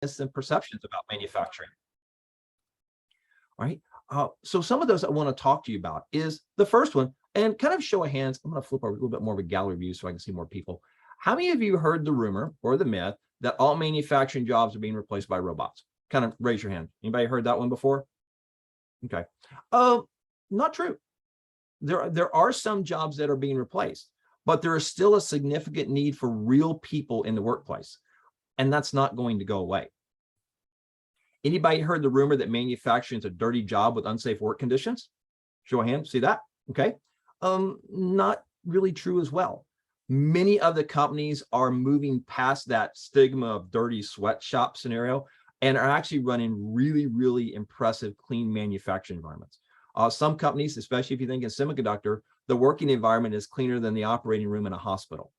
and perceptions about manufacturing. All right. So some of those I want to talk to you about is the first one, and kind of show of hands. I'm going to flip over a little bit more of a gallery view so I can see more people. How many of you heard the rumor or the myth that all manufacturing jobs are being replaced by robots? Kind of raise your hand. Anybody heard that one before? Okay. Not true. There are some jobs that are being replaced, but there is still a significant need for real people in the workplace, and that's not going to go away. Anybody heard the rumor that manufacturing is a dirty job with unsafe work conditions? Show of hands. See that? Okay. Not really true as well. Many of the companies are moving past that stigma of dirty sweatshop scenario and are actually running really, really impressive, clean manufacturing environments. Some companies, especially if you think in semiconductor, the working environment is cleaner than the operating room in a hospital,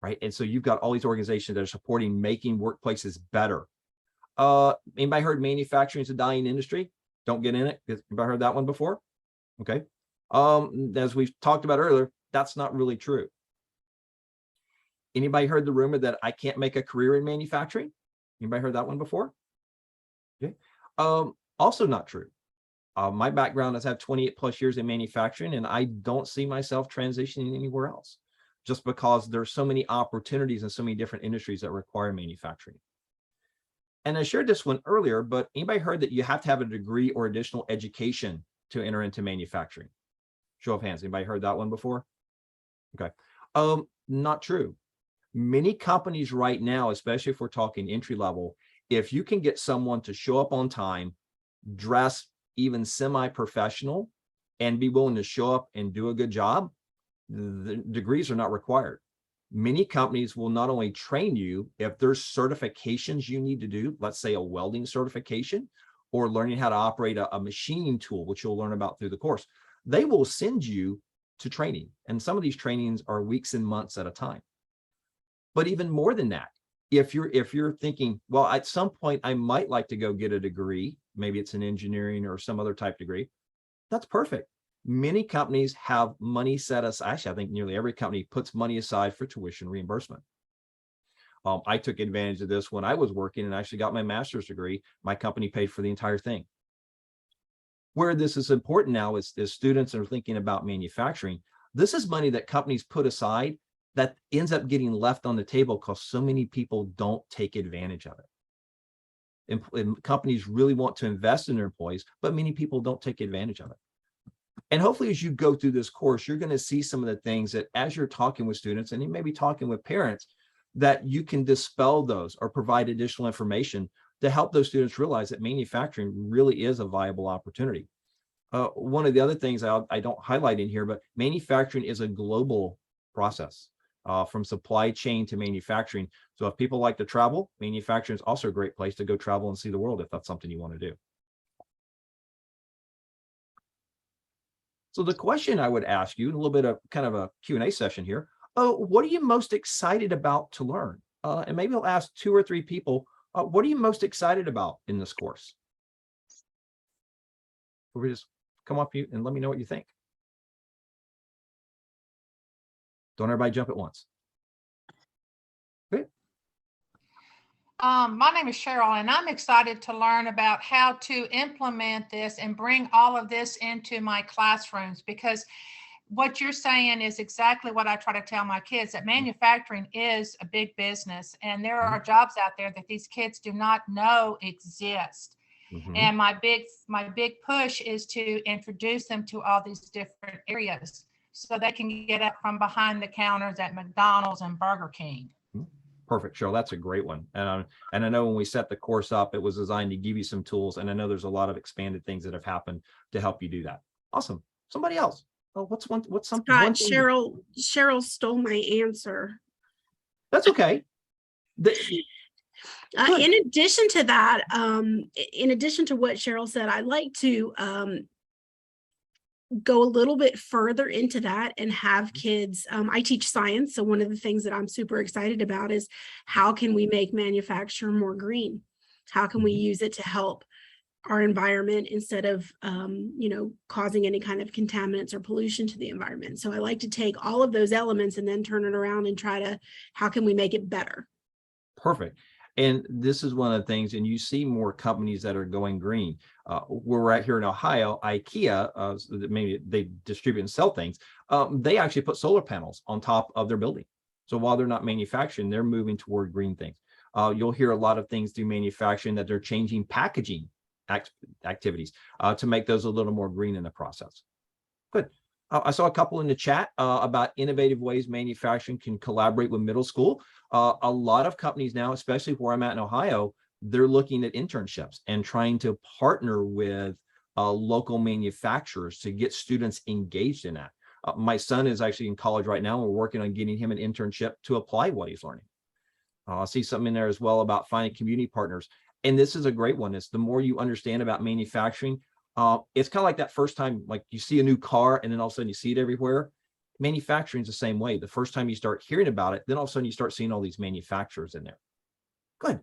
right? And so you've got all these organizations that are supporting making workplaces better. Anybody heard manufacturing is a dying industry? Don't get in it. Anybody heard that one before? Okay. As we've talked about earlier, that's not really true. Anybody heard the rumor that I can't make a career in manufacturing? Anybody heard that one before? Okay. Also not true. My background has had 28 plus years in manufacturing, and I don't see myself transitioning anywhere else just because there's so many opportunities in so many different industries that require manufacturing. And I shared this one earlier, but anybody heard that you have to have a degree or additional education to enter into manufacturing? Show of hands. Anybody heard that one before? Okay. Not true. Many companies right now, especially if we're talking entry level, if you can get someone to show up on time, dress even semi-professional, and be willing to show up and do a good job, the degrees are not required. Many companies will not only train you, if there's certifications you need to do, let's say a welding certification, or learning how to operate a machining tool, which you'll learn about through the course, they will send you to training. And some of these trainings are weeks and months at a time. But even more than that, if you're thinking, well, at some point I might like to go get a degree, maybe it's an engineering or some other type degree, that's perfect. Many companies have money set aside. Actually, I think nearly every company puts money aside for tuition reimbursement. I took advantage of this when I was working and actually got my master's degree. My company paid for the entire thing. Where this is important now is students are thinking about manufacturing. This is money that companies put aside that ends up getting left on the table because so many people don't take advantage of it. And companies really want to invest in their employees, but many people don't take advantage of it. And hopefully as you go through this course, you're going to see some of the things that as you're talking with students and you may be talking with parents, that you can dispel those or provide additional information to help those students realize that manufacturing really is a viable opportunity. One of the other things I don't highlight in here, but manufacturing is a global process. From supply chain to manufacturing. So if people like to travel, manufacturing is also a great place to go travel and see the world if that's something you want to do. So the question I would ask you, a little bit of kind of a Q&A session here, what are you most excited about to learn? And maybe I'll ask 2 or 3 people, what are you most excited about in this course? Or just come up and let me know what you think. Don't everybody jump at once. Okay. My name is Cheryl, and I'm excited to learn about how to implement this and bring all of this into my classrooms, because what you're saying is exactly what I try to tell my kids, that manufacturing is a big business, and there are jobs out there that these kids do not know exist. And my big push is to introduce them to all these different areas so they can get up from behind the counters at McDonald's and Burger King. Perfect, Cheryl. That's a great one. And I know when we set the course up, it was designed to give you some tools. And I know there's a lot of expanded things that have happened to help you do that. Awesome. Somebody else. Oh, what's something? Cheryl stole my answer. That's okay. In addition to that, in addition to what Cheryl said, I'd like to go a little bit further into that and have kids. I teach science, so one of the things that I'm super excited about is how can we make manufacturing more green? How can we use it to help our environment instead of causing any kind of contaminants or pollution to the environment? So I like to take all of those elements and then turn it around and try to, how can we make it better? Perfect. And this is one of the things, and you see more companies that are going green. Where we're at here in Ohio, IKEA, maybe they distribute and sell things. They actually put solar panels on top of their building. So while they're not manufacturing, they're moving toward green things. You'll hear a lot of things through manufacturing that they're changing packaging activities to make those a little more green in the process. Good. I saw a couple in the chat about innovative ways manufacturing can collaborate with middle school. A lot of companies now, especially where I'm at in Ohio, they're looking at internships and trying to partner with local manufacturers to get students engaged in that. My son is actually in college right now. We're working on getting him an internship to apply what he's learning. I see something in there as well about finding community partners. And this is a great one. It's the more you understand about manufacturing, it's kind of like that first time, like you see a new car and then all of a sudden you see it everywhere. Manufacturing is the same way. The first time you start hearing about it, then all of a sudden you start seeing all these manufacturers in there. Good.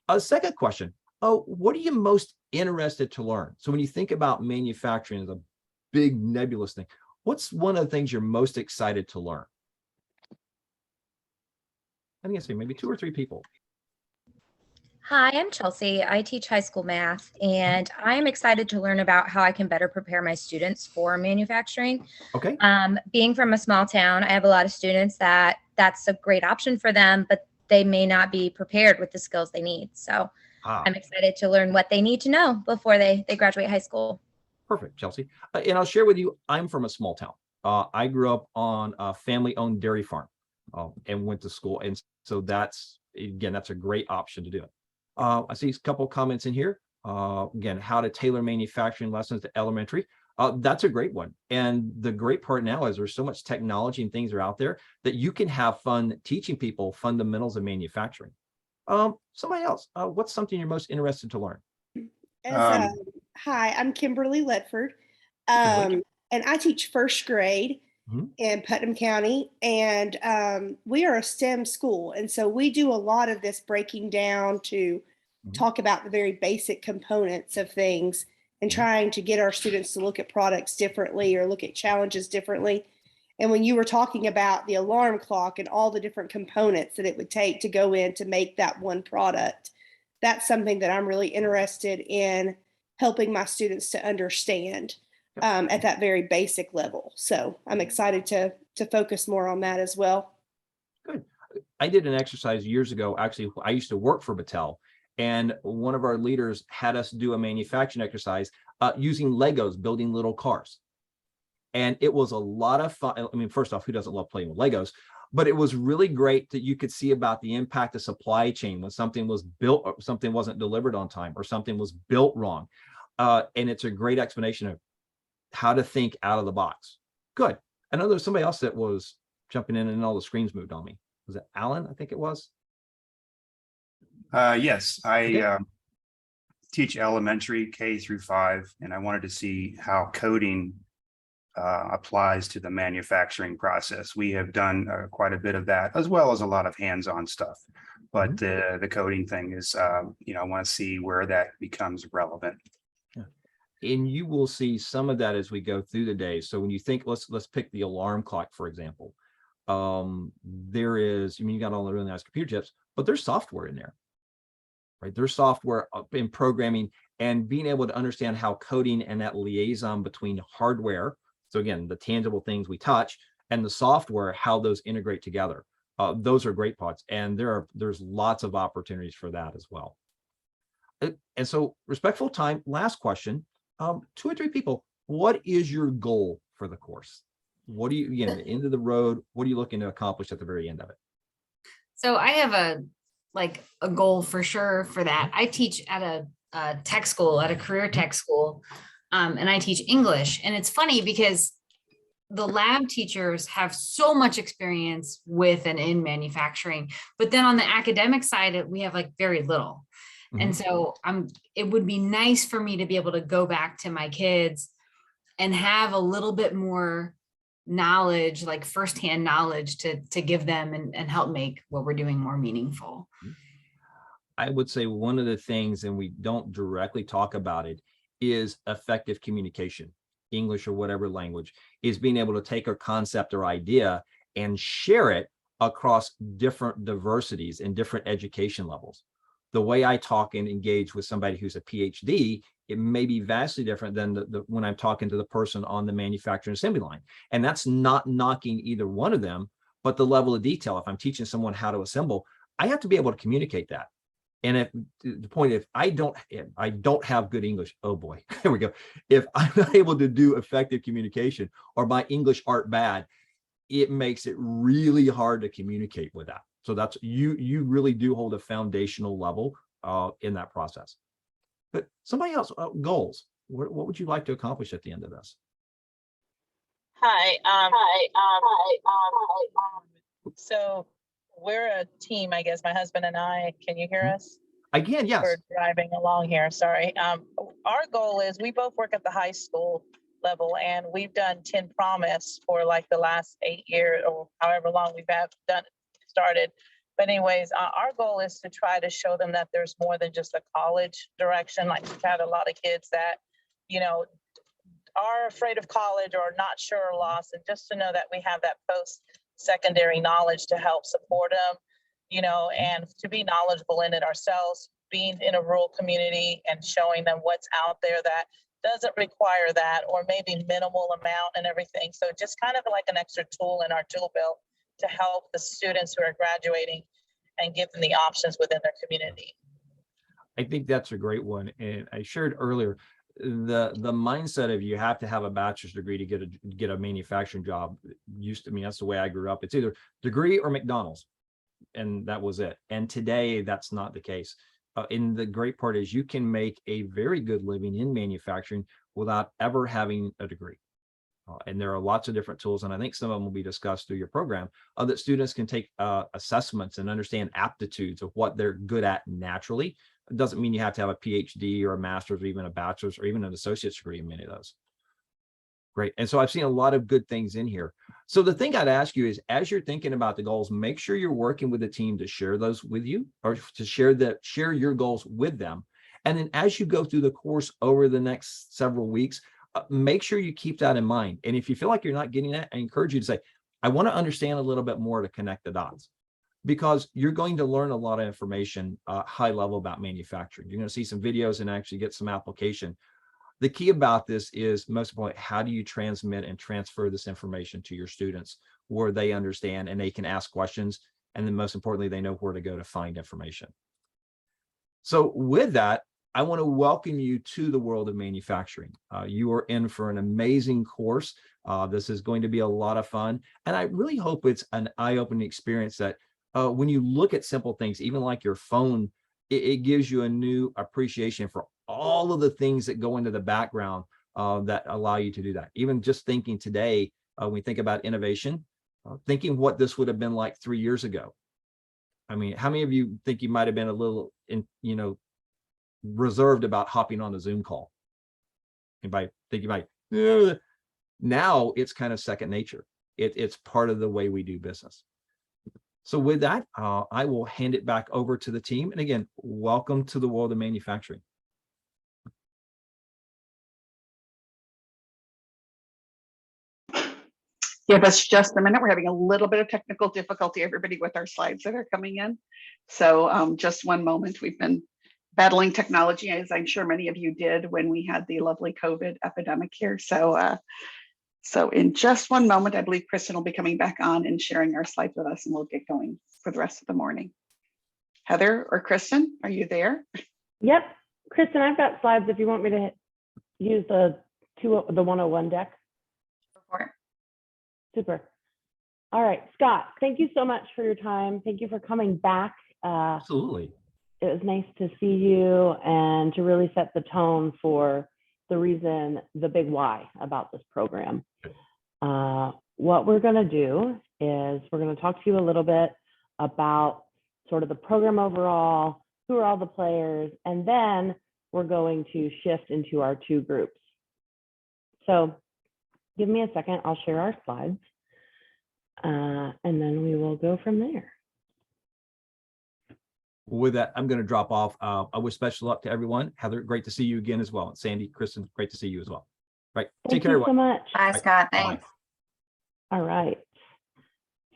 A second question. What are you most interested to learn? So when you think about manufacturing as a big nebulous thing, what's one of the things you're most excited to learn? I think I say maybe 2 or 3 people. Hi, I'm Chelsea. I teach high school math, and I'm excited to learn about how I can better prepare my students for manufacturing. Okay. Being from a small town, I have a lot of students that's a great option for them, but they may not be prepared with the skills they need. So I'm excited to learn what they need to know before they graduate high school. Perfect, Chelsea. And I'll share with you, I'm from a small town. I grew up on a family-owned dairy farm and went to school. And so that's a great option to do it. I see a couple of comments in here. Again, how to tailor manufacturing lessons to elementary. That's a great one. And the great part now is there's so much technology and things are out there that you can have fun teaching people fundamentals of manufacturing. Somebody else, what's something you're most interested to learn? Hi, I'm Kimberly Ledford, and I teach first grade in Putnam County, and we are a STEM school, and so we do a lot of this breaking down to talk about the very basic components of things and trying to get our students to look at products differently or look at challenges differently. And when you were talking about the alarm clock and all the different components that it would take to go in to make that one product, that's something that I'm really interested in helping my students to understand at that very basic level. So I'm excited to focus more on that as well. Good. I did an exercise years ago. Actually, I used to work for Battelle, and one of our leaders had us do a manufacturing exercise using Legos, building little cars. And it was a lot of fun. I mean, first off, who doesn't love playing with Legos? But it was really great that you could see about the impact of supply chain when something was built or something wasn't delivered on time or something was built wrong. And it's a great explanation of how to think out of the box. Good. I know there's somebody else that was jumping in and all the screens moved on me. Was it Alan? I think it was. Yes, I teach elementary K through 5, and I wanted to see how coding applies to the manufacturing process. We have done quite a bit of that, as well as a lot of hands-on stuff. But the coding thing is, I want to see where that becomes relevant. And you will see some of that as we go through the day. So when you think, let's pick the alarm clock, for example. There is, you got all the really nice computer chips, but there's software in there, right? There's software in programming and being able to understand how coding and that liaison between hardware, so again, the tangible things we touch, and the software, how those integrate together. Those are great parts, and there's lots of opportunities for that as well. And so, respectful time, last question. 2 or 3 people, what is your goal for the course? What do you, the end of the road, what are you looking to accomplish at the very end of it? So I have a goal for sure for that. I teach at a tech school, at a career tech school, and I teach English. And it's funny because the lab teachers have so much experience with and in manufacturing, but then on the academic side, we have very little. And so it would be nice for me to be able to go back to my kids and have a little bit more knowledge, firsthand knowledge to give them and help make what we're doing more meaningful. I would say one of the things, and we don't directly talk about it, is effective communication. English or whatever language, is being able to take a concept or idea and share it across different diversities and different education levels. The way I talk and engage with somebody who's a PhD, it may be vastly different than when I'm talking to the person on the manufacturing assembly line. And that's not knocking either one of them, but the level of detail. If I'm teaching someone how to assemble, I have to be able to communicate that. And at the point, if I don't have good English, oh boy, here we go. If I'm not able to do effective communication, or my English aren't bad, it makes it really hard to communicate with that. So that's, you really do hold a foundational level in that process. But somebody else, goals. What would you like to accomplish at the end of this? Hi. So we're a team, I guess, my husband and I. Can you hear us? I can, yes. We're driving along here, sorry. Our goal is, we both work at the high school level, and we've done 10 Promise for like the last 8 years, or however long we've started. But anyways, our goal is to try to show them that there's more than just a college direction. Like, we've had a lot of kids that, you know, are afraid of college or not sure or lost, and just to know that we have that post-secondary knowledge to help support them, you know, and to be knowledgeable in it ourselves, being in a rural community and showing them what's out there that doesn't require that, or maybe minimal amount and everything. So just kind of like an extra tool in our tool belt to help the students who are graduating and give them the options within their community. I think that's a great one. And I shared earlier, the mindset of you have to have a bachelor's degree to get a manufacturing job used to, I mean, that's the way I grew up. It's either degree or McDonald's, and that was it. And today that's not the case. And the great part is you can make a very good living in manufacturing without ever having a degree. And there are lots of different tools, and I think some of them will be discussed through your program, that students can take assessments and understand aptitudes of what they're good at naturally. It doesn't mean you have to have a PhD or a master's or even a bachelor's or even an associate's degree in many of those. Great. And so I've seen a lot of good things in here. So the thing I'd ask you is, as you're thinking about the goals, make sure you're working with the team to share those with you, or to share your goals with them. And then as you go through the course over the next several weeks, make sure you keep that in mind. And if you feel like you're not getting that, I encourage you to say, I want to understand a little bit more to connect the dots, because you're going to learn a lot of information high level about manufacturing. You're going to see some videos and actually get some application. The key about this is, most importantly, how do you transmit and transfer this information to your students where they understand and they can ask questions, and then most importantly, they know where to go to find information. So with that, I want to welcome you to the world of manufacturing. You are in for an amazing course. This is going to be a lot of fun. And I really hope it's an eye-opening experience that when you look at simple things, even like your phone, it gives you a new appreciation for all of the things that go into the background that allow you to do that. Even just thinking today, when we think about innovation, thinking what this would have been like 3 years ago. I mean, how many of you think you might have been a little, reserved about hopping on a Zoom call? Anybody think you might? Now it's kind of second nature. It's part of the way we do business. So with that, I will hand it back over to the team. And again, welcome to the world of manufacturing. Give us just a minute. We're having a little bit of technical difficulty, everybody, with our slides that are coming in. So just one moment. We've been battling technology, as I'm sure many of you did when we had the lovely COVID epidemic here. So in just one moment, I believe Kristen will be coming back on and sharing our slides with us, and we'll get going for the rest of the morning. Heather or Kristen, are you there? Yep. Kristen, I've got slides if you want me to use the 101 deck. Super. All right, Scott, thank you so much for your time. Thank you for coming back. Absolutely. It was nice to see you and to really set the tone for the reason, the big why about this program. What we're going to do is we're going to talk to you a little bit about sort of the program overall, who are all the players, and then we're going to shift into our two groups. So give me a second, I'll share our slides, and then we will go from there. With that, I'm going to drop off. I wish special luck to everyone. Heather, great to see you again as well. Sandy, Kristen, great to see you as well. Right. Take care, everyone. Thank you so much. Bye, Scott. Thanks. All right.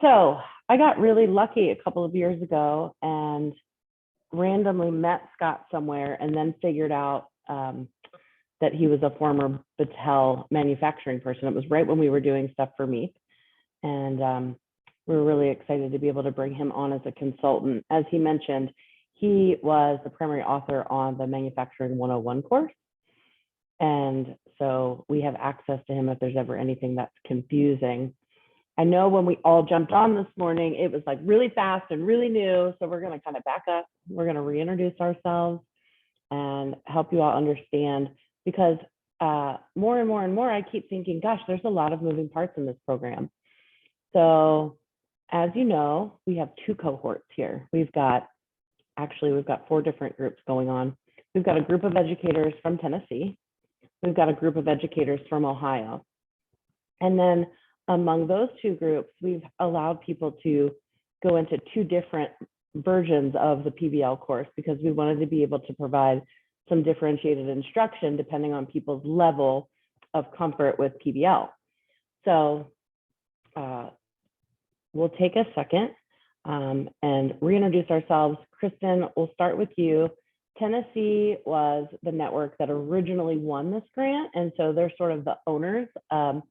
So I got really lucky a couple of years ago and randomly met Scott somewhere and then figured out that he was a former Battelle manufacturing person. It was right when we were doing stuff for MEEP. And we were really excited to be able to bring him on as a consultant. As he mentioned, he was the primary author on the Manufacturing 101 course. And so we have access to him if there's ever anything that's confusing. I know when we all jumped on this morning, it was like really fast and really new. So we're going to kind of back up. We're going to reintroduce ourselves and help you all understand, because more and more, I keep thinking, gosh, there's a lot of moving parts in this program. So as you know, we have two cohorts here. We've got 4 different groups going on. We've got a group of educators from Tennessee. We've got a group of educators from Ohio. And then among those 2 groups, we've allowed people to go into 2 different versions of the PBL course because we wanted to be able to provide some differentiated instruction depending on people's level of comfort with PBL. So we'll take a second and reintroduce ourselves. Kristen, we'll start with you. Tennessee was the network that originally won this grant, and so they're sort of the owners of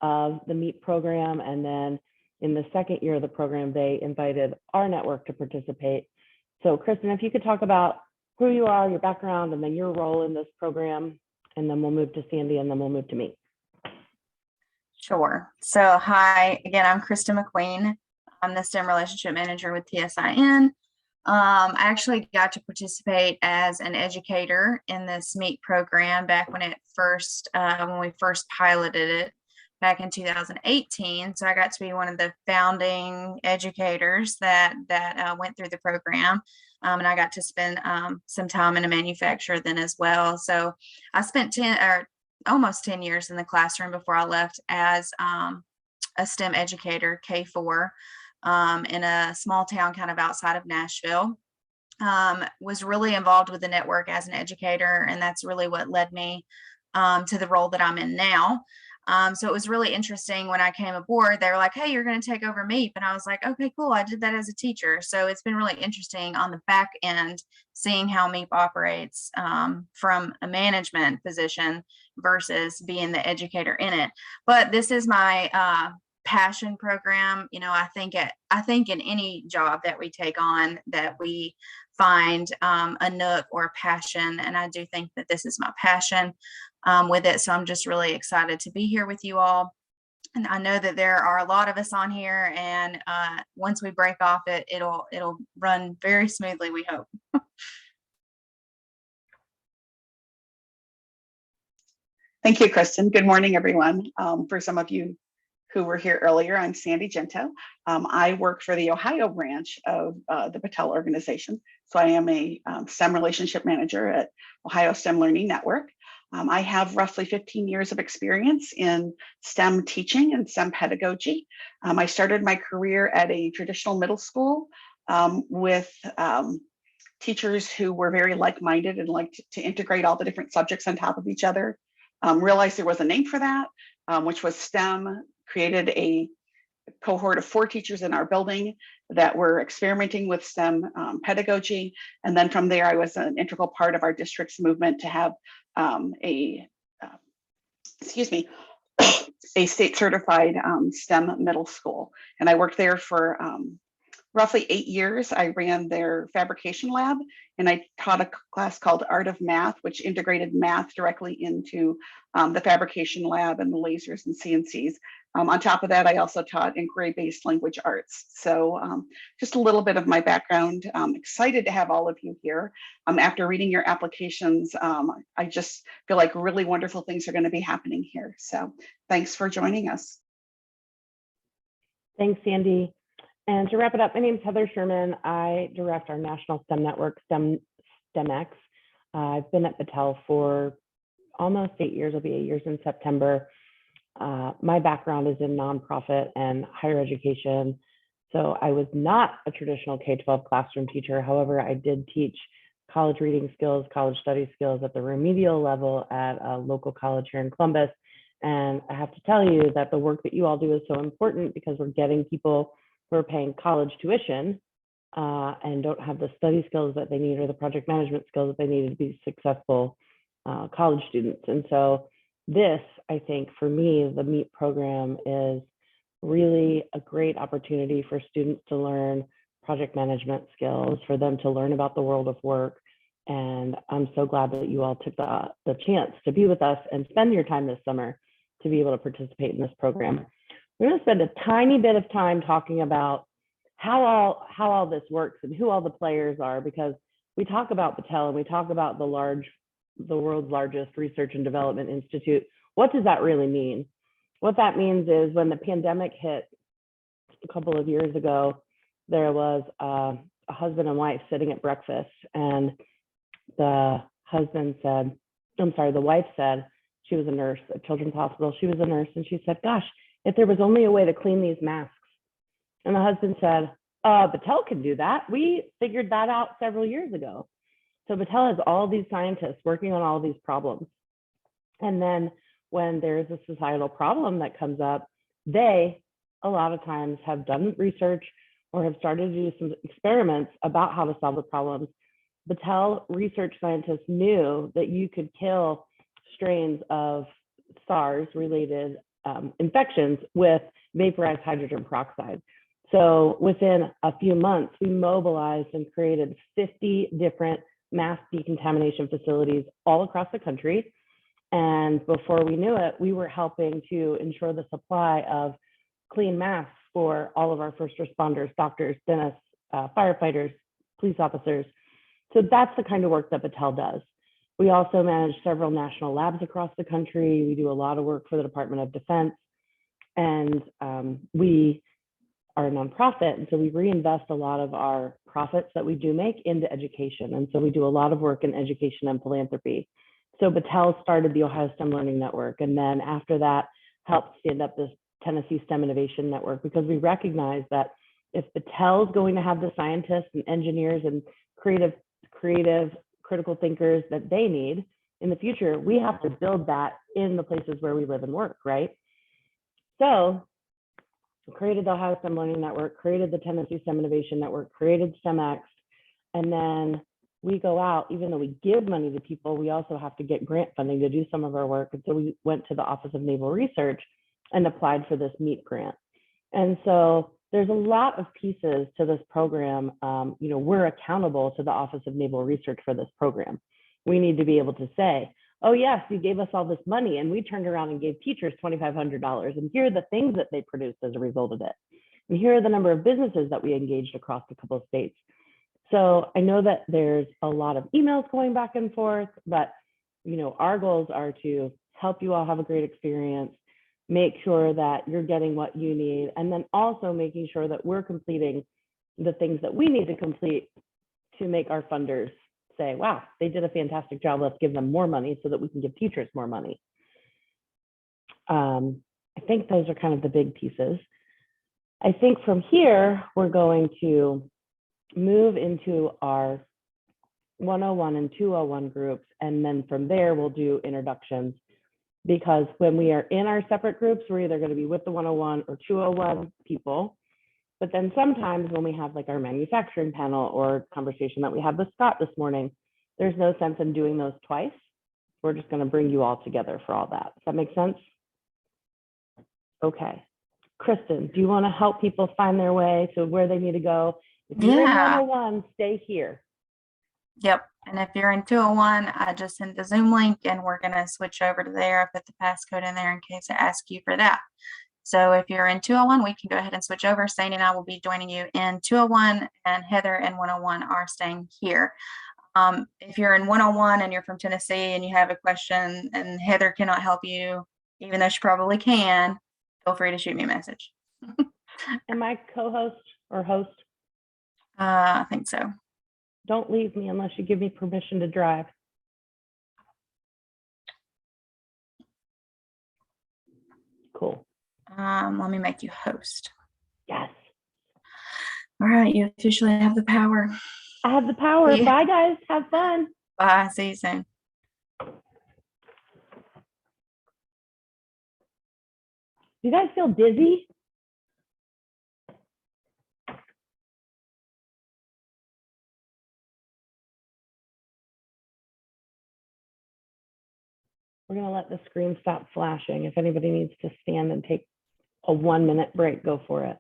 the MEEP program. And then in the second year of the program, they invited our network to participate. So Kristen, if you could talk about who you are, your background, and then your role in this program, and then we'll move to Sandy, and then we'll move to me. Sure. So hi, again, I'm Kristen McQueen. I'm the STEM relationship manager with TSIN. I actually got to participate as an educator in this MEEP program back when we first piloted it back in 2018. So I got to be one of the founding educators that went through the program. And I got to spend some time in a manufacturer then as well. So I spent almost 10 years in the classroom before I left as a STEM educator, K4, in a small town kind of outside of Nashville. Was really involved with the network as an educator, and that's really what led me to the role that I'm in now. So it was really interesting when I came aboard. They were like, hey, you're going to take over MEEP. And I was like, okay, cool. I did that as a teacher. So it's been really interesting on the back end, seeing how MEEP operates from a management position versus being the educator in it. But this is my passion program. You know, I think in any job that we take on that we find a nook or passion. And I do think that this is my passion with it. So I'm just really excited to be here with you all. And I know that there are a lot of us on here, and once we break off it'll run very smoothly, we hope. Thank you, Kristen. Good morning, everyone. For some of you who were here earlier, I'm Sandy Gento. I work for the Ohio branch of the Battelle organization. So I am a STEM relationship manager at Ohio STEM Learning Network. I have roughly 15 years of experience in STEM teaching and STEM pedagogy. I started my career at a traditional middle school with teachers who were very like-minded and liked to integrate all the different subjects on top of each other. Realized there was a name for that, which was STEM, created a cohort of 4 teachers in our building that were experimenting with STEM pedagogy. And then from there, I was an integral part of our district's movement to have a state certified STEM middle school. And I worked there for roughly 8 years. I ran their fabrication lab, and I taught a class called Art of Math, which integrated math directly into the fabrication lab and the lasers and CNCs. On top of that, I also taught inquiry-based language arts. So just a little bit of my background. I'm excited to have all of you here. After reading your applications, I just feel like really wonderful things are going to be happening here. So thanks for joining us. Thanks, Sandy. And to wrap it up, my name is Heather Sherman. I direct our national STEM network, STEMX. I've been at Battelle for almost 8 years. It'll be 8 years in September. My background is in nonprofit and higher education. So I was not a traditional K-12 classroom teacher. However, I did teach college reading skills, college study skills at the remedial level at a local college here in Columbus. And I have to tell you that the work that you all do is so important because we're getting people who are paying college tuition and don't have the study skills that they need or the project management skills that they need to be successful college students. And so this, I think, for me, the MEEP program is really a great opportunity for students to learn project management skills, for them to learn about the world of work. And I'm so glad that you all took the chance to be with us and spend your time this summer to be able to participate in this program. We're going to spend a tiny bit of time talking about how all this works and who all the players are, because we talk about Battelle and we talk about the world's largest research and development institute. What does that really mean? What that means is when the pandemic hit a couple of years ago, there was a husband and wife sitting at breakfast, and the wife said, she was a nurse at Children's Hospital. She was a nurse, and she said, gosh, if there was only a way to clean these masks. And the husband said, Battelle can do that. We figured that out several years ago. So Battelle has all these scientists working on all these problems. And then when there's a societal problem that comes up, they a lot of times have done research or have started to do some experiments about how to solve the problems. Battelle research scientists knew that you could kill strains of SARS-related infections with vaporized hydrogen peroxide. So within a few months, we mobilized and created 50 different mass decontamination facilities all across the country. And before we knew it, we were helping to ensure the supply of clean masks for all of our first responders, doctors, dentists, firefighters, police officers. So that's the kind of work that Battelle does. We also manage several national labs across the country. We do a lot of work for the Department of Defense. And we are a nonprofit, and so we reinvest a lot of our profits that we do make into education. And so we do a lot of work in education and philanthropy. So Battelle started the Ohio STEM Learning Network, and then after that helped stand up this Tennessee STEM Innovation Network, because we recognize that if Battelle is going to have the scientists and engineers and creative critical thinkers that they need in the future, we have to build that in the places where we live and work, right? So created the Ohio STEM Learning Network, created the Tennessee STEM Innovation Network, created STEMX, and then we go out, even though we give money to people, we also have to get grant funding to do some of our work. And so we went to the Office of Naval Research and applied for this MEEP grant. And so there's a lot of pieces to this program. We're accountable to the Office of Naval Research for this program. We need to be able to say, oh yes, you gave us all this money and we turned around and gave teachers $2,500. And here are the things that they produced as a result of it. And here are the number of businesses that we engaged across a couple of states. So I know that there's a lot of emails going back and forth, but our goals are to help you all have a great experience, make sure that you're getting what you need, and then also making sure that we're completing the things that we need to complete to make our funders say, wow, they did a fantastic job. Let's give them more money so that we can give teachers more money. I think those are kind of the big pieces. I think from here, we're going to move into our 101 and 201 groups. And then from there, we'll do introductions, because when we are in our separate groups, we're either going to be with the 101 or 201 people. But then sometimes when we have like our manufacturing panel or conversation that we had with Scott this morning, there's no sense in doing those twice. We're just going to bring you all together for all that. Does that make sense? Okay. Kristen, do you want to help people find their way to where they need to go? If you're in 101, stay here. Yep. And if you're in 201, I just sent the Zoom link and we're going to switch over to there. I put the passcode in there in case I ask you for that. So if you're in 201, we can go ahead and switch over. Sane and I will be joining you in 201, and Heather and 101 are staying here. If you're in 101 and you're from Tennessee and you have a question and Heather cannot help you, even though she probably can, feel free to shoot me a message. Am I co-host or host? I think so. Don't leave me unless you give me permission to drive. Cool. Let me make you host. Yes. All right, you officially have the power. I have the power. Yeah. Bye, guys. Have fun. Bye. See you soon. You guys feel dizzy? we're going to let the screen stop flashing. If anybody needs to stand and take a 1-minute break, go for it.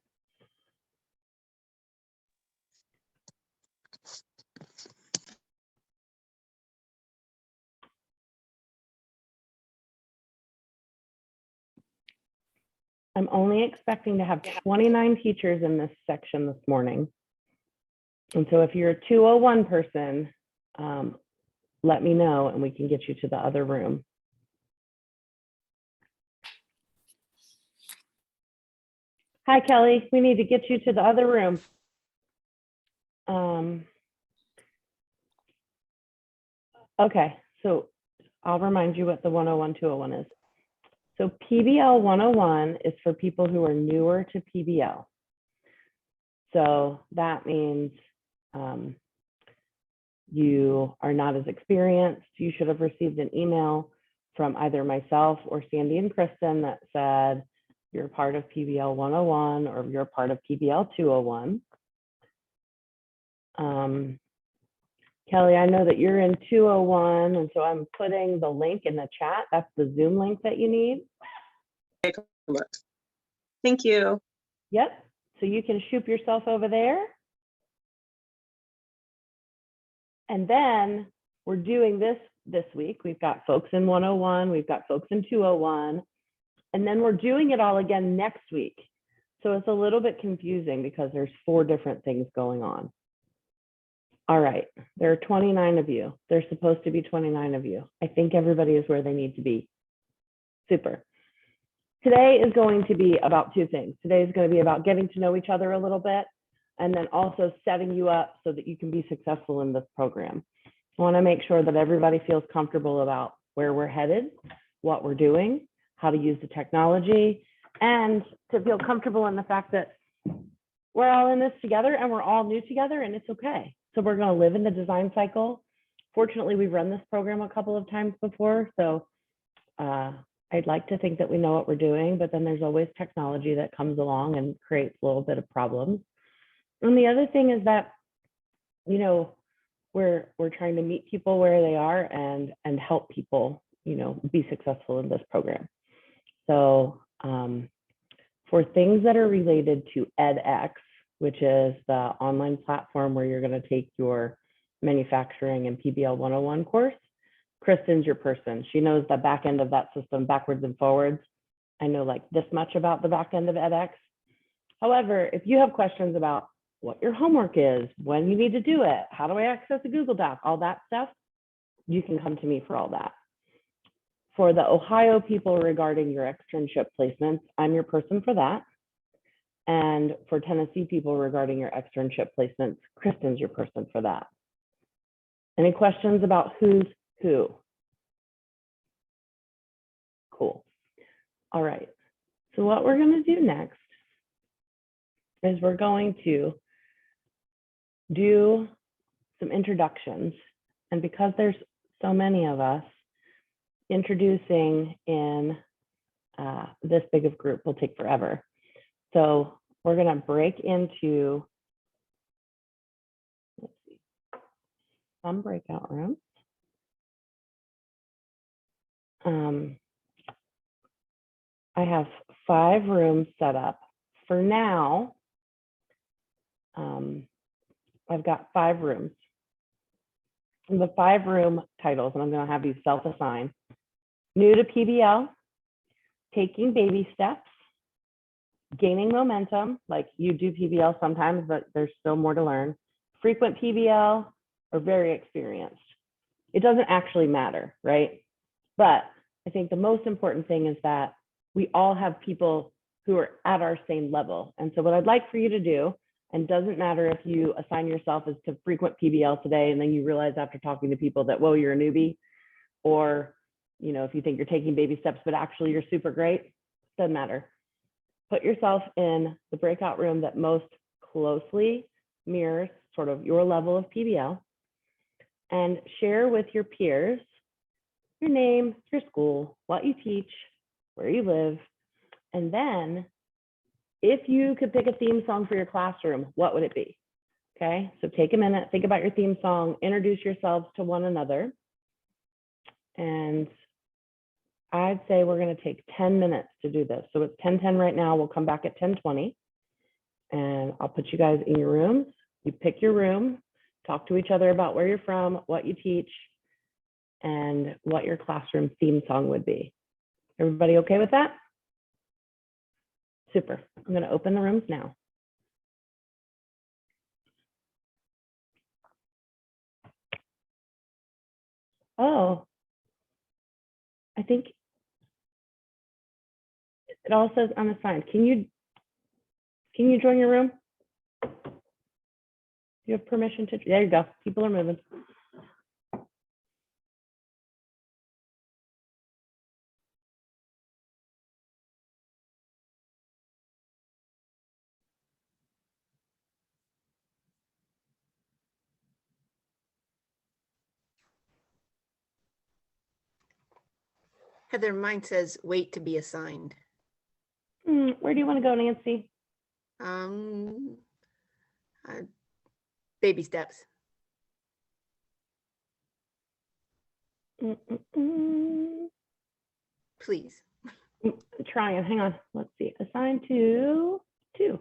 I'm only expecting to have 29 teachers in this section this morning. And so if you're a 201 person, let me know and we can get you to the other room. Hi, Kelly. We need to get you to the other room. Okay, so I'll remind you what the 101, 201 is. So PBL 101 is for people who are newer to PBL. So that means you are not as experienced. You should have received an email from either myself or Sandy and Kristen that said you're part of PBL 101 or you're part of PBL 201. Kelly, I know that you're in 201, and so I'm putting the link in the chat. That's the Zoom link that you need. Thank you. Yep, so you can shoot yourself over there. And then we're doing this week. We've got folks in 101, we've got folks in 201, and then we're doing it all again next week. So it's a little bit confusing because there's 4 different things going on. All right, there are 29 of you. There's supposed to be 29 of you. I think everybody is where they need to be. Super. Today is going to be about 2 things. Today is going to be about getting to know each other a little bit, and then also setting you up so that you can be successful in this program. I want to make sure that everybody feels comfortable about where we're headed, what we're doing, how to use the technology, and to feel comfortable in the fact that we're all in this together and we're all new together, and it's okay. So we're going to live in the design cycle. Fortunately, we've run this program a couple of times before, so I'd like to think that we know what we're doing, but then there's always technology that comes along and creates a little bit of problems. And the other thing is that, you know, we're trying to meet people where they are and help people, you know, be successful in this program. So for things that are related to edX, which is the online platform where you're going to take your manufacturing and PBL 101 course, Kristen's your person. She knows the back end of that system backwards and forwards. I know like this much about the back end of edX. However, if you have questions about what your homework is, when you need to do it, how do I access a Google Doc, all that stuff, you can come to me for all that. For the Ohio people regarding your externship placements, I'm your person for that. And for Tennessee people regarding your externship placements, Kristen's your person for that. Any questions about who's who? Cool. All right. So what we're going to do next is we're going to do some introductions. And because there's so many of us, introducing in this big of group will take forever. So we're going to break into, let's see, some breakout rooms. I have 5 rooms set up. For now, I've got 5 rooms. And the 5-room titles, and I'm going to have you self-assign. New to PBL, taking baby steps, gaining momentum, like you do PBL sometimes, but there's still more to learn, frequent PBL, or very experienced. It doesn't actually matter, right? But I think the most important thing is that we all have people who are at our same level. And so what I'd like for you to do, and doesn't matter if you assign yourself as to frequent PBL today, and then you realize after talking to people that, whoa, you're a newbie, or you know, if you think you're taking baby steps, but actually you're super great, doesn't matter. Put yourself in the breakout room that most closely mirrors sort of your level of PBL, and share with your peers your name, your school, what you teach, where you live, and then if you could pick a theme song for your classroom, what would it be? Okay, so take a minute, think about your theme song, introduce yourselves to one another, and I'd say we're going to take 10 minutes to do this. So it's 10:10 right now. We'll come back at 10:20 and I'll put you guys in your rooms. You pick your room, talk to each other about where you're from, what you teach, and what your classroom theme song would be. Everybody okay with that? Super. I'm going to open the rooms now. Oh, I think it all says unassigned. Can you join your room? You have permission to, there you go. People are moving. Heather, mine says wait to be assigned. Where do you want to go, Nancy? Um, baby steps. Please. Trying, hang on. Let's see. Assigned to 2.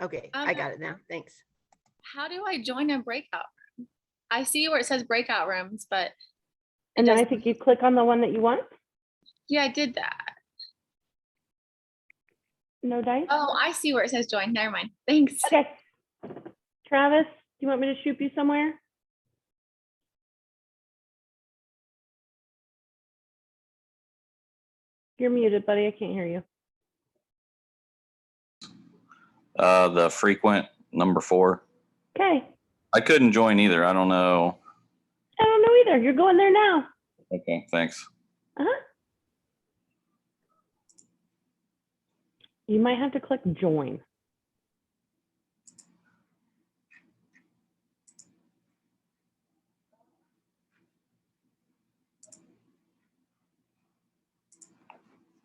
Okay, I got it now. Thanks. How do I join a breakout room? I see where it says breakout rooms, but and then I think you click on the one that you want. Yeah, I did that. No dice? Oh, I see where it says join. Never mind. Thanks. Okay. Travis, do you want me to shoot you somewhere? You're muted, buddy. I can't hear you. The frequent number 4. Okay. I couldn't join either. I don't know. I don't know either. You're going there now. Okay, thanks. You might have to click join.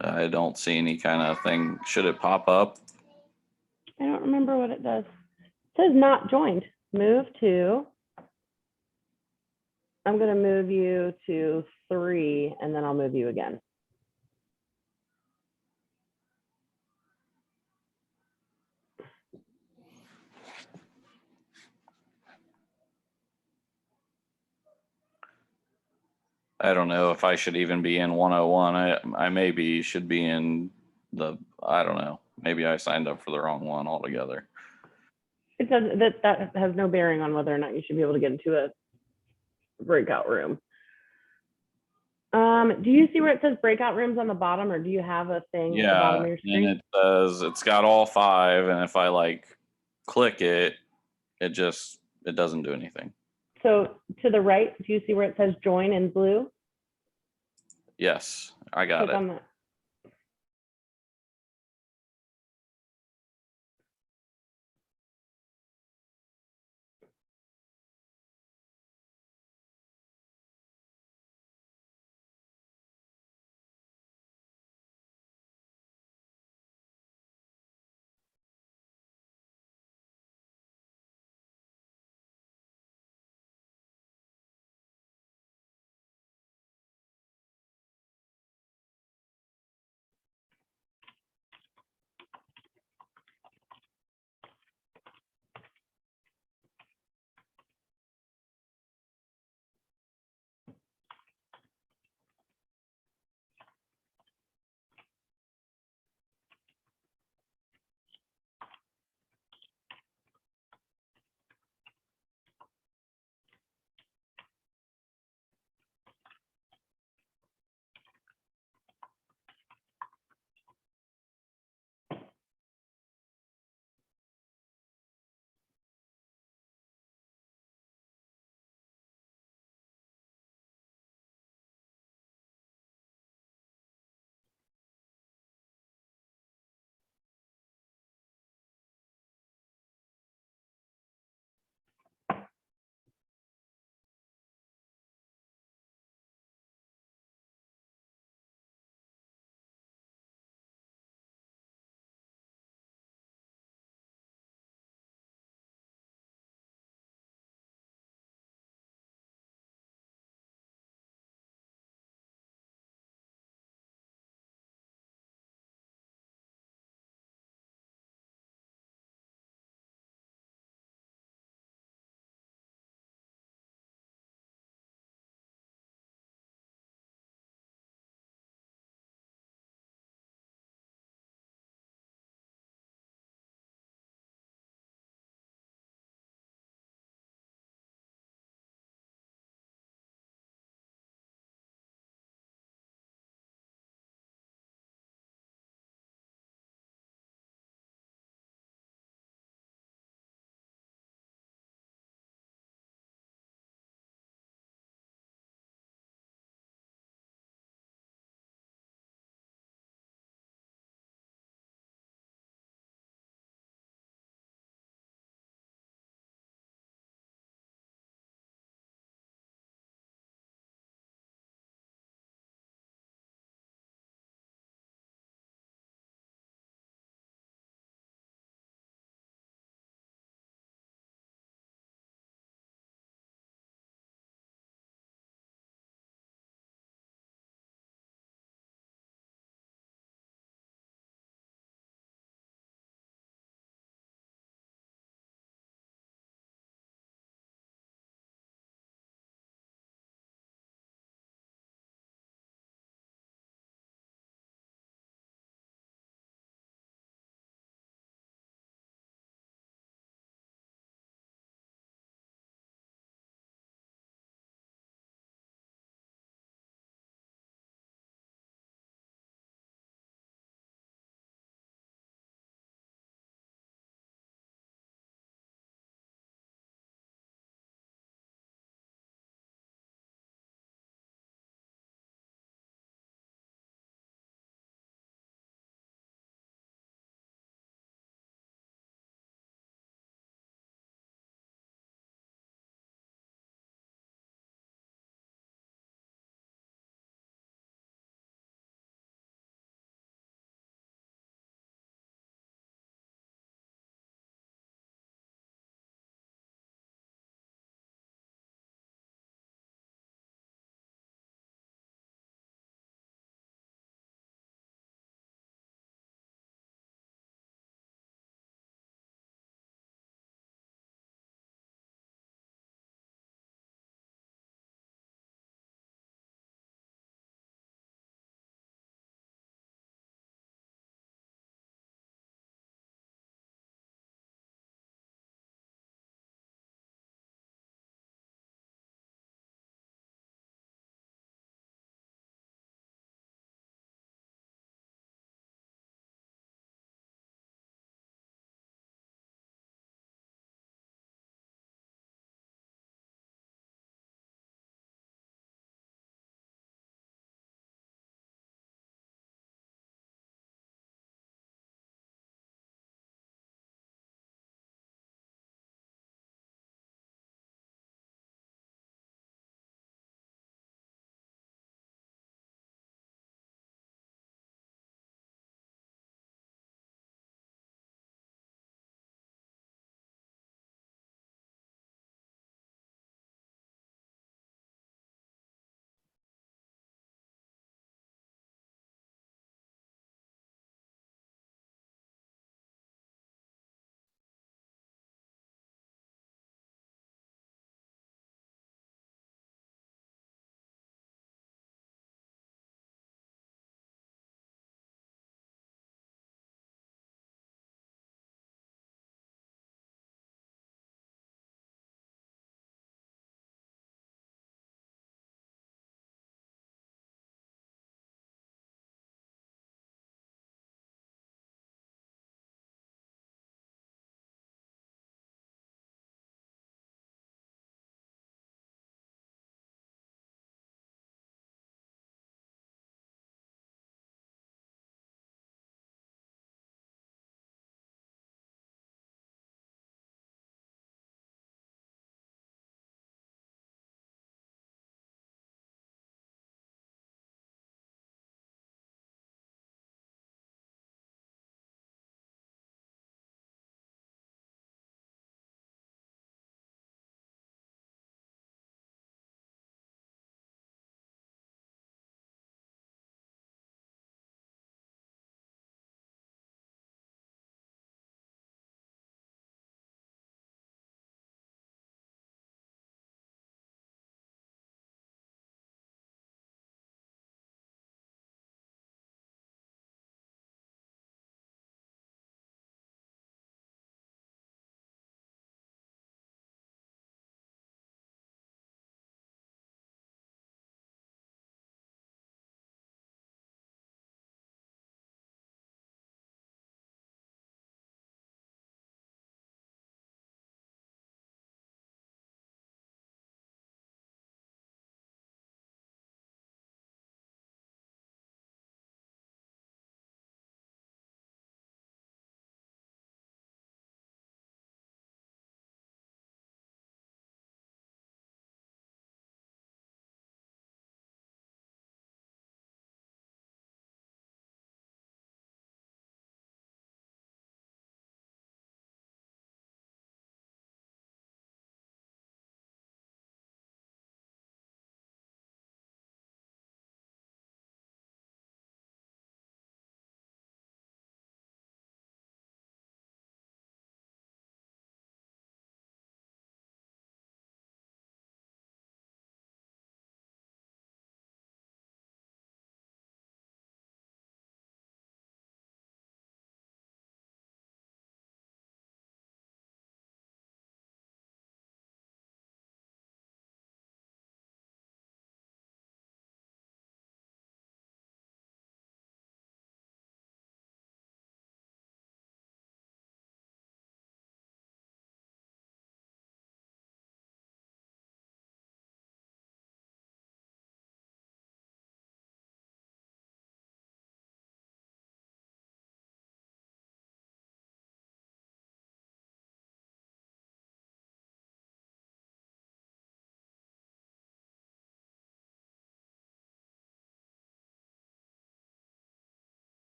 I don't see any kind of thing. Should it pop up? I don't remember what it does. It says not joined. Move to. I'm going to move you to 3 and then I'll move you again. I don't know if I should even be in 101. I maybe should be in I don't know. Maybe I signed up for the wrong one altogether. It does that has no bearing on whether or not you should be able to get into a breakout room. Do you see where it says breakout rooms on the bottom, or do you have a thing at the bottom of your screen? And it says it's got all 5, and if I like click it, it doesn't do anything. So to the right, do you see where it says join in blue? Yes, I got Click it. on that.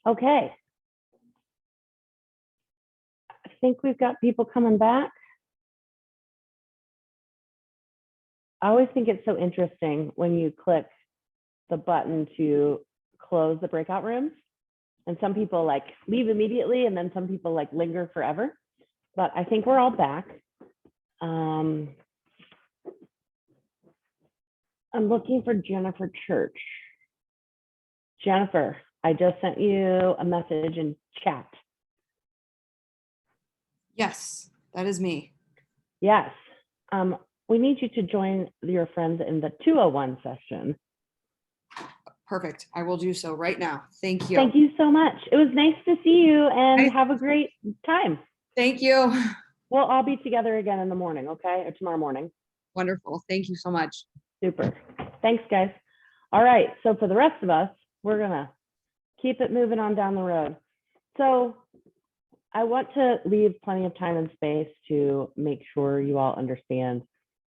Okay. I think we've got people coming back. I always think it's so interesting when you click the button to close the breakout rooms. And some people like leave immediately, and then some people like linger forever. But I think we're all back. I'm looking for Jennifer Church. Jennifer, I just sent you a message in chat. Yes, that is me. Yes. We need you to join your friends in the 201 session. Perfect. I will do so right now. Thank you. Thank you so much. It was nice to see you, and have a great time. Thank you. We'll all be together again in the morning, okay? Or tomorrow morning. Wonderful. Thank you so much. Super. Thanks, guys. All right. So for the rest of us, we're going to keep it moving on down the road. So I want to leave plenty of time and space to make sure you all understand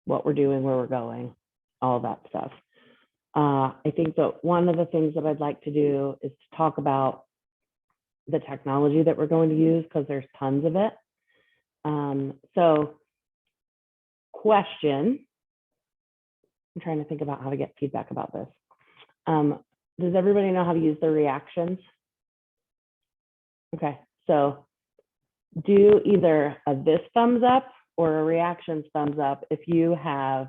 what we're doing, where we're going, all that stuff. I think that one of the things that I'd like to do is to talk about the technology that we're going to use, because there's tons of it. So question, I'm trying to think about how to get feedback about this. Does everybody know how to use the reactions? Okay, so do either a this thumbs up or a reactions thumbs up if you have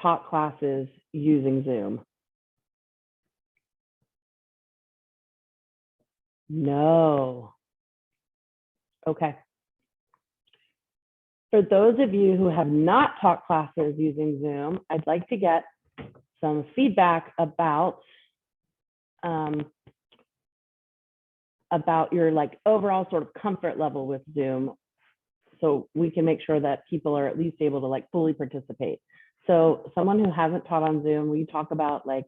taught classes using Zoom. No. Okay. For those of you who have not taught classes using Zoom, I'd like to get some feedback about your like overall sort of comfort level with Zoom, so we can make sure that people are at least able to like fully participate. So someone who hasn't taught on Zoom, will you talk about like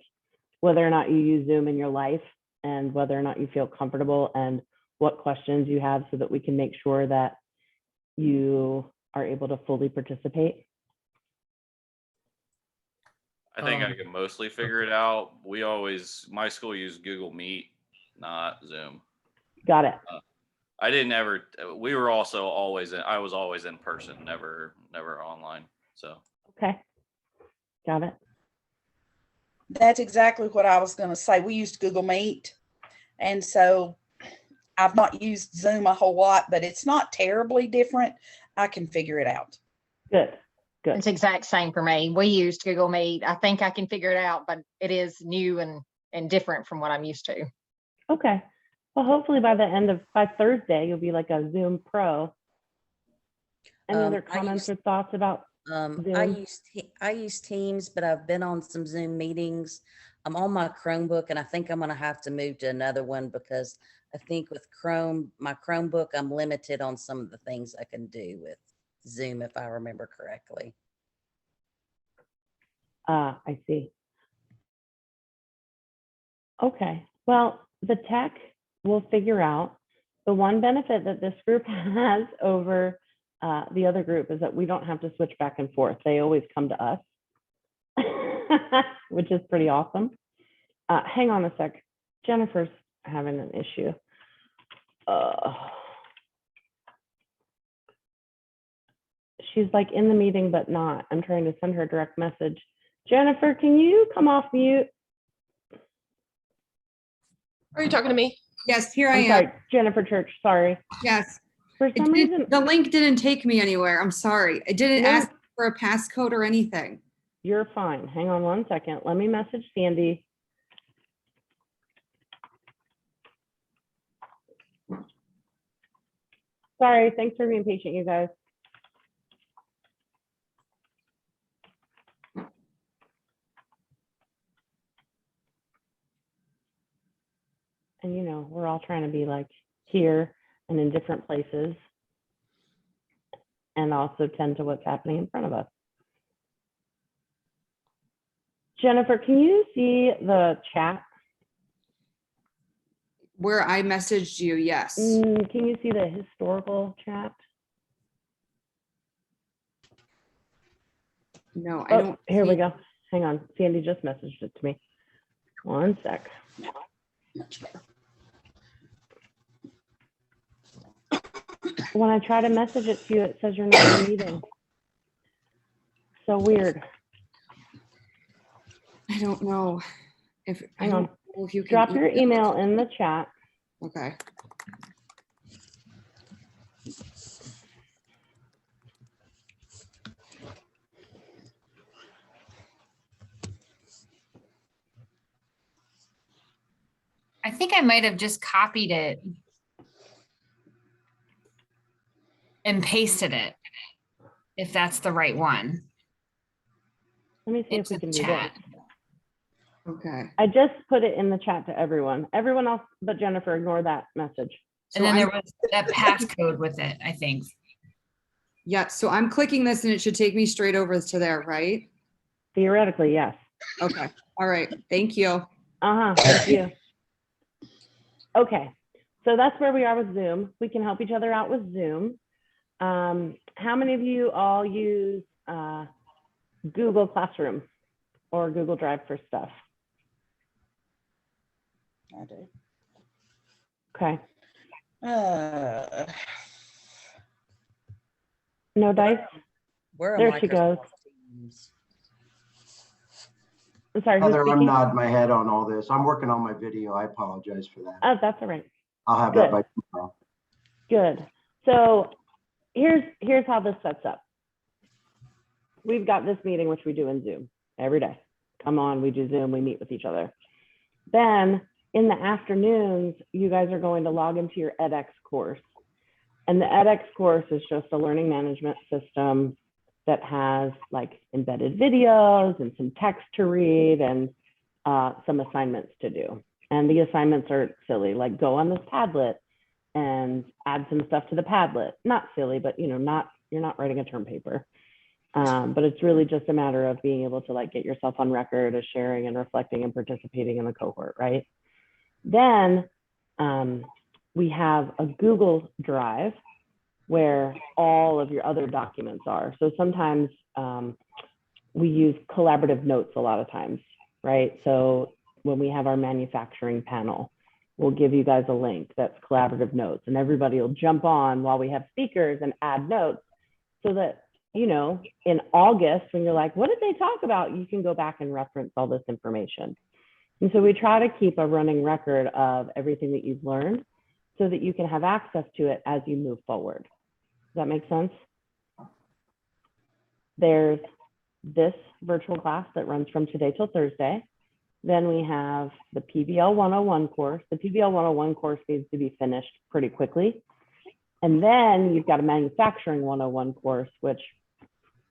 whether or not you use Zoom in your life and whether or not you feel comfortable and what questions you have so that we can make sure that you are able to fully participate? I think I can mostly figure it out. My school used Google Meet, not Zoom. Got it. I didn't ever, we were also I was always in person, never online. So. Okay. Got it. That's exactly what I was going to say. We used Google Meet. And so I've not used Zoom a whole lot, but it's not terribly different. I can figure it out. Good. Good. It's exact same for me. We used Google Meet. I think I can figure it out, but it is new and different from what I'm used to. Okay. Well, hopefully by Thursday, you'll be like a Zoom pro. Any other comments or thoughts about Zoom? I use Teams, but I've been on some Zoom meetings. I'm on my Chromebook, and I think I'm going to have to move to another one because I think with my Chromebook, I'm limited on some of the things I can do with Zoom, if I remember correctly. I see. Okay. Well, the tech we'll figure out. The one benefit that this group has over the other group is that we don't have to switch back and forth. They always come to us, which is pretty awesome. Hang on a sec. Jennifer's having an issue. She's like in the meeting, but not. I'm trying to send her a direct message. Jennifer, can you come off mute? Are you talking to me? Yes, here I am. Sorry, Jennifer Church, sorry. Yes. For some reason, the link didn't take me anywhere. I'm sorry. It didn't ask for a passcode or anything. You're fine. Hang on one second. Let me message Sandy. Sorry, thanks for being patient, you guys. And you know, we're all trying to be like here and in different places and also tend to what's happening in front of us. Jennifer, can you see the chat? Where I messaged you, yes. Can you see the historical chat? No, I don't. Here we go. Hang on. Sandy just messaged it to me. One sec. when I try to message it to you, it says you're not in a meeting. So weird. I don't know if I Hang don't on. know if you can Drop your email in the chat. Okay. I think I might have just copied it and pasted it, if that's the right one. Let me see if we can do that. Okay. I just put it in the chat to everyone. Everyone else but Jennifer, ignore that message. And then there was that passcode with it, I think. Yeah, so I'm clicking this and it should take me straight over to there, right? Theoretically, yes. Okay. All right. Thank you. Thank you. Okay, so that's where we are with Zoom. We can help each other out with Zoom. How many of you all use Google Classroom or Google Drive for stuff? I do. Okay. No dice? Where are There she goes. Teams? I'm sorry, who's Heather, I'm speaking? nodding my head on all this. I'm working on my video. I apologize for that. Oh, that's all right. I'll have Good. that by tomorrow. Good. So here's how this sets up. We've got this meeting, which we do in Zoom every day. Come on, we do Zoom, we meet with each other. Then in the afternoons, you guys are going to log into your edX course. And the edX course is just a learning management system that has like embedded videos and some text to read and some assignments to do. And the assignments are silly, like go on this Padlet and add some stuff to the Padlet. Not silly, but you're not writing a term paper. But it's really just a matter of being able to like get yourself on record as sharing and reflecting and participating in the cohort, right? Then we have a Google Drive where all of your other documents are. So sometimes we use collaborative notes a lot of times, right? So when we have our manufacturing panel, we'll give you guys a link that's collaborative notes and everybody will jump on while we have speakers and add notes so that, you know, in August, when you're like, what did they talk about? You can go back and reference all this information. And so we try to keep a running record of everything that you've learned so that you can have access to it as you move forward. Does that make sense? There's this virtual class that runs from today till Thursday. Then we have the PBL 101 course. The PBL 101 course needs to be finished pretty quickly. And then you've got a manufacturing 101 course, which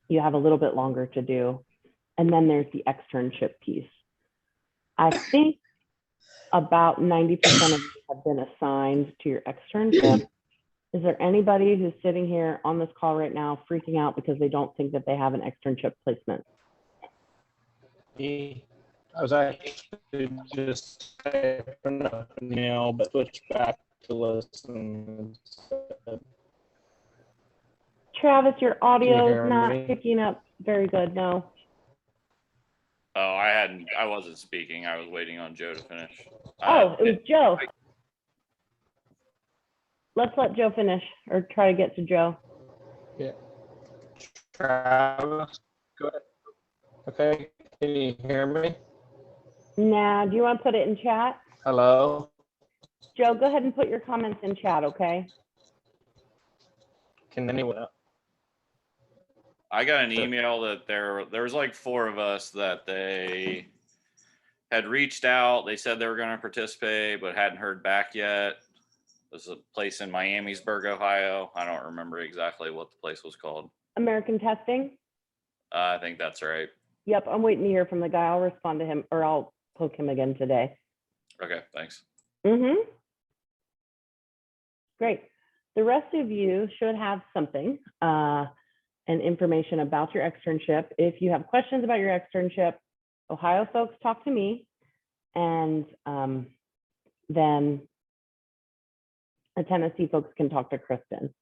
you have a little bit longer to do. And then there's the externship piece. I think about 90% of you have been assigned to your externship. Is there anybody who's sitting here on this call right now freaking out because they don't think that they have an externship placement? I was actually just typing up an email, but switched back to listen. Travis, your audio hear is not me? picking up very good. No. Oh, I wasn't speaking. I was waiting on Joe to finish. Oh, it was Joe. Let's let Joe finish or try to get to Joe. Yeah. Travis, go ahead. Okay, can you hear me? Nah, do you want to put it in chat? Hello? Joe, go ahead and put your comments in chat, okay? Can anyone else? I got an email that there was like 4 of us that they had reached out. They said they were going to participate, but hadn't heard back yet. There's a place in Miamisburg, Ohio. I don't remember exactly what the place was called. American Testing? I think that's right. Yep, I'm waiting to hear from the guy. I'll respond to him or I'll poke him again today. Okay, thanks. Great. The rest of you should have something and information about your externship. If you have questions about your externship, Ohio folks, talk to me. And then the Tennessee folks can talk to Kristen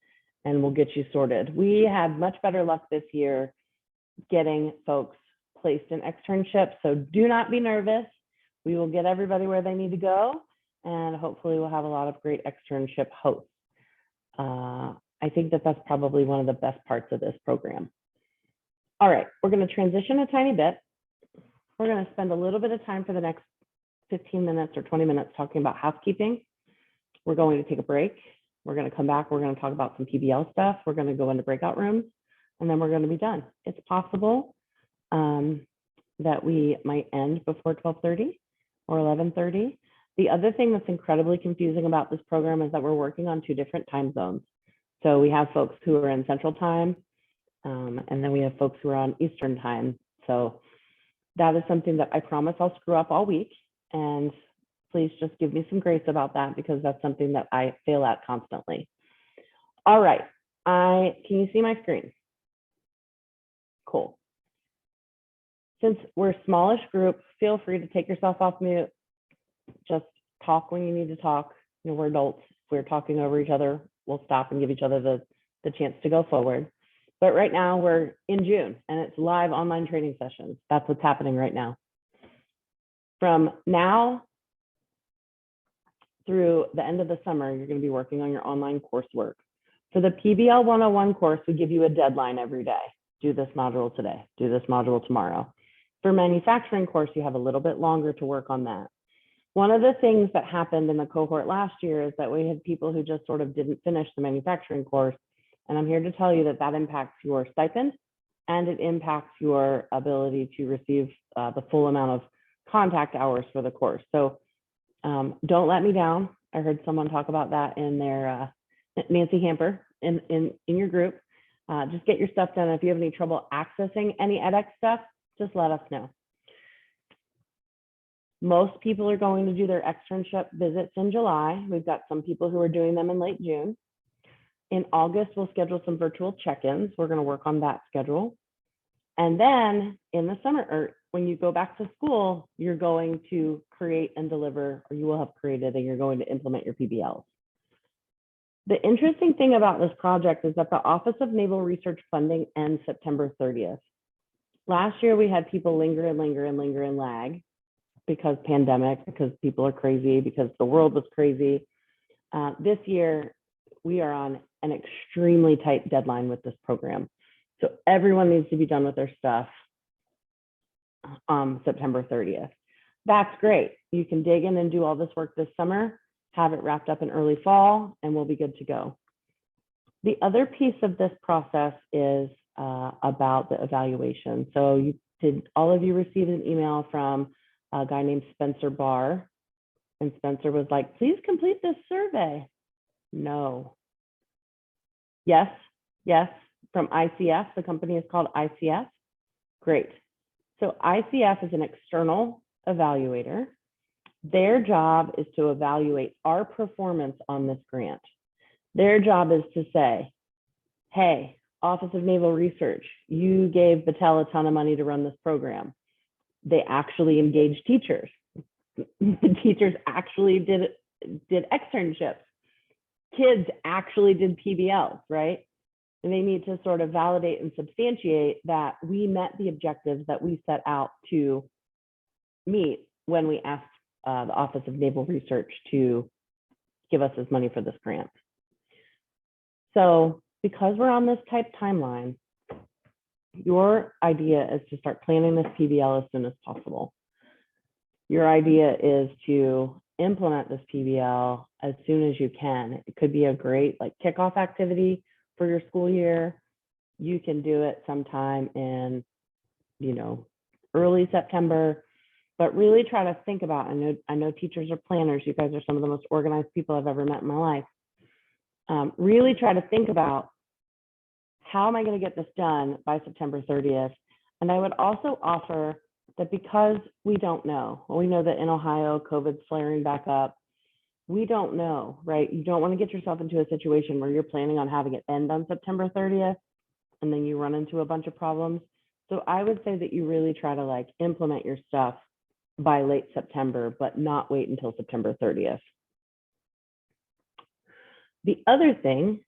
and we'll get you sorted. We had much better luck this year getting folks placed in externships. So do not be nervous. We will get everybody where they need to go. And hopefully we'll have a lot of great externship hosts. I think that that's probably one of the best parts of this program. All right, we're going to transition a tiny bit. We're going to spend a little bit of time for the next 15 minutes or 20 minutes talking about housekeeping. We're going to take a break. We're going to come back. We're going to talk about some PBL stuff. We're going to go into breakout rooms, and then we're going to be done. It's possible that we might end before 12:30 or 11:30. The other thing that's incredibly confusing about this program is that we're working on 2 different time zones. So we have folks who are in Central Time, and then we have folks who are on Eastern Time. So that is something that I promise I'll screw up all week. And please just give me some grace about that, because that's something that I fail at constantly. All right, can you see my screen? Cool. Since we're a smallish group, feel free to take yourself off mute. Just talk when you need to talk. You know, we're adults. If we're talking over each other, we'll stop and give each other the chance to go forward. But right now we're in June and it's live online training sessions. That's what's happening right now. From now through the end of the summer, you're going to be working on your online coursework. For the PBL 101 course, we give you a deadline every day. Do this module today, do this module tomorrow. For manufacturing course, you have a little bit longer to work on that. One of the things that happened in the cohort last year is that we had people who just sort of didn't finish the manufacturing course. And I'm here to tell you that that impacts your stipend and it impacts your ability to receive the full amount of contact hours for the course. So don't let me down. I heard someone talk about that in their Nancy Hamper in your group. Just get your stuff done. If you have any trouble accessing any edX stuff, just let us know. Most people are going to do their externship visits in July. We've got some people who are doing them in late June. In August, we'll schedule some virtual check-ins. We're going to work on that schedule. And then in the summer, or when you go back to school, you're going to create and deliver, or you will have created and you're going to implement your PBLs. The interesting thing about this project is that the Office of Naval Research funding ends September 30th. Last year, we had people linger and linger and linger and lag because pandemic, because people are crazy, because the world was crazy. This year, we are on an extremely tight deadline with this program. So everyone needs to be done with their stuff September 30th. That's great. You can dig in and do all this work this summer, have it wrapped up in early fall, and we'll be good to go. The other piece of this process is about the evaluation. So all of you received an email from a guy named Spencer Barr, and Spencer was like, please complete this survey. No. Yes, yes, from ICF. The company is called ICF. Great. So ICF is an external evaluator. Their job is to evaluate our performance on this grant. Their job is to say, hey, Office of Naval Research, you gave Battelle a ton of money to run this program. They actually engaged teachers. The teachers actually did externships. Kids actually did PBLs, right? And they need to sort of validate and substantiate that we met the objectives that we set out to meet when we asked the Office of Naval Research to give us this money for this grant. So because we're on this tight timeline, your idea is to start planning this PBL as soon as possible. Your idea is to implement this PBL as soon as you can. It could be a great kickoff activity for your school year. You can do it sometime in, early September, but really try to think about, I know teachers are planners. You guys are some of the most organized people I've ever met in my life. Really try to think about, how am I going to get this done by September 30th? And I would also offer that because we don't know, we know that in Ohio, COVID's flaring back up. We don't know, right? You don't want to get yourself into a situation where you're planning on having it end on September 30th, and then you run into a bunch of problems. So I would say that you really try to implement your stuff by late September, but not wait until September 30th. The other thing,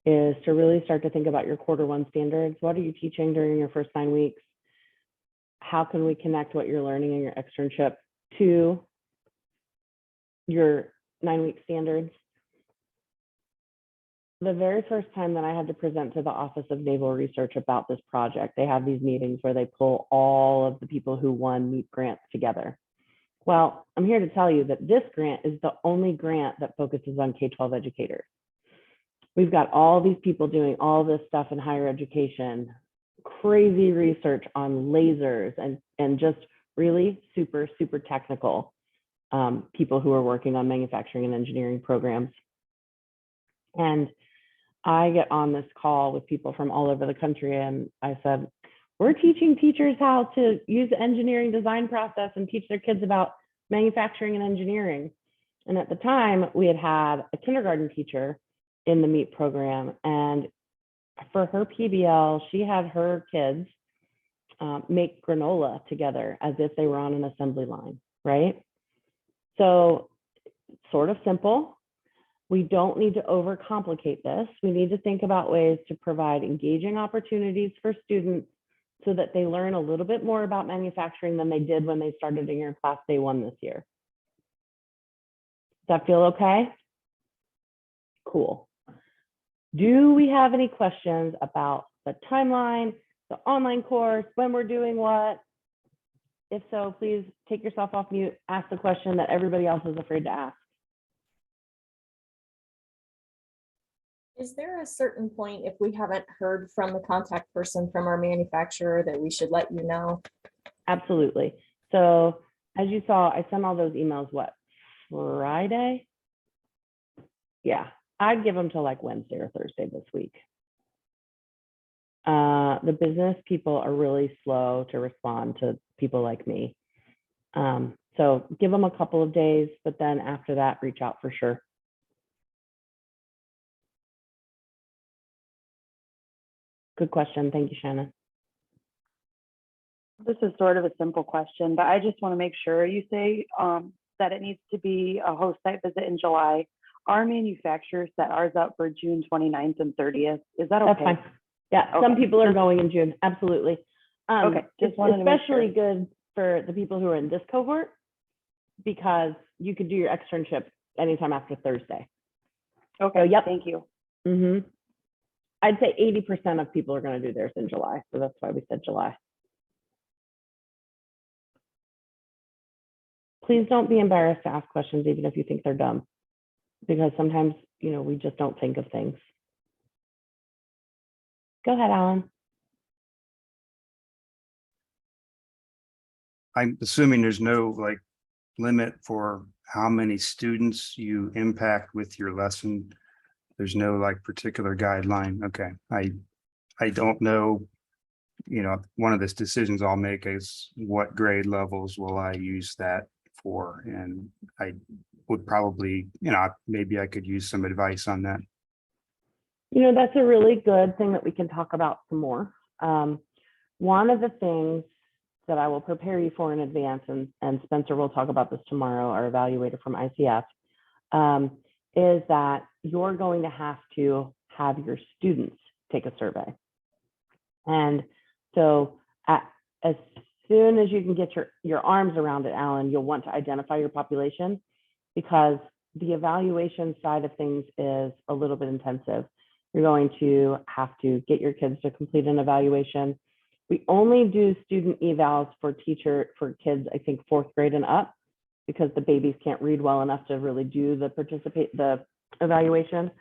is to really start to think about your quarter 1 standards. What are you teaching during your first 9 weeks? How can we connect what you're learning in your externship to your 9-week standards? the very first time that I had to present to the Office of Naval Research about this project, they have these meetings where they pull all of the people who won MEEP grants together. Well, I'm here to tell you that this grant is the only grant that focuses on K-12 educators. We've got all these people doing all this stuff in higher education, crazy research on lasers and just really super, super technical people who are working on manufacturing and engineering programs. And I get on this call with people from all over the country and I said, we're teaching teachers how to use the engineering design process and teach their kids about manufacturing and engineering. And at the time we had a kindergarten teacher in the MEEP program, and for her PBL, she had her kids make granola together as if they were on an assembly line, right? So sort of simple. We don't need to overcomplicate this. We need to think about ways to provide engaging opportunities for students so that they learn a little bit more about manufacturing than they did when they started in your class day 1 this year. Does that feel okay? Cool. Do we have any questions about the timeline, the online course, when we're doing what? If so, please take yourself off mute, ask the question that everybody else is afraid to ask. Is there a certain point, if we haven't heard from the contact person from our manufacturer, that we should let you know? Absolutely. So as you saw, I sent all those emails, what, Friday? Yeah, I'd give them till like Wednesday or Thursday this week. The business people are really slow to respond to people like me. So give them a couple of days, but then after that, reach out for sure. Good question. Thank you, Shannon. This is sort of a simple question, but I just want to make sure. You say that it needs to be a host site visit in July. Our manufacturer set ours up for June 29th and 30th. Is that okay? That's fine. Yeah, okay. Some people are going in June. Absolutely. Okay, just wanted to make sure. Especially good for the people who are in this cohort, because you could do your externship anytime after Thursday. Okay, so, yep. Thank you. Mm-hmm. I'd say 80% of people are going to do theirs in July. So that's why we said July. Please don't be embarrassed to ask questions, even if you think they're dumb, because sometimes, we just don't think of things. Go ahead, Alan. I'm assuming there's no limit for how many students you impact with your lesson. There's no particular guideline. Okay. I don't know, one of the decisions I'll make is what grade levels will I use that for? And I would probably, maybe I could use some advice on that. That's a really good thing that we can talk about some more. One of the things that I will prepare you for in advance, and Spencer will talk about this tomorrow, our evaluator from ICF, is that you're going to have your students take a survey. And so as soon as you can get your arms around it, Alan, you'll want to identify your population, because the evaluation side of things is a little bit intensive. You're going to have to get your kids to complete an evaluation. We only do student evals for kids, I think 4th grade and up, because the babies can't read well enough to really do the evaluation.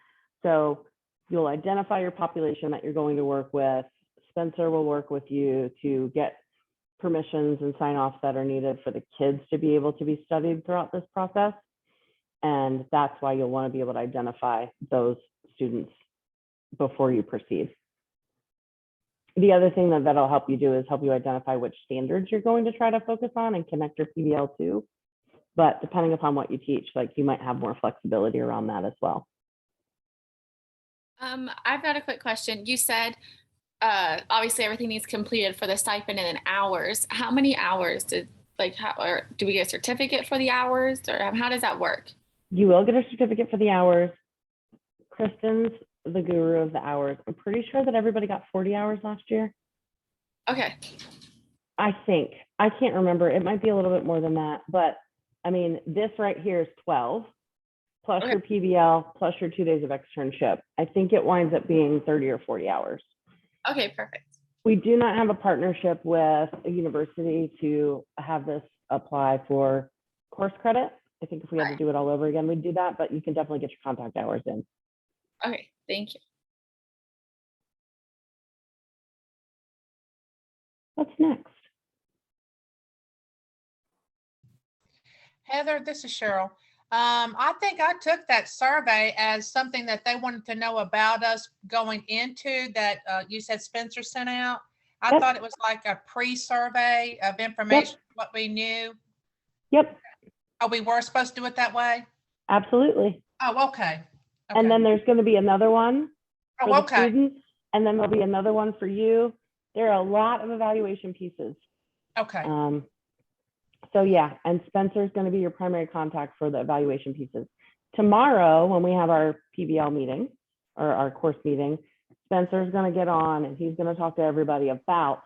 So you'll identify your population that you're going to work with. Spencer will work with you to get permissions and sign-offs that are needed for the kids to be able to be studied throughout this process. And that's why you'll want to be able to identify those students before you proceed. The other thing that'll help you do is help you identify which standards you're going to try to focus on and connect your PBL to. But depending upon what you teach, you might have more flexibility around that as well. I've got a quick question. You said, obviously everything needs completed for the stipend and then hours. How many hours do we get a certificate for the hours, or how does that work? You will get a certificate for the hours. Kristen's the guru of the hours. I'm pretty sure that everybody got 40 hours last year. Okay. I think. I can't remember. It might be a little bit more than that, but I mean, this right here is 12. plus Okay. your PBL, plus your 2 days of externship. I think it winds up being 30 or 40 hours. Okay, perfect. We do not have a partnership with a university to have this apply for course credit. I think if we had to do it all over again, we'd do that, but you can definitely get your contact hours in. Okay, thank you. What's next? Heather, this is Cheryl. I think I took that survey as something that they wanted to know about us going into that you said Spencer sent out. I thought it was like a pre-survey of information, what we knew. Yep. Oh, we were supposed to do it that way? Absolutely. Oh, okay. And then there's going to be another one for Oh, the okay. students, and then there'll be another one for you. There are a lot of evaluation pieces. Okay. So yeah, and Spencer's going to be your primary contact for the evaluation pieces. Tomorrow, when we have our PBL meeting or our course meeting, Spencer's going to get on and he's going to talk to everybody about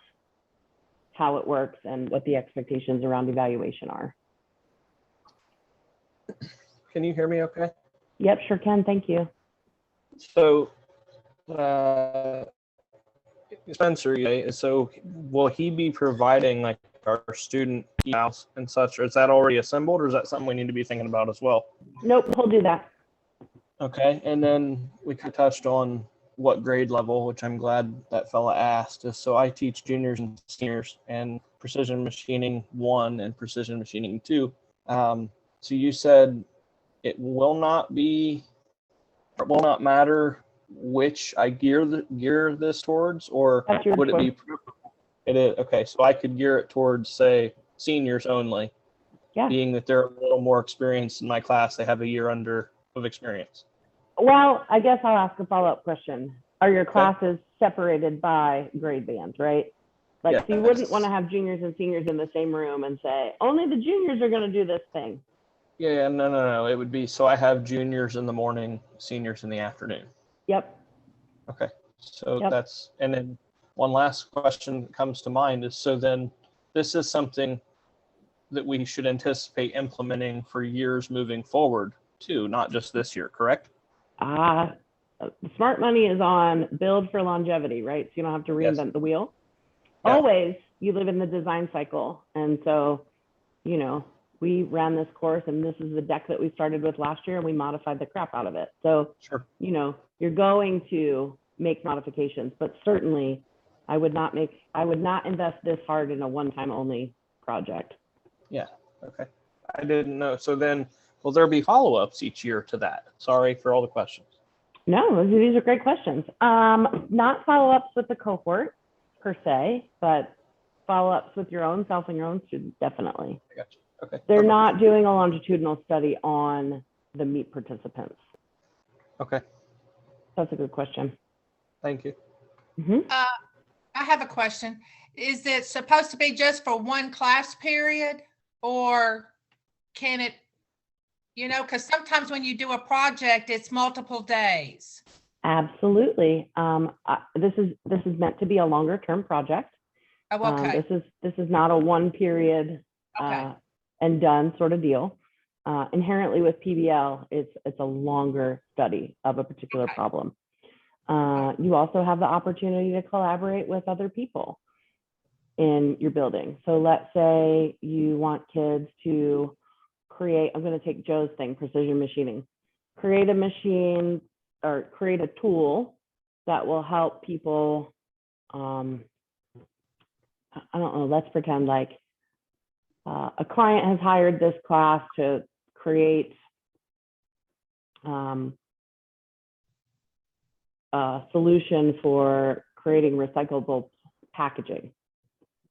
how it works and what the expectations around evaluation are. Can you hear me okay? Yep, sure can. Thank you. So, Spencer, so will he be providing like our student emails and such, or is that already assembled, or is that something we need to be thinking about as well? Nope, he'll do that. Okay, and then we touched on what grade level, which I'm glad that fella asked. So I teach juniors and seniors and precision machining 1 and precision machining 2. So you said it will not matter which I gear this towards, or would it be? It is okay. So I could gear it towards, say, seniors only. Yeah. Being that they're a little more experienced in my class, they have a year under of experience. Well, I guess I'll ask a follow-up question. Are your classes separated by grade bands, right? Like, Yes. so you wouldn't want to have juniors and seniors in the same room and say, only the juniors are going to do this thing. Yeah, no. It would be, so I have juniors in the morning, seniors in the afternoon. Yep. Okay. So Yep. that's, and then one last question that comes to mind is, so then this is something that we should anticipate implementing for years moving forward too, not just this year, correct? The smart money is on build for longevity, right? So you don't have to reinvent the wheel. Yeah. Always, you live in the design cycle. And so, you know, we ran this course and this is the deck that we started with last year and we modified the crap out of it. So, you know, you're going to make modifications, but certainly I would not invest this hard in a one-time only project. Yeah. Okay. I didn't know. So then will there be follow-ups each year to that? Sorry for all the questions. No, these are great questions. Not follow-ups with the cohort per se, but follow-ups with your own self and your own students, definitely. I got you. Okay. They're not doing a longitudinal study on the MEEP participants. Okay. That's a good question. Thank you. I have a question. Is it supposed to be just for one class period, or can it, you know, because sometimes when you do a project, it's multiple days. Absolutely. This is meant to be a longer term project. Oh, okay. This is not a one period and done sort of deal. Inherently with PBL, it's a longer study of a particular problem. You also have the opportunity to collaborate with other people in your building. So let's say you want kids to create, I'm going to take Joe's thing, precision machining, create a machine or create a tool that will help people. I don't know, let's pretend like a client has hired this class to create a solution for creating recyclable packaging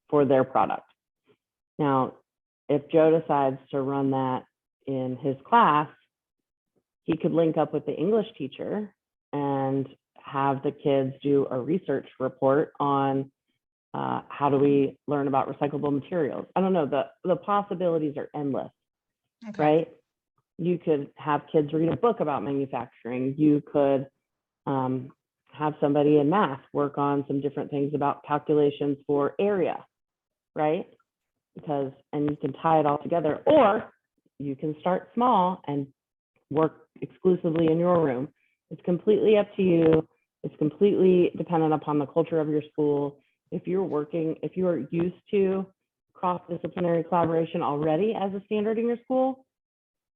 for their product. Now, if Joe decides to run that in his class, he could link up with the English teacher and have the kids do a research report on how do we learn about recyclable materials. I don't know, the possibilities are endless, right? You could have kids read a book about manufacturing. You could have somebody in math work on some different things about calculations for area, right? And you can tie it all together, or you can start small and work exclusively in your room. It's completely up to you. It's completely dependent upon the culture of your school. If you are used to cross-disciplinary collaboration already as a standard in your school,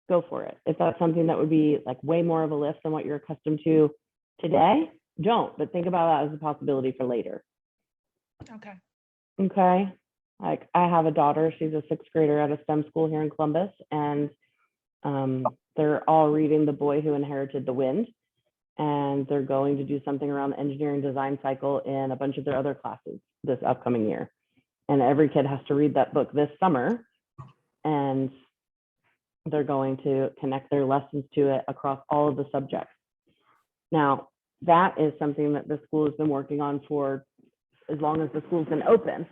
go for it. If that's something that would be like way more of a lift than what you're accustomed to today, don't, but think about that as a possibility for later. Okay. Okay. Like I have a daughter, she's a 6th grader at a STEM school here in Columbus, and they're all reading The Boy Who Inherited the Wind, and they're going to do something around the engineering design cycle in a bunch of their other classes this upcoming year. And every kid has to read that book this summer, and they're going to connect their lessons to it across all of the subjects. Now, that is something that the school has been working on for as long as the school's been open.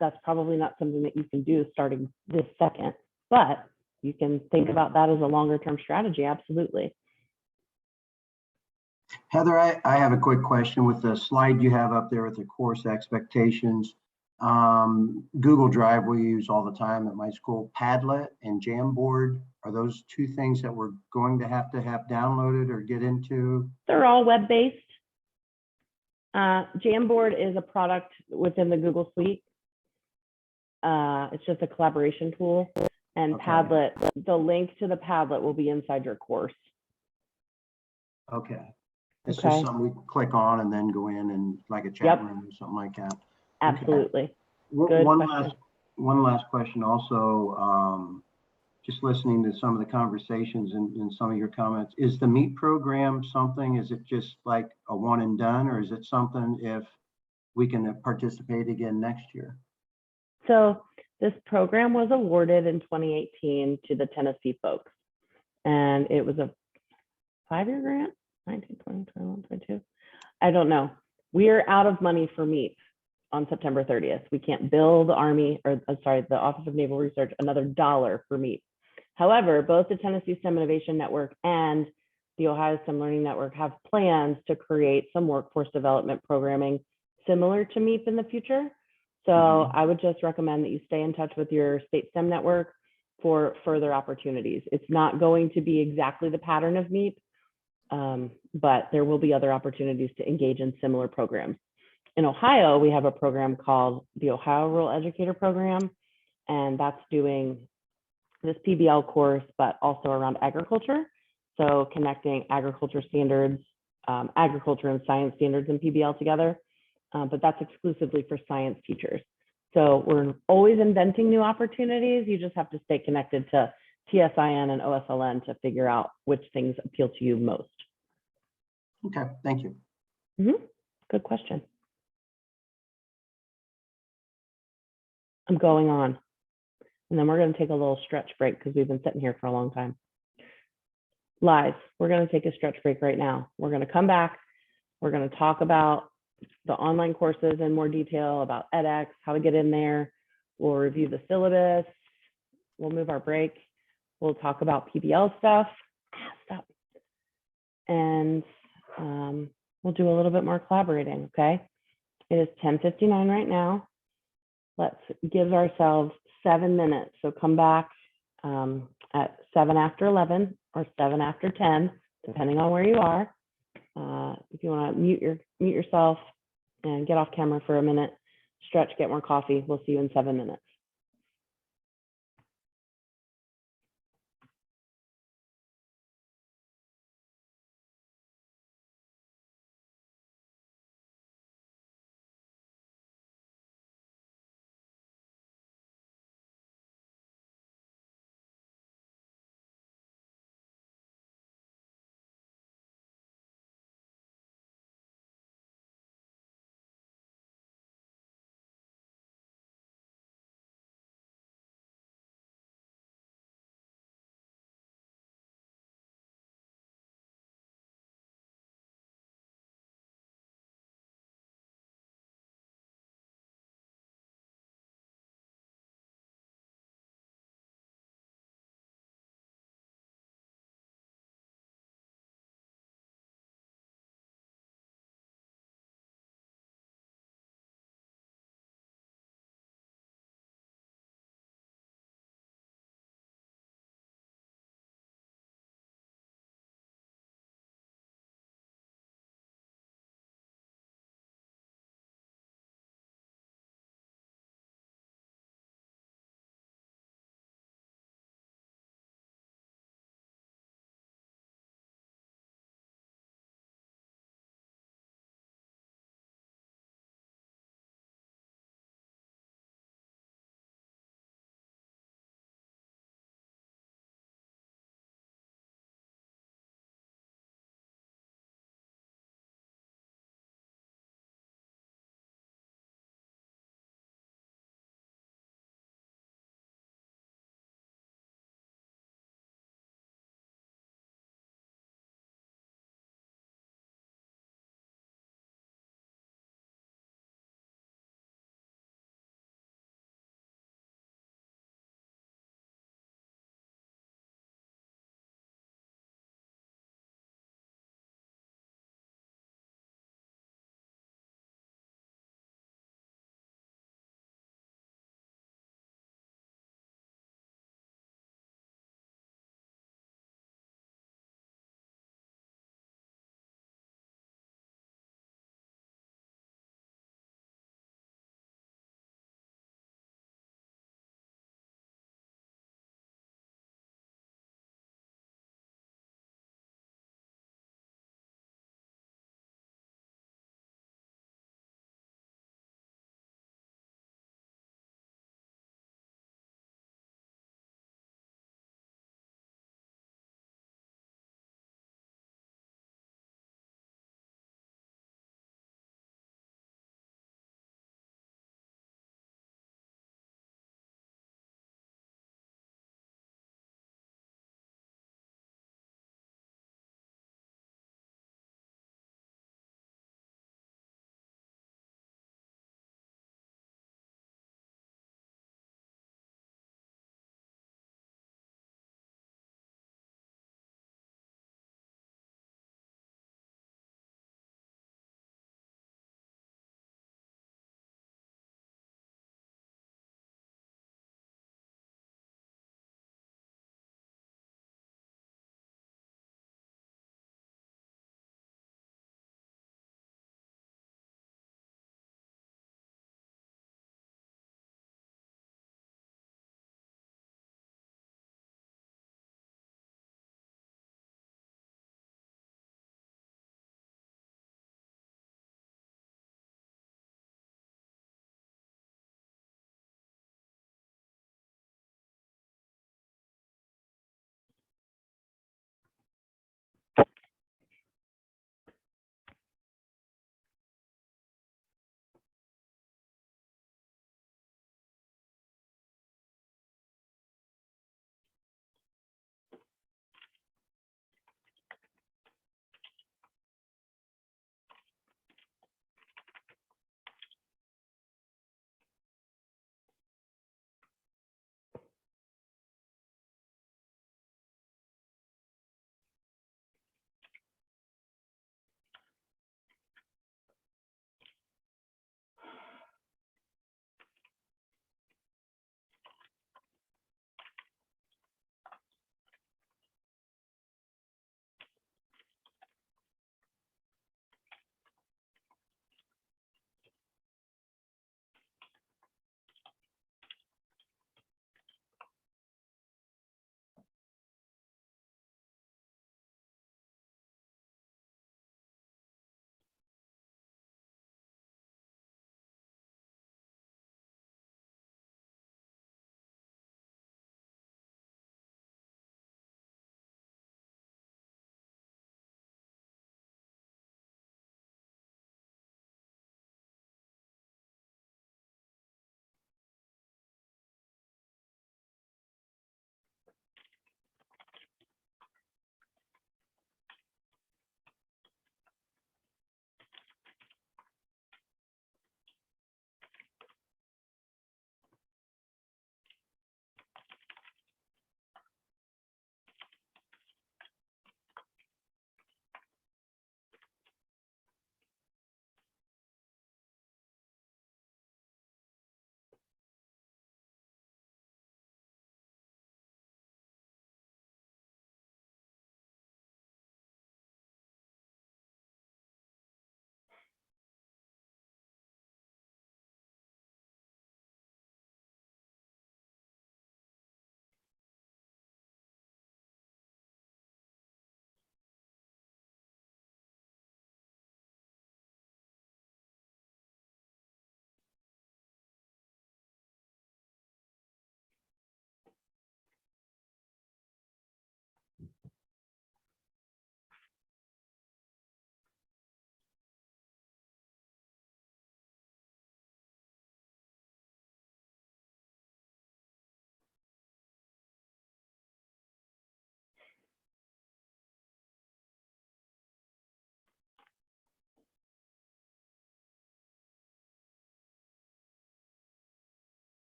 That's probably not something that you can do starting this second, but you can think about that as a longer term strategy, absolutely. Heather, I have a quick question with the slide you have up there with the course expectations. Google Drive we use all the time at my school. Padlet and Jamboard, are those two things that we're going to have downloaded or get into? They're all web-based. Jamboard is a product within the Google Suite. It's just a collaboration tool. And Okay. Padlet, the link to the Padlet will be inside your course. Okay. It's Okay. just something we click on and then go in and like a chat room or something like that. Absolutely. Okay. Good One question. last question also, just listening to some of the conversations and some of your comments, is the MEEP program something, is it just like a one and done, or is it something if we can participate again next year? So this program was awarded in 2018 to the Tennessee folks, and it was a 5-year grant, 19, 20, 21, 22. I don't know. We are out of money for MEEP on September 30th. We can't bill the Army, or the Office of Naval Research, another dollar for MEEP. However, both the Tennessee STEM Innovation Network and the Ohio STEM Learning Network have plans to create some workforce development programming similar to MEEP in the future. So I would just recommend that you stay in touch with your state STEM network for further opportunities. It's not going to be exactly the pattern of MEEP, but there will be other opportunities to engage in similar programs. In Ohio, we have a program called the Ohio Rural Educator Program, and that's doing this PBL course, but also around agriculture. So connecting agriculture standards, agriculture and science standards in PBL together, but that's exclusively for science teachers. So we're always inventing new opportunities. You just have to stay connected to TSIN and OSLN to figure out which things appeal to you most. Okay, thank you. Good question. I'm going on. And then we're going to take a little stretch break because we've been sitting here for a long time. Live, we're going to take a stretch break right now. We're going to come back. We're going to talk about the online courses in more detail, about edX, how to get in there. We'll review the syllabus. We'll move our break. We'll talk about PBL stuff. And we'll do a little bit more collaborating, okay? It is 10:59 right now. Let's give ourselves 7 minutes. So come back at 7 after 11 or 7 after 10, depending on where you are. If you want to mute yourself and get off camera for a minute, stretch, get more coffee. We'll see you in 7 minutes.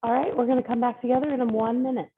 All right, we're going to come back together in 1 minute.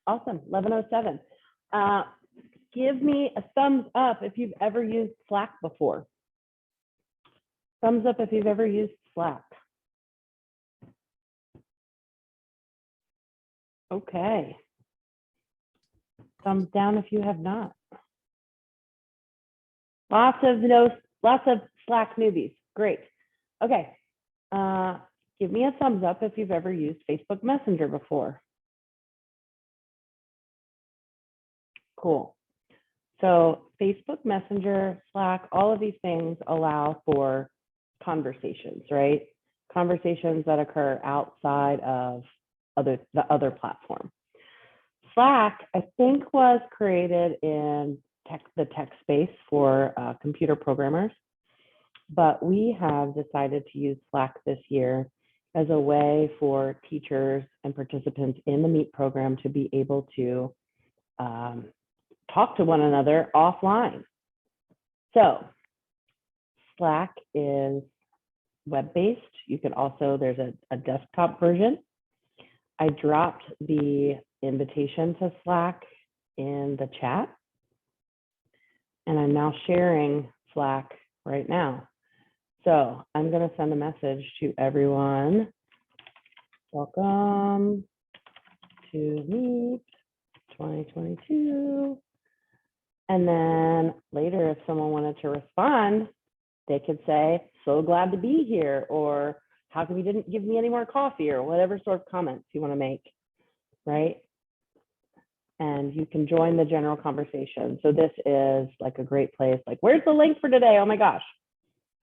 Awesome, 11:07. Give me a thumbs up if you've ever used Slack before. Thumbs up if you've ever used Slack. Okay. Thumbs down if you have not. Lots of Slack newbies. Great. Okay. Give me a thumbs up if you've ever used Facebook Messenger before. Cool. So Facebook Messenger, Slack, all of these things allow for conversations, right? Conversations that occur outside of the other platform. Slack, I think, was created in the tech space for computer programmers, but we have decided to use Slack this year as a way for teachers and participants in the MEEP program to be able to talk to one another offline. So Slack is web-based. You can also, there's a desktop version. I dropped the invitation to Slack in the chat, and I'm now sharing Slack right now. So I'm going to send a message to everyone. Welcome to MEEP 2022. And then later, if someone wanted to respond, they could say, so glad to be here, or how come you didn't give me any more coffee, or whatever sort of comments you want to make, right? And you can join the general conversation. So this is like a great place, like, where's the link for today? Oh my gosh.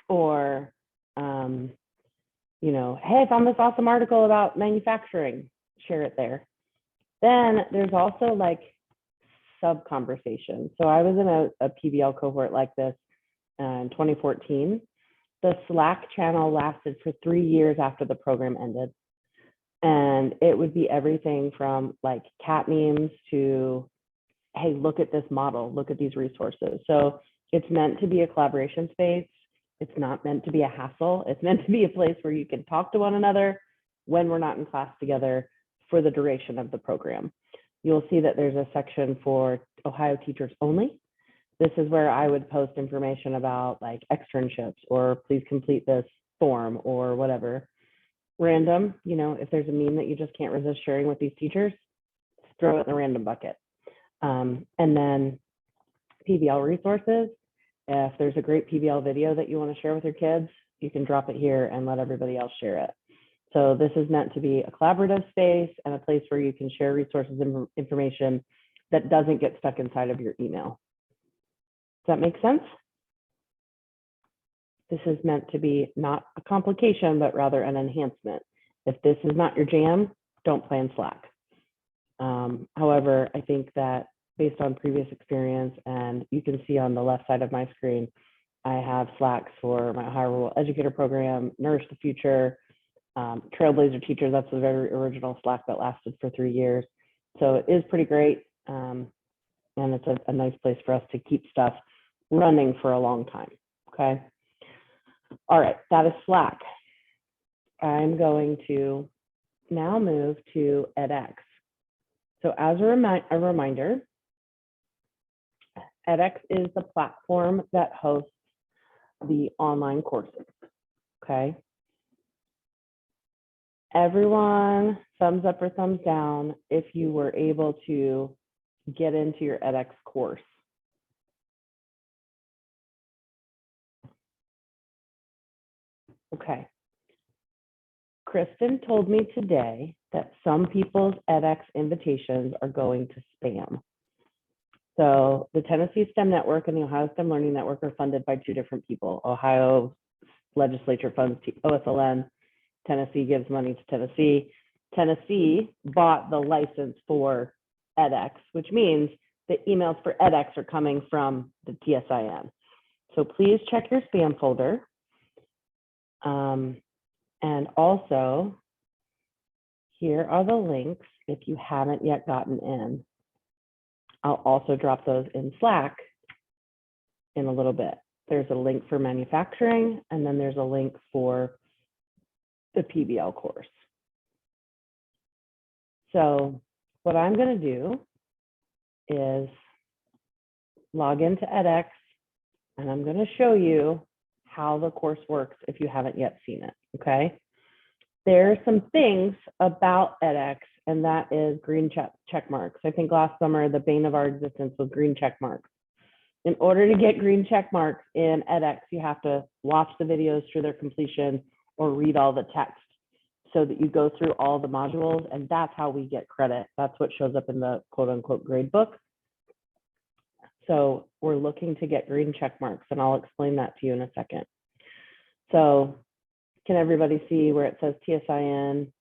Or, you know, hey, I found this awesome article about manufacturing, share it there. Then there's also like sub conversations. So I was in a PBL cohort like this in 2014. The Slack channel lasted for 3 years after the program ended. And it would be everything from like cat memes to, hey, look at this model, look at these resources. So it's meant to be a collaboration space. It's not meant to be a hassle. It's meant to be a place where you can talk to one another when we're not in class together for the duration of the program. You'll see that there's a section for Ohio teachers only. This is where I would post information about like externships, or please complete this form, or whatever. Random, you know, if there's a meme that you just can't resist sharing with these teachers, throw it in the random bucket. And then PBL resources. If there's a great PBL video that you want to share with your kids, you can drop it here and let everybody else share it. So this is meant to be a collaborative space and a place where you can share resources and information that doesn't get stuck inside of your email. Does that make sense? This is meant to be not a complication, but rather an enhancement. If this is not your jam, don't play in Slack. However, I think that based on previous experience, and you can see on the left side of my screen, I have Slacks for my Ohio Rural Educator Program, Nourish the Future, Trailblazer Teacher. That's the very original Slack that lasted for 3 years. So it is pretty great. And it's a nice place for us to keep stuff running for a long time, okay? All right, that is Slack. I'm going to now move to edX. So as a reminder, edX is the platform that hosts the online courses, okay? Everyone, thumbs up or thumbs down if you were able to get into your edX course. Okay. Kristen told me today that some people's edX invitations are going to spam. So the Tennessee STEM Network and the Ohio STEM Learning Network are funded by 2 different people. Ohio legislature funds OSLN. Tennessee gives money to Tennessee. Tennessee bought the license for edX, which means the emails for edX are coming from the TSIN. So please check your spam folder. And also, here are the links if you haven't yet gotten in. I'll also drop those in Slack in a little bit. There's a link for manufacturing, and then there's a link for the PBL course. So what I'm going to do is log into edX, and I'm going to show you how the course works if you haven't yet seen it, okay? There are some things about edX, and that is green check marks. I think last summer, the bane of our existence was green check marks. In order to get green check marks in edX, you have to watch the videos through their completion or read all the text so that you go through all the modules, and that's how we get credit. That's what shows up in the quote unquote grade book. So we're looking to get green check marks, and I'll explain that to you in a second. So can everybody see where it says TSIN?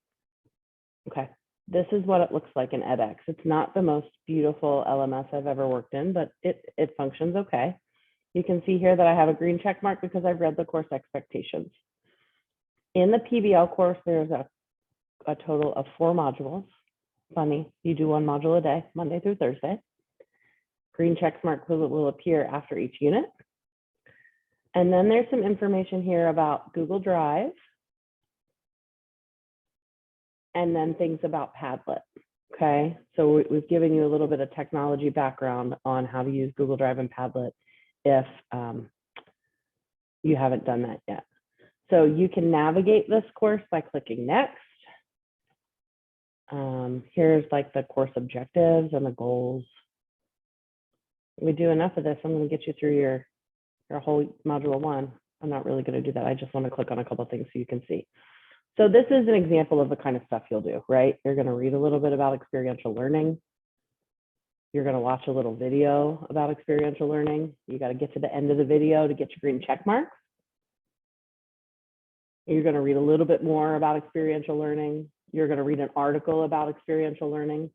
Okay, this is what it looks like in edX. It's not the most beautiful LMS I've ever worked in, but it functions okay. You can see here that I have a green check mark because I've read the course expectations. In the PBL course, there's a total of 4 modules. Funny, you do 1 module a day, Monday through Thursday. Green check mark will appear after each unit. And then there's some information here about Google Drive, and then things about Padlet, okay? So we've given you a little bit of technology background on how to use Google Drive and Padlet if you haven't done that yet. So you can navigate this course by clicking next. Here's like the course objectives and the goals. We do enough of this, I'm going to get you through your whole module 1. I'm not really going to do that. I just want to click on a couple of things so you can see. So this is an example of the kind of stuff you'll do, right? You're going to read a little bit about experiential learning. You're going to watch a little video about experiential learning. You got to get to the end of the video to get your green check marks. You're going to read a little bit more about experiential learning. You're going to read an article about experiential learning.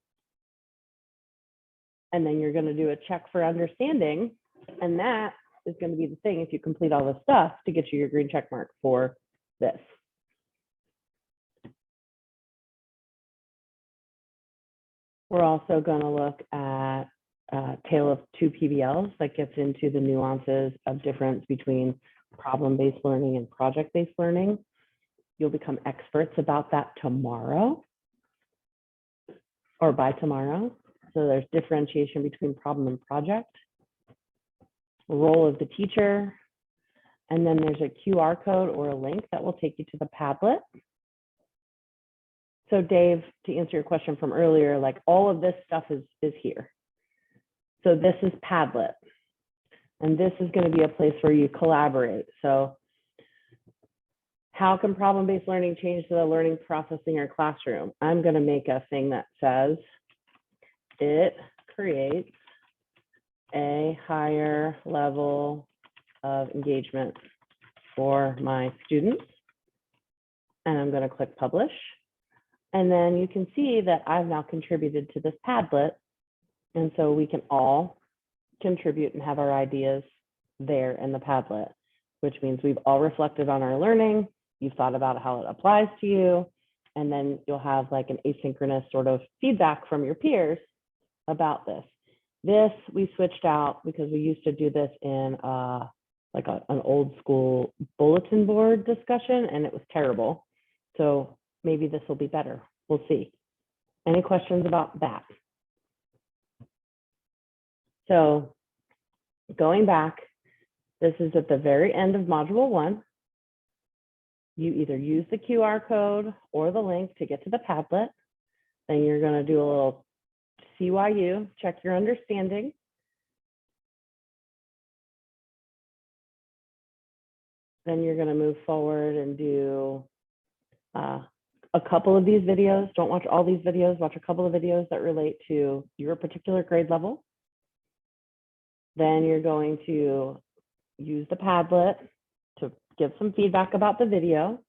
And then you're going to do a check for understanding. And that is going to be the thing if you complete all this stuff to get you your green check mark for this. We're also going to look at a tale of 2 PBLs that gets into the nuances of difference between problem-based learning and project-based learning. You'll become experts about that tomorrow or by tomorrow. So there's differentiation between problem and project, role of the teacher, and then there's a QR code or a link that will take you to the Padlet. So Dave, to answer your question from earlier, like all of this stuff is here. So this is Padlet, and this is going to be a place where you collaborate. So how can problem-based learning change the learning process in your classroom? I'm going to make a thing that says it creates a higher level of engagement for my students. And I'm going to click publish. And then you can see that I've now contributed to this Padlet. And so we can all contribute and have our ideas there in the Padlet, which means we've all reflected on our learning. You've thought about how it applies to you. And then you'll have like an asynchronous sort of feedback from your peers about this. This we switched out because we used to do this in like an old school bulletin board discussion, and it was terrible. So maybe this will be better. We'll see. Any questions about that? So going back, this is at the very end of module 1. You either use the QR code or the link to get to the Padlet. Then you're going to do a little CYU, check your understanding. Then you're going to move forward and do a couple of these videos. Don't watch all these videos. Watch a couple of videos that relate to your particular grade level. Then you're going to use the Padlet to give some feedback about the video,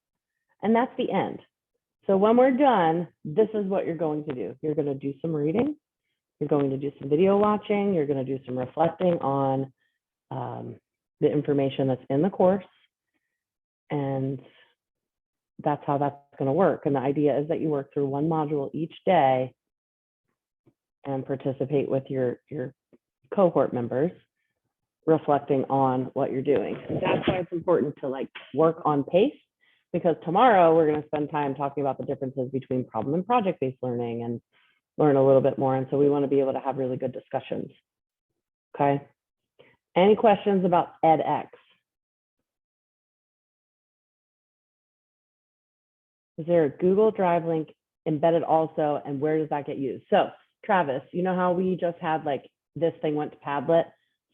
and that's the end. So when we're done, this is what you're going to do. You're going to do some reading. You're going to do some video watching. You're going to do some reflecting on the information that's in the course. And that's how that's going to work. And the idea is that you work through one module each day and participate with your cohort members, reflecting on what you're doing. And that's why it's important to like work on pace, because tomorrow we're going to spend time talking about the differences between problem and project-based learning and learn a little bit more. And so we want to be able to have really good discussions. Okay. Any questions about edX? Is there a Google Drive link embedded also, and where does that get used? So Travis, you know how we just had like this thing went to Padlet?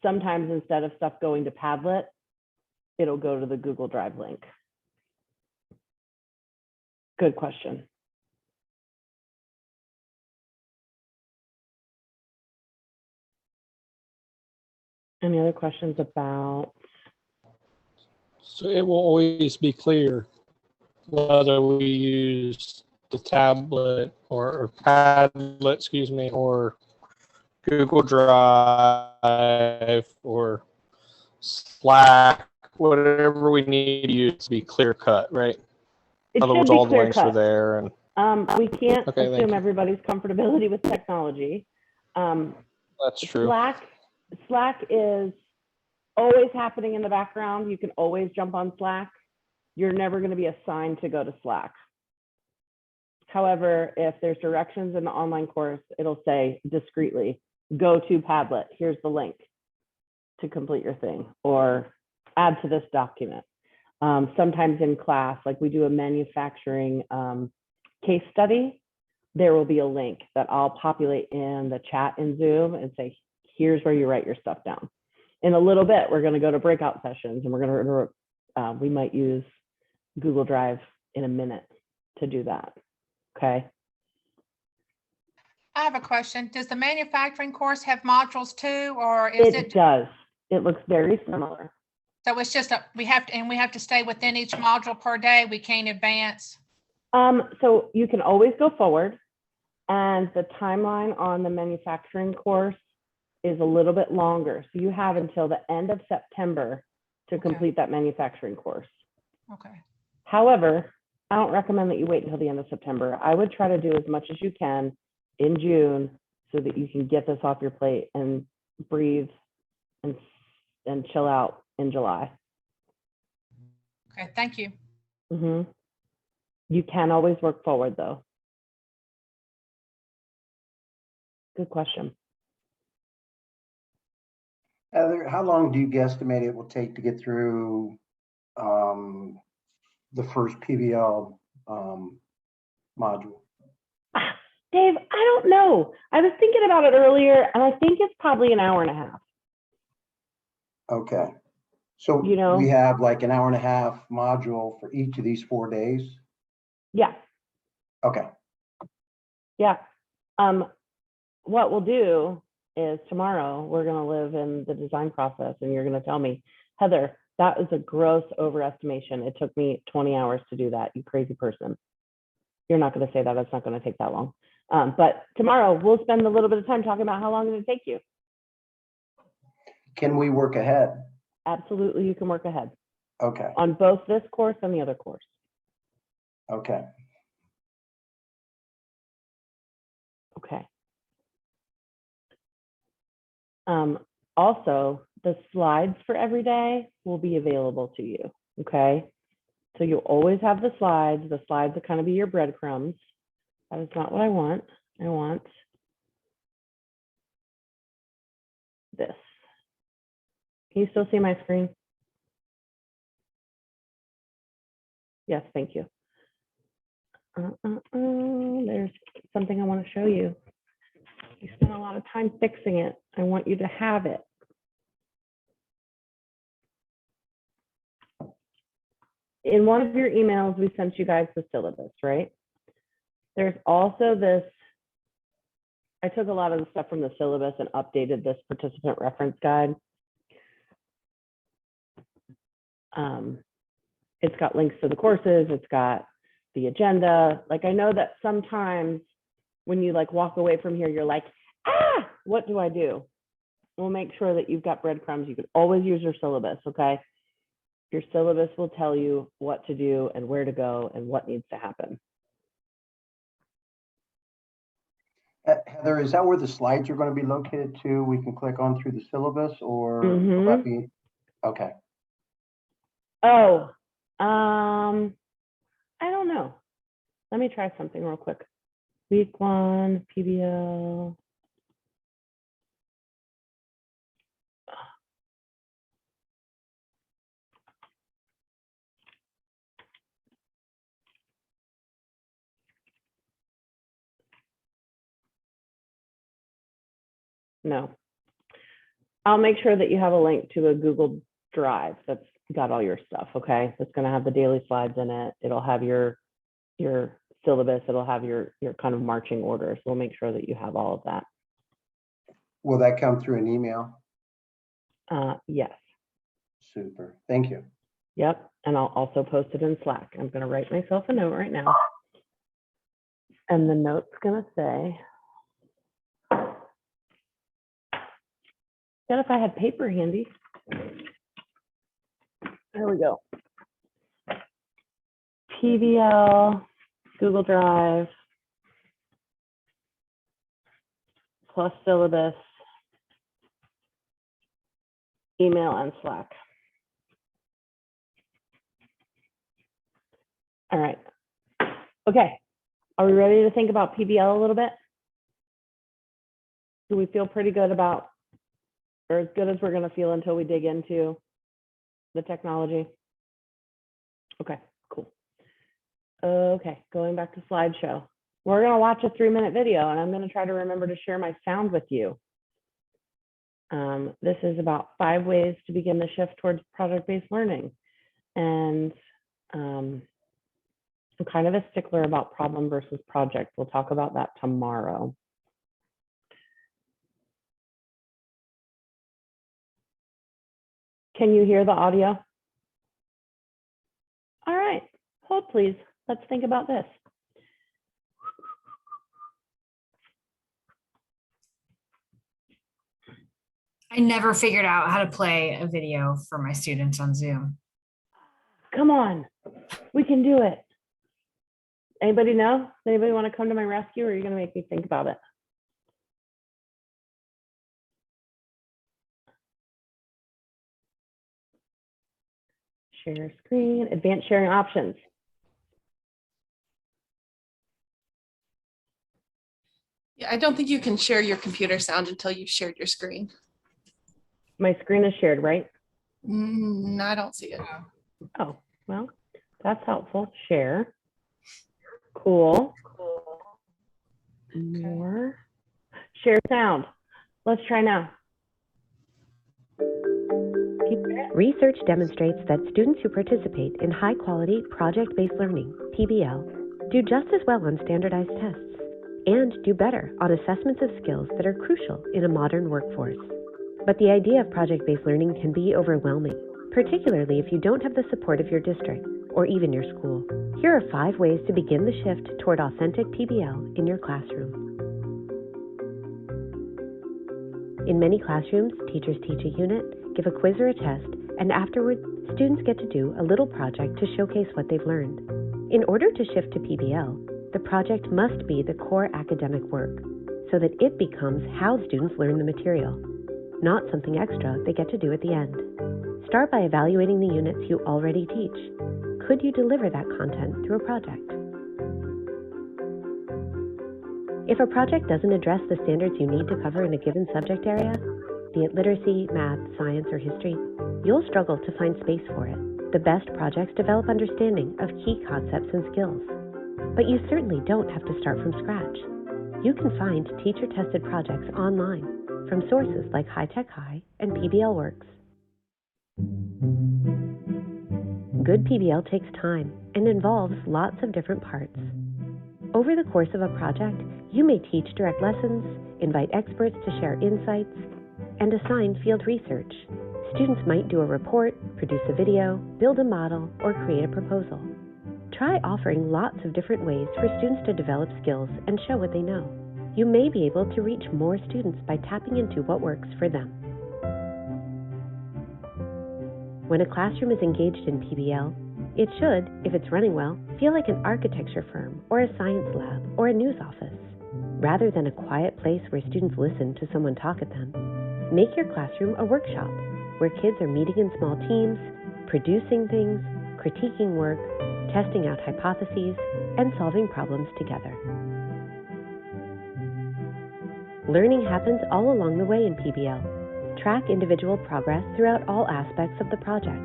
Sometimes instead of stuff going to Padlet, it'll go to the Google Drive link. Good question. Any other questions about? So it will always be clear whether we use the tablet or Padlet, excuse me, or Google Drive or Slack, whatever we need to use to be clear cut, right? It In other should words, be all the links are clear-cut. there. And We can't Okay, thank assume you. everybody's comfortability with technology. That's true. Slack is always happening in the background. You can always jump on Slack. You're never going to be assigned to go to Slack. However, if there's directions in the online course, it'll say discreetly, go to Padlet. Here's the link to complete your thing, or add to this document. Sometimes in class, like we do a manufacturing case study, there will be a link that I'll populate in the chat in Zoom and say, here's where you write your stuff down. In a little bit, we're going to go to breakout sessions, and we're going to, we might use Google Drive in a minute to do that. Okay. I have a question. Does the manufacturing course have modules too, or is It does. It looks very similar. So it's just we have to stay within each module per day. We can't advance. So you can always go forward, and the timeline on the manufacturing course is a little bit longer. So you have until the end of September to complete that manufacturing course. Okay. However, I don't recommend that you wait until the end of September. I would try to do as much as you can in June so that you can get this off your plate and breathe and chill out in July. Okay, thank you. You can always work forward though. Good question. Heather, how long do you guesstimate it will take to get through the first PBL module? Dave, I don't know. I was thinking about it earlier, and I think it's probably an hour and a half. Okay. So You know, we have like an hour and a half module for each of these 4 days? Yeah. Okay. Yeah. What we'll do is tomorrow we're going to live in the design process, and you're going to tell me, Heather, that was a gross overestimation. It took me 20 hours to do that, you crazy person. You're not going to say that. It's not going to take that long. But tomorrow we'll spend a little bit of time talking about how long did it take you. Can we work ahead? Absolutely, you can work ahead. Okay. On both this course and the other course. Okay. Okay. Also, the slides for every day will be available to you. Okay. So you'll always have the slides. The slides will kind of be your breadcrumbs. That is not what I want. I want this. Can you still see my screen? Yes, thank you. There's something I want to show you. You spent a lot of time fixing it. I want you to have it. In one of your emails, we sent you guys the syllabus, right? There's also this, I took a lot of the stuff from the syllabus and updated this participant reference guide. it's got links to the courses, it's got the agenda. Like, I know that sometimes when you like walk away from here, you're like, ah, what do I do? We'll make sure that you've got breadcrumbs. You can always use your syllabus, okay? Your syllabus will tell you what to do and where to go and what needs to happen. Heather, is that where the slides are going to be located too? We can click on through the syllabus, or will that be okay? Oh, I don't know. Let me try something real quick. Week 1, PBL. No. I'll make sure that you have a link to a Google Drive that's got all your stuff, okay? It's going to have the daily slides in it. It'll have your syllabus. It'll have your kind of marching orders. We'll make sure that you have all of that. Will that come through an email? Yes. Super. Thank you. Yep. And I'll also post it in Slack. I'm going to write myself a note right now. And the note's going to say, what if I had paper handy? There we go. PBL, Google Drive, plus syllabus, email, and Slack. All right. Okay. Are we ready to think about PBL a little bit? Do we feel pretty good about, or as good as we're going to feel until we dig into the technology? Okay, cool. Okay, going back to slideshow. We're going to watch a 3-minute video, and I'm going to try to remember to share my sound with you. This is about 5 ways to begin the shift towards project-based learning. And I'm kind of a stickler about problem versus project. We'll talk about that tomorrow. Can you hear the audio? All right, hold please. Let's think about this. I never figured out how to play a video for my students on Zoom. Come on, we can do it. Anybody know? Anybody want to come to my rescue, or are you going to make me think about it? Share screen, advanced sharing options. Yeah, I don't think you can share your computer sound until you've shared your screen. My screen is shared, right? I don't see it. Oh, well, that's helpful. Share. Cool. More. Share sound. Let's try now. Research demonstrates that students who participate in high-quality project-based learning, PBL, do just as well on standardized tests and do better on assessments of skills that are crucial in a modern workforce. But the idea of project-based learning can be overwhelming, particularly if you don't have the support of your district or even your school. Here are 5 ways to begin the shift toward authentic PBL in your classroom. In many classrooms, teachers teach a unit, give a quiz or a test, and afterward, students get to do a little project to showcase what they've learned. In order to shift to PBL, the project must be the core academic work, so that it becomes how students learn the material, not something extra they get to do at the end. Start by evaluating the units you already teach. Could you deliver that content through a project? If a project doesn't address the standards you need to cover in a given subject area, be it literacy, math, science, or history, you'll struggle to find space for it. The best projects develop understanding of key concepts and skills. But you certainly don't have to start from scratch. You can find teacher-tested projects online from sources like High Tech High and PBL Works. Good PBL takes time and involves lots of different parts. Over the course of a project, you may teach direct lessons, invite experts to share insights, and assign field research. Students might do a report, produce a video, build a model, or create a proposal. Try offering lots of different ways for students to develop skills and show what they know. You may be able to reach more students by tapping into what works for them. When a classroom is engaged in PBL, it should, if it's running well, feel like an architecture firm or a science lab or a news office. Rather than a quiet place where students listen to someone talk at them, make your classroom a workshop where kids are meeting in small teams, producing things, critiquing work, testing out hypotheses, and solving problems together. Learning happens all along the way in PBL. Track individual progress throughout all aspects of the project,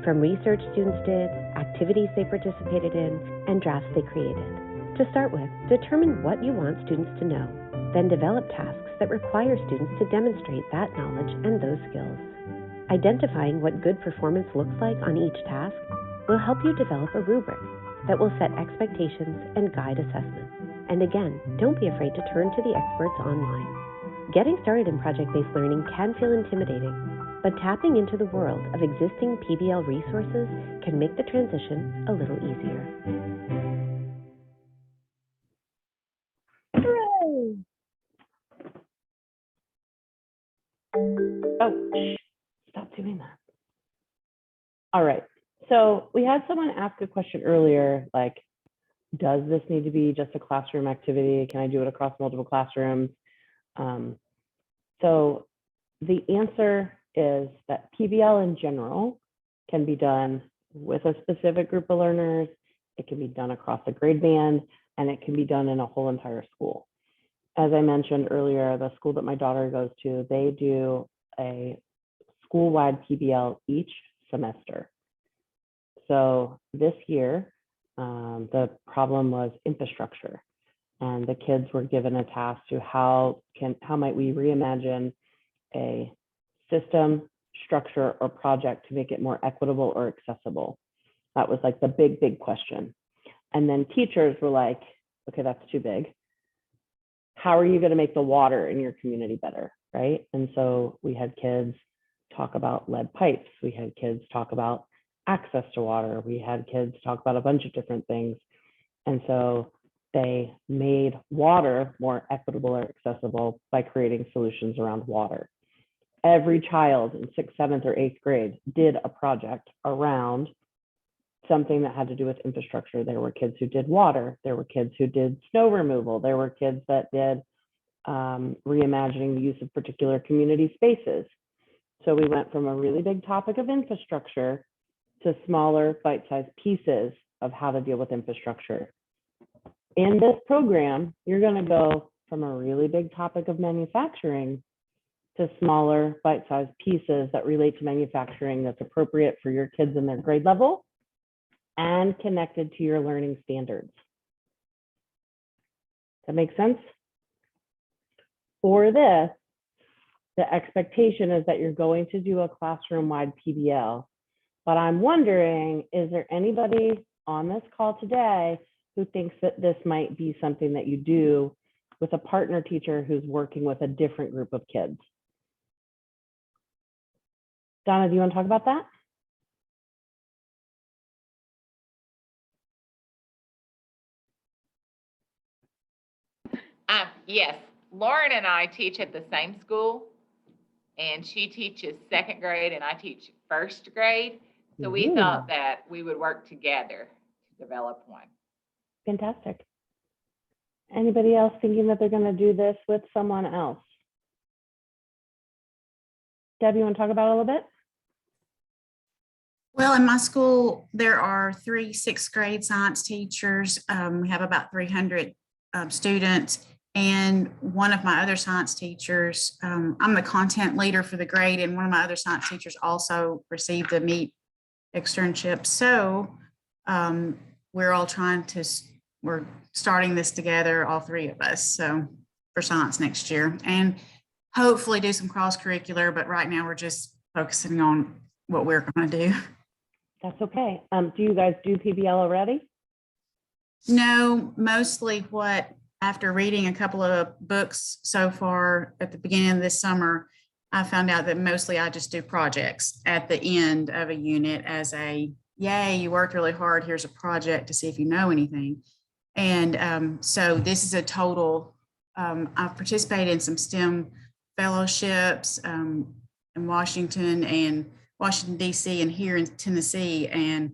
from research students did, activities they participated in, and drafts they created. To start with, determine what you want students to know, then develop tasks that require students to demonstrate that knowledge and those skills. Identifying what good performance looks like on each task will help you develop a rubric that will set expectations and guide assessment. And again, don't be afraid to turn to the experts online. Getting started in project-based learning can feel intimidating, but tapping into the world of existing PBL resources can make the transition a little easier. Hooray! Oh, stop doing that. All right. So we had someone ask a question earlier, like, does this need to be just a classroom activity? Can I do it across multiple classrooms? So the answer is that PBL in general can be done with a specific group of learners. It can be done across a grade band, and it can be done in a whole entire school. As I mentioned earlier, the school that my daughter goes to, they do a school-wide PBL each semester. So this year, the problem was infrastructure, and the kids were given a task to how might we reimagine a system, structure, or project to make it more equitable or accessible. That was like the big question. And then teachers were like, okay, that's too big. How are you going to make the water in your community better, right? And so we had kids talk about lead pipes. We had kids talk about access to water. We had kids talk about a bunch of different things. And so they made water more equitable or accessible by creating solutions around water. Every child in 6th, 7th, or 8th grade did a project around something that had to do with infrastructure. There were kids who did water. There were kids who did snow removal. There were kids that did reimagining the use of particular community spaces. So we went from a really big topic of infrastructure to smaller bite-sized pieces of how to deal with infrastructure. In this program, you're going to go from a really big topic of manufacturing to smaller bite-sized pieces that relate to manufacturing that's appropriate for your kids and their grade level and connected to your learning standards. That makes sense? For this, the expectation is that you're going to do a classroom-wide PBL, but I'm wondering, is there anybody on this call today who thinks that this might be something that you do with a partner teacher who's working with a different group of kids? Donna, do you want to talk about that? Yes, Lauren and I teach at the same school, and she teaches 2nd grade and I teach 1st grade. So we thought that we would work together to develop one. Fantastic. Anybody else thinking that they're going to do this with someone else? Deb, you want to talk about it a little bit? Well, in my school, there are 3 6th grade science teachers. We have about 300 students. And one of my other science teachers, I'm the content leader for the grade, and one of my other science teachers also received the MEEP externship. So we're all we're starting this together, all 3 of us, so for science next year, and hopefully do some cross-curricular, but right now we're just focusing on what we're going to do. That's okay. Do you guys do PBL already? No, mostly after reading a couple of books so far at the beginning of this summer, I found out that mostly I just do projects at the end of a unit as a, yay, you worked really hard, here's a project to see if you know anything. And so this is a total, I've participated in some STEM fellowships in Washington and Washington DC and here in Tennessee. And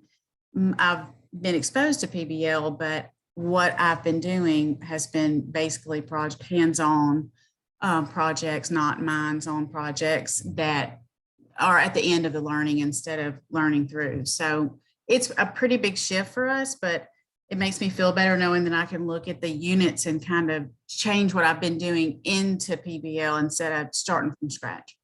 I've been exposed to PBL, but what I've been doing has been basically project hands-on projects, not minds-on projects that are at the end of the learning instead of learning through. So it's a pretty big shift for us, but it makes me feel better knowing that I can look at the units and kind of change what I've been doing into PBL instead of starting from scratch.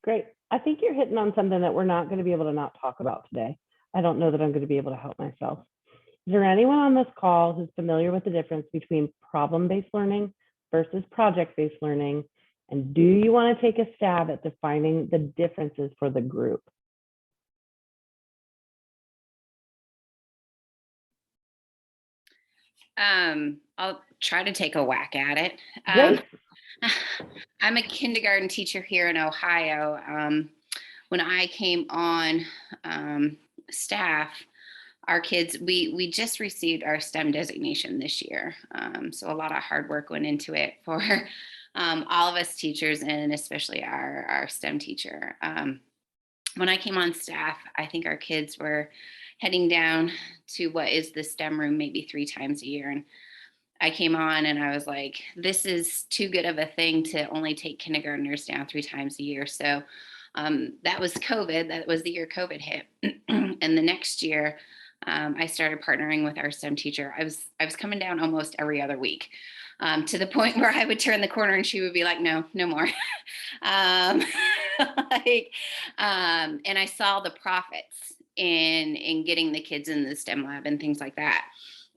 Great. I think you're hitting on something that we're not going to be able to not talk about today. I don't know that I'm going to be able to help myself. Is there anyone on this call who's familiar with the difference between problem-based learning versus project-based learning? And do you want to take a stab at defining the differences for the group? I'll try to take a whack at it. I'm a kindergarten teacher here in Ohio. When I came on staff, our kids, we just received our STEM designation this year. So a lot of hard work went into it for all of us teachers and especially our STEM teacher. When I came on staff, I think our kids were heading down to what is the STEM room maybe 3 times a year. And I came on and I was like, this is too good of a thing to only take kindergartners down 3 times a year. So that was COVID. That was the year COVID hit. And the next year, I started partnering with our STEM teacher. I was coming down almost every other week to the point where I would turn the corner and she would be like, no more. And I saw the profits in getting the kids in the STEM lab and things like that.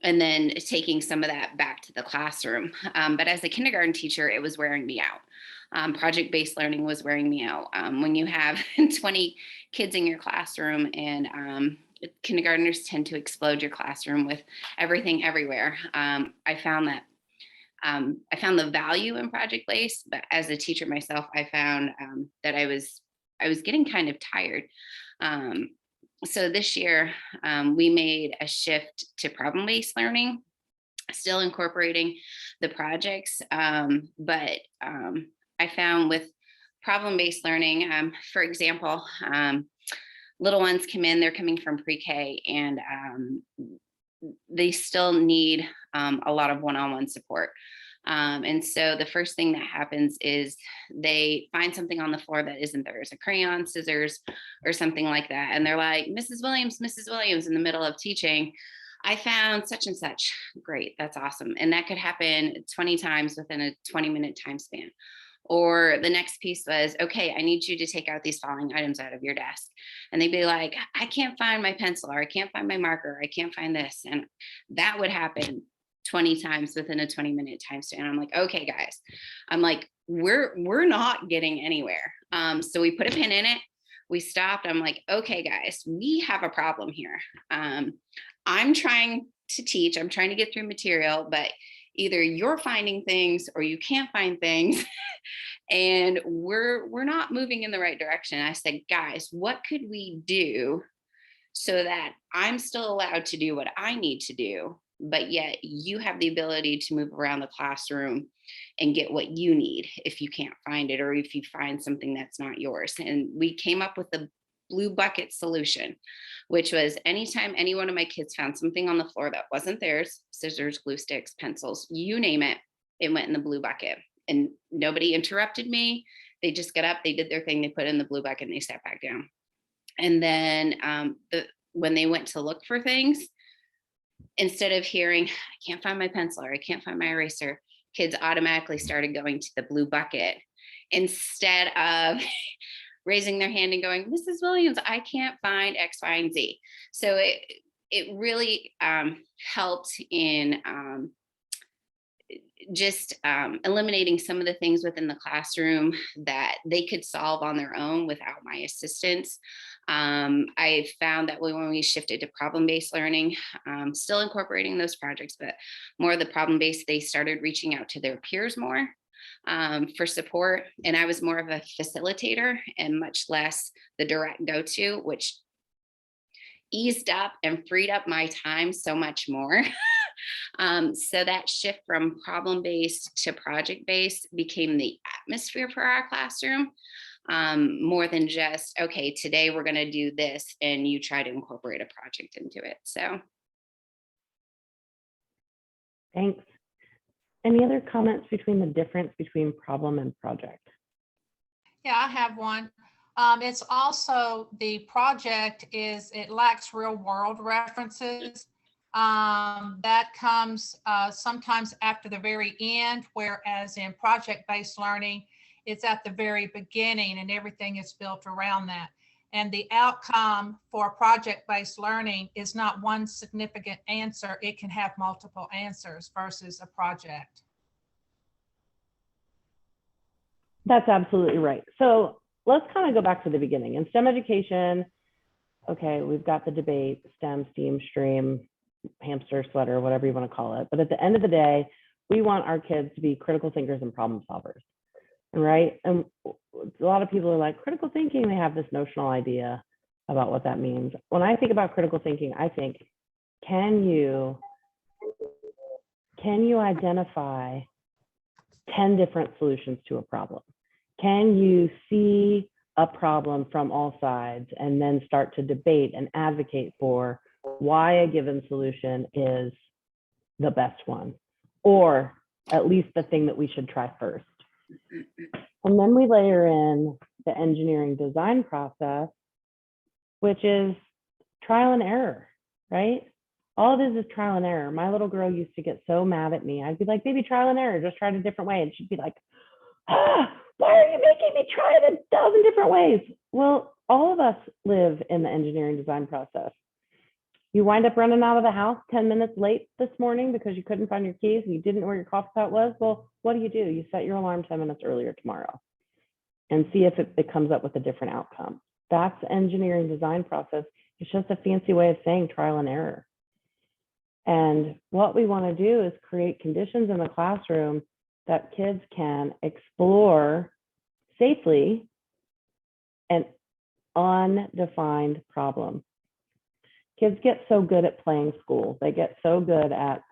And then taking some of that back to the classroom. But as a kindergarten teacher, it was wearing me out. Project-based learning was wearing me out. When you have 20 kids in your classroom and kindergartners tend to explode your classroom with everything everywhere. I found the value in project-based, but as a teacher myself, I found that I was getting kind of tired. So this year, we made a shift to problem-based learning, still incorporating the projects. But I found with problem-based learning, for example, little ones come in, they're coming from pre-K and they still need a lot of one-on-one support. And so the first thing that happens is they find something on the floor that isn't theirs, a crayon, scissors, or something like that. And they're like, Mrs. Williams, in the middle of teaching, I found such and such. Great, that's awesome. And that could happen 20 times within a 20-minute time span. Or the next piece was, okay, I need you to take out these following items out of your desk. And they'd be like, I can't find my pencil, or I can't find my marker, I can't find this. And that would happen 20 times within a 20-minute time span. I'm like, okay, guys, I'm like, we're not getting anywhere. So we put a pin in it. We stopped. I'm like, okay, guys, we have a problem here. I'm trying to teach. I'm trying to get through material, but either you're finding things or you can't find things. And we're not moving in the right direction. I said, guys, what could we do so that I'm still allowed to do what I need to do, but yet you have the ability to move around the classroom and get what you need if you can't find it, or if you find something that's not yours. And we came up with the blue bucket solution, which was anytime any one of my kids found something on the floor that wasn't theirs, scissors, glue sticks, pencils, you name it, it went in the blue bucket. And nobody interrupted me. They just got up, they did their thing, they put it in the blue bucket and they sat back down. And then when they went to look for things, instead of hearing, I can't find my pencil or I can't find my eraser, kids automatically started going to the blue bucket instead of raising their hand and going, Mrs. Williams, I can't find X, Y, and Z. So it really helped in just eliminating some of the things within the classroom that they could solve on their own without my assistance. I found that when we shifted to problem-based learning, still incorporating those projects, but more of the problem-based, they started reaching out to their peers more. for support. And I was more of a facilitator and much less the direct go-to, which eased up and freed up my time so much more. So that shift from problem-based to project-based became the atmosphere for our classroom, more than just, okay, today we're going to do this and you try to incorporate a project into it. So. Thanks. Any other comments between the difference between problem and project? Yeah, I have one. It's also the project it lacks real world references. That comes sometimes after the very end, whereas in project-based learning, it's at the very beginning and everything is built around that. And the outcome for project-based learning is not one significant answer. It can have multiple answers versus a project. That's absolutely right. So let's kind of go back to the beginning. In STEM education, okay, we've got the debate, STEM, STEAM, STREAM, hamster, sweater, whatever you want to call it. But at the end of the day, we want our kids to be critical thinkers and problem solvers, right? And a lot of people are like, critical thinking, they have this notional idea about what that means. When I think about critical thinking, I think, can you identify 10 different solutions to a problem? Can you see a problem from all sides and then start to debate and advocate for why a given solution is the best one, or at least the thing that we should try first? And then we layer in the engineering design process, which is trial and error, right? All it is trial and error. My little girl used to get so mad at me. I'd be like, baby, trial and error, just try it a different way. And she'd be like, why are you making me try it 1,000 different ways? Well, all of us live in the engineering design process. You wind up running out of the house 10 minutes late this morning because you couldn't find your keys and you didn't know where your coffee pot was. Well, what do? You set your alarm 10 minutes earlier tomorrow and see if it comes up with a different outcome. That's the engineering design process. It's just a fancy way of saying trial and error. And what we want to do is create conditions in the classroom that kids can explore safely an undefined problem. Kids get so good at playing school. They get so good at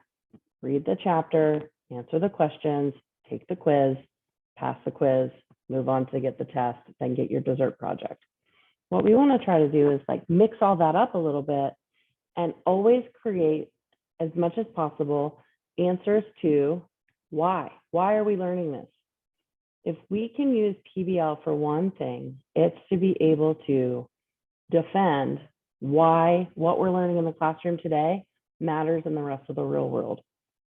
read the chapter, answer the questions, take the quiz, pass the quiz, move on to get the test, then get your dessert project. What we want to try to do is like mix all that up a little bit and always create, as much as possible, answers to why. Why are we learning this? If we can use PBL for one thing, it's to be able to defend why what we're learning in the classroom today matters in the rest of the real world.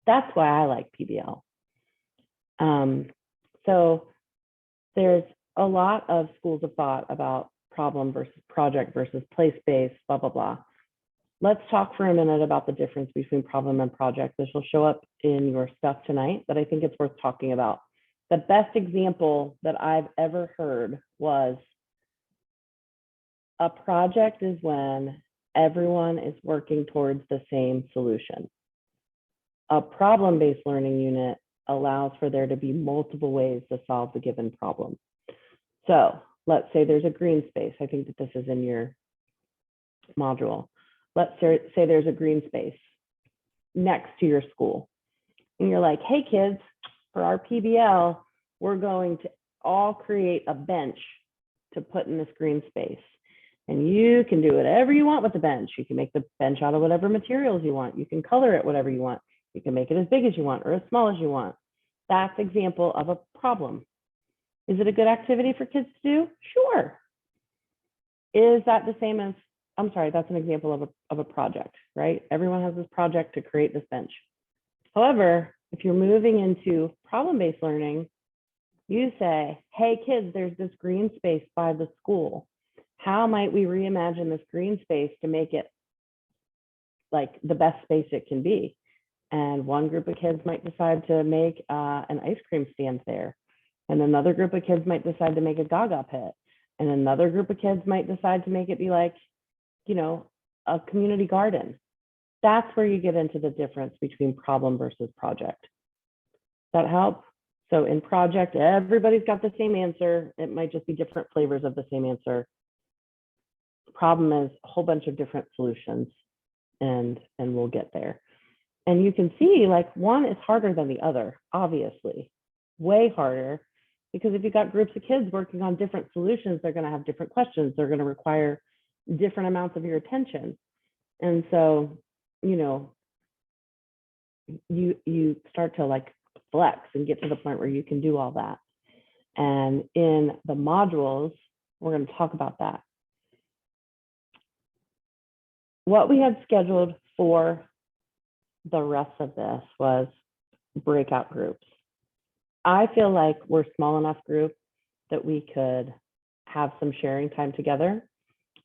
That's why I like PBL. So there's a lot of schools of thought about problem versus project versus place-based, blah, blah, blah. Let's talk for a minute about the difference between problem and project. This will show up in your stuff tonight, but I think it's worth talking about. The best example that I've ever heard was a project is when everyone is working towards the same solution. A problem-based learning unit allows for there to be multiple ways to solve the given problem. So let's say there's a green space. I think that this is in your module. Let's say there's a green space next to your school. And you're like, hey kids, for our PBL, we're going to all create a bench to put in this green space. And you can do whatever you want with the bench. You can make the bench out of whatever materials you want. You can color it whatever you want. You can make it as big as you want or as small as you want. That's an example of a problem. Is it a good activity for kids to do? Sure. Is that the same as, I'm sorry, that's an example of a project, right? Everyone has this project to create this bench. However, if you're moving into problem-based learning, you say, hey kids, there's this green space by the school. How might we reimagine this green space to make it like the best space it can be? And one group of kids might decide to make an ice cream stand there. And another group of kids might decide to make a gaga pit. And another group of kids might decide to make it be like, you know, a community garden. That's where you get into the difference between problem versus project. Does that help? So in project, everybody's got the same answer. It might just be different flavors of the same answer. The problem is a whole bunch of different solutions, and we'll get there. And you can see like one is harder than the other, obviously, way harder, because if you've got groups of kids working on different solutions, they're going to have different questions. They're going to require different amounts of your attention. And so, you know, you start to like flex and get to the point where you can do all that. And in the modules, we're going to talk about that. What we had scheduled for the rest of this was breakout groups. I feel like we're small enough group that we could have some sharing time together.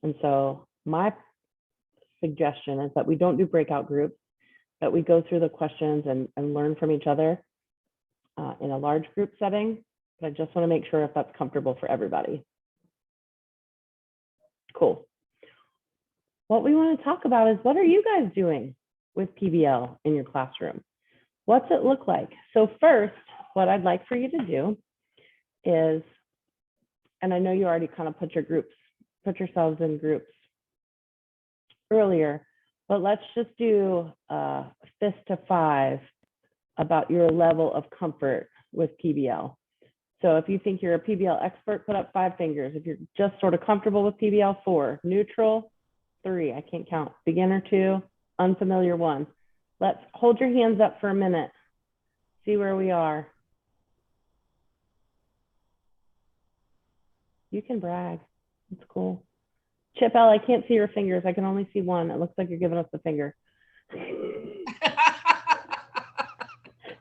And so my suggestion is that we don't do breakout groups, that we go through the questions and learn from each other in a large group setting. But I just want to make sure if that's comfortable for everybody. Cool. What we want to talk about is, what are you guys doing with PBL in your classroom? What's it look like? So first, what I'd like for you to do is, and I know you already kind of put yourselves in groups earlier, but let's just do a fist to 5 about your level of comfort with PBL. So if you think you're a PBL expert, put up 5 fingers. If you're just sort of comfortable with PBL, 4, neutral, 3, I can't count, beginner 2, unfamiliar 1. Let's hold your hands up for a minute, see where we are. You can brag, it's cool. Chip L, I can't see your fingers. I can only see 1. It looks like you're giving us the finger.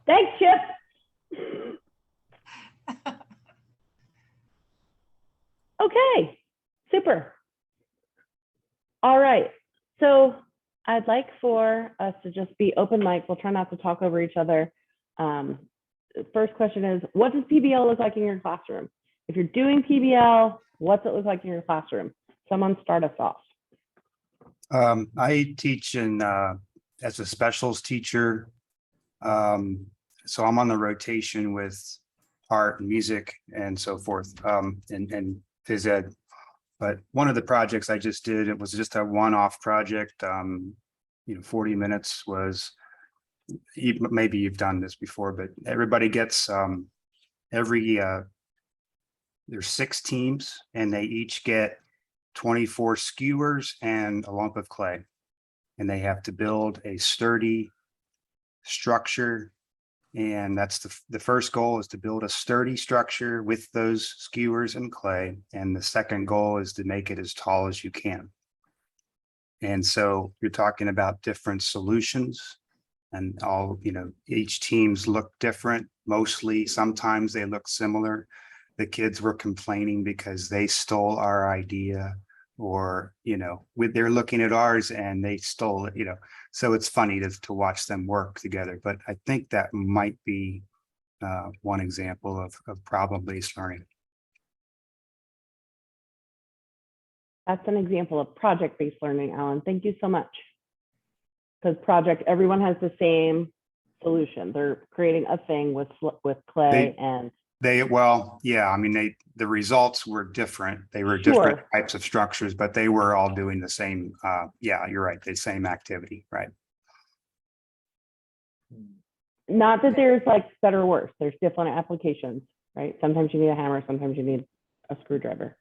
Thanks, Chip. Okay, super. All right, so I'd like for us to just be open mic. We'll try not to talk over each other. First question is, what does PBL look like in your classroom? If you're doing PBL, what's it look like in your classroom? Someone start us off. I teach as a specials teacher. So I'm on the rotation with art and music and so forth, and phys ed. But one of the projects I just did, it was just a one-off project. 40 minutes was, maybe you've done this before, but everybody gets there's 6 teams, and they each get 24 skewers and a lump of clay, and they have to build a sturdy structure. And that's the first goal, is to build a sturdy structure with those skewers and clay. And the second goal is to make it as tall as you can. And so you're talking about different solutions, and all, each teams look different. Mostly, sometimes they look similar. The kids were complaining because they stole our idea, or, they're looking at ours and they stole it, so it's funny to watch them work together. But I think that might be one example of problem-based learning. That's an example of project-based learning, Alan. Thank you so much. Because everyone has the same solution. They're creating a thing with clay and. The results were different. They were different types of structures, but they were all doing the same. You're right. The same activity, right? Not that there's like better or worse. There's different applications, right? Sometimes you need a hammer. Sometimes you need a screwdriver.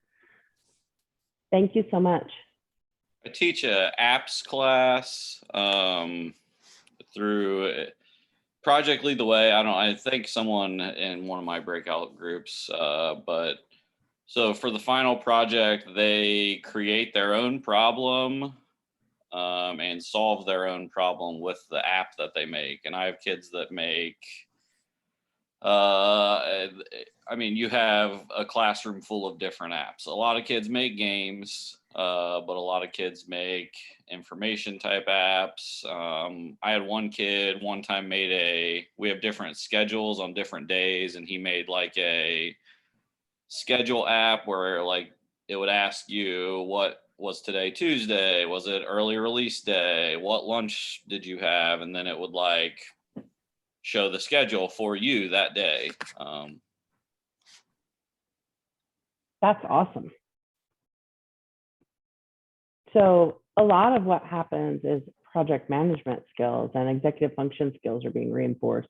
Thank you so much. I teach a apps class through Project Lead the Way. I think someone in one of my breakout groups, but so for the final project, they create their own problem and solve their own problem with the app that they make. And I have kids that make, you have a classroom full of different apps. A lot of kids make games, but a lot of kids make information type apps. I had one kid one time we have different schedules on different days, and he made like a schedule app where like it would ask you, what was today, Tuesday? Was it early release day? What lunch did you have? And then it would like show the schedule for you that day. That's awesome. So a lot of what happens is project management skills and executive function skills are being reinforced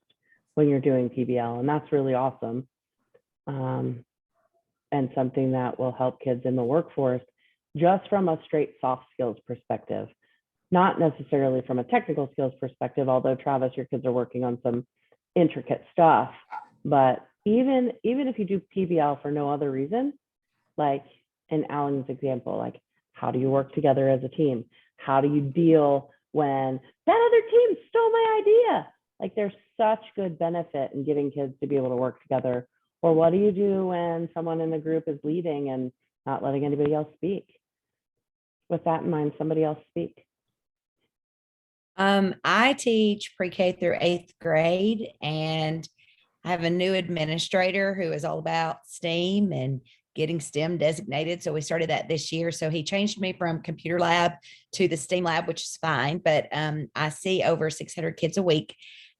when you're doing PBL, and that's really awesome. And something that will help kids in the workforce just from a straight soft skills perspective, not necessarily from a technical skills perspective, although Travis, your kids are working on some intricate stuff. But even if you do PBL for no other reason, like in Alan's example, like how do you work together as a team? How do you deal when that other team stole my idea? Like there's such good benefit in getting kids to be able to work together. Or what do you do when someone in the group is leading and not letting anybody else speak? With that in mind, somebody else speak. I teach pre-K through 8th grade, and I have a new administrator who is all about STEAM and getting STEM designated. So we started that this year. So he changed me from computer lab to the STEAM lab, which is fine. But I see over 600 kids a week.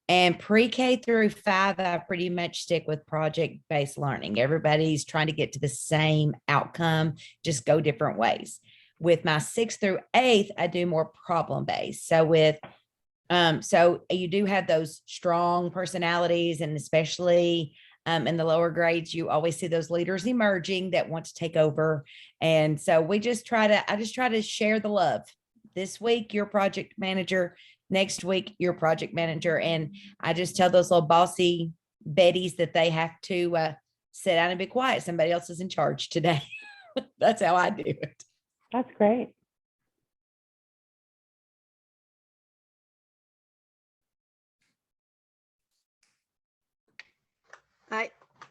And pre-K through 5, I pretty much stick with project-based learning. Everybody's trying to get to the same outcome, just go different ways. With my 6th through 8th, I do more problem-based. So with so you do have those strong personalities, and especially in the lower grades, you always see those leaders emerging that want to take over. And so I just try to share the love. This week, you're project manager. Next week, you're project manager. And I just tell those little bossy Bettys that they have to sit down and be quiet. Somebody else is in charge today. That's how I do it. That's great.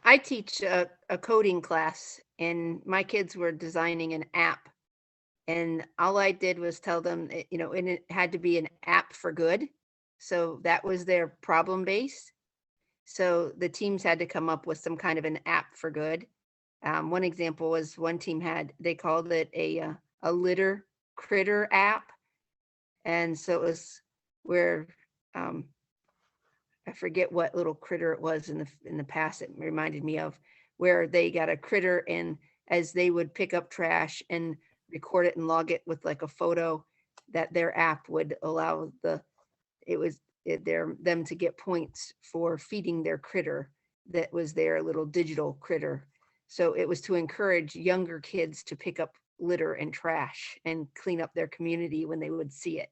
I teach a coding class, and my kids were designing an app, and all I did was tell them, and it had to be an app for good. So that was their problem base. So the teams had to come up with some kind of an app for good. One example was one team they called it a litter critter app. And so it was where, I forget what little critter it was in the past. It reminded me of where they got a critter, and as they would pick up trash and record it and log it with like a photo, that their app would allow them to get points for feeding their critter that was their little digital critter. So it was to encourage younger kids to pick up litter and trash and clean up their community when they would see it.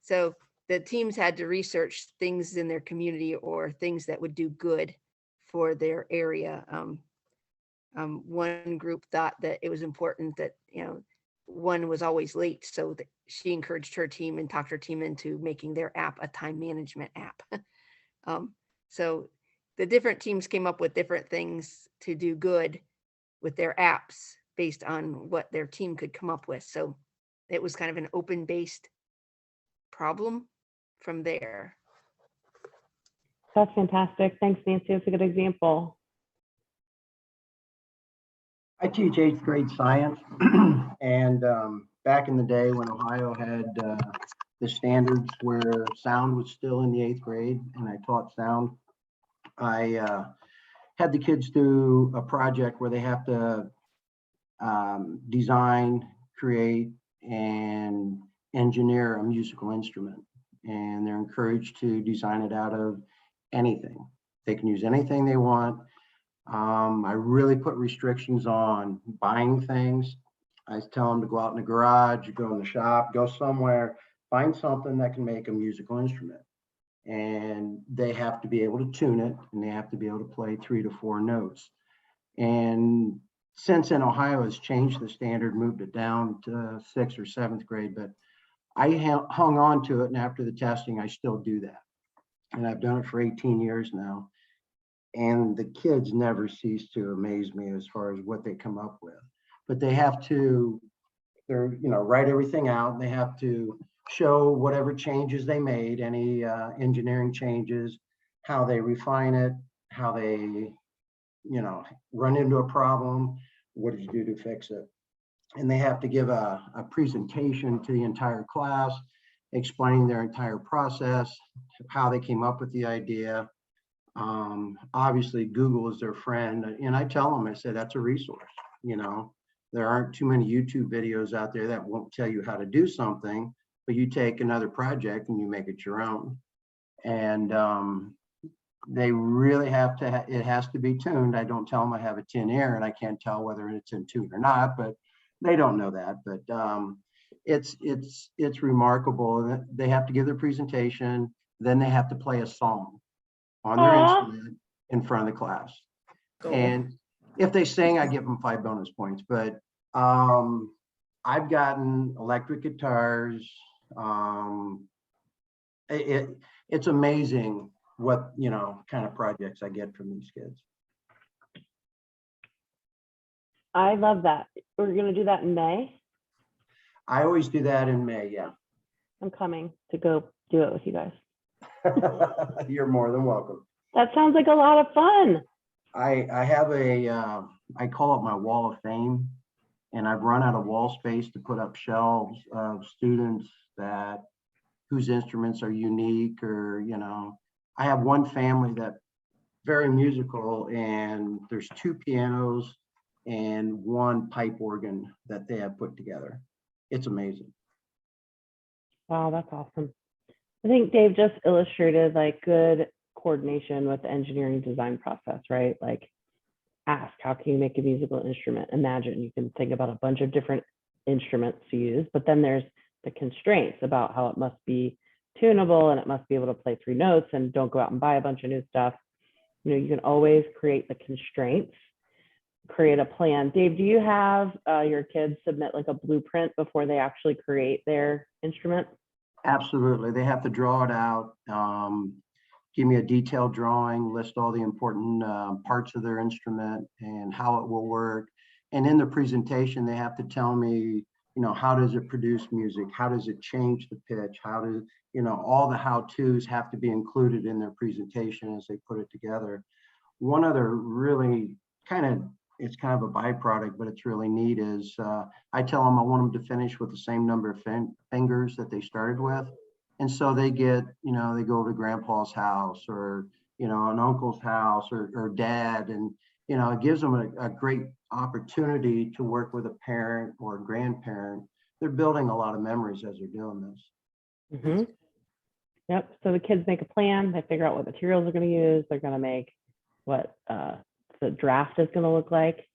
So the teams had to research things in their community or things that would do good for their area. One group thought that it was important that, one was always late. So she encouraged her team and talked her team into making their app a time management app. So the different teams came up with different things to do good with their apps based on what their team could come up with. So it was kind of an open-based problem from there. That's fantastic. Thanks, Nancy. That's a good example. I teach 8th grade science, and back in the day when Ohio had the standards where sound was still in the 8th grade, and I taught sound, I had the kids do a project where they have to design, create, and engineer a musical instrument. And they're encouraged to design it out of anything. They can use anything they want. I really put restrictions on buying things. I tell them to go out in the garage, go in the shop, go somewhere, find something that can make a musical instrument. And they have to be able to tune it, and they have to be able to play 3 to 4 notes. And since then, Ohio has changed the standard, moved it down to 6th or 7th grade, but I hung on to it, and after the testing, I still do that. And I've done it for 18 years now. And the kids never cease to amaze me as far as what they come up with. But they have to, write everything out. They have to show whatever changes they made, any engineering changes, how they refine it, how they, run into a problem, what did you do to fix it? And they have to give a presentation to the entire class. explaining their entire process, how they came up with the idea. Obviously, Google is their friend, and I tell them, I said, that's a resource. You know, there aren't too many YouTube videos out there that won't tell you how to do something, but you take another project and you make it your own. And they really have to, it has to be tuned. I don't tell them I have a tin ear and I can't tell whether it's in tune or not, but they don't know that. But it's remarkable. They have to give their presentation, then they have to play a song on their instrument in front of the class. Cool. And if they sing, I give them 5 bonus points. But I've gotten electric guitars. It's amazing what, you know, kind of projects I get from these kids. I love that. We're going to do that in May. I always do that in May. Yeah. I'm coming to go do it with you guys. You're more than welcome. That sounds like a lot of fun. I have a, I call it my wall of fame, and I've run out of wall space to put up shelves of students that whose instruments are unique, or, you know, I have one family that very musical, and there's 2 pianos and 1 pipe organ that they have put together. It's amazing. Wow, that's awesome. I think Dave just illustrated like good coordination with the engineering design process, right? Like, ask, how can you make a musical instrument? Imagine you can think about a bunch of different instruments to use, but then there's the constraints about how it must be tunable and it must be able to play 3 notes, and don't go out and buy a bunch of new stuff. You know, you can always create the constraints, create a plan. Dave, do you have your kids submit like a blueprint before they actually create their instrument? Absolutely. They have to draw it out, give me a detailed drawing, list all the important parts of their instrument and how it will work. And in the presentation, they have to tell me, you know, how does it produce music? How does it change the pitch? How does, you know, all the how-tos have to be included in their presentation as they put it together. One other really it's kind of a byproduct, but it's really neat, is I tell them I want them to finish with the same number of fingers that they started with. And so they get, you know, they go to grandpa's house, or, you know, an uncle's house, or dad. And, you know, it gives them a great opportunity to work with a parent or a grandparent. They're building a lot of memories as they're doing this. Mm-hmm. Yep. So the kids make a plan. They figure out what materials they're going to use. They're going to make what the draft is going to look like.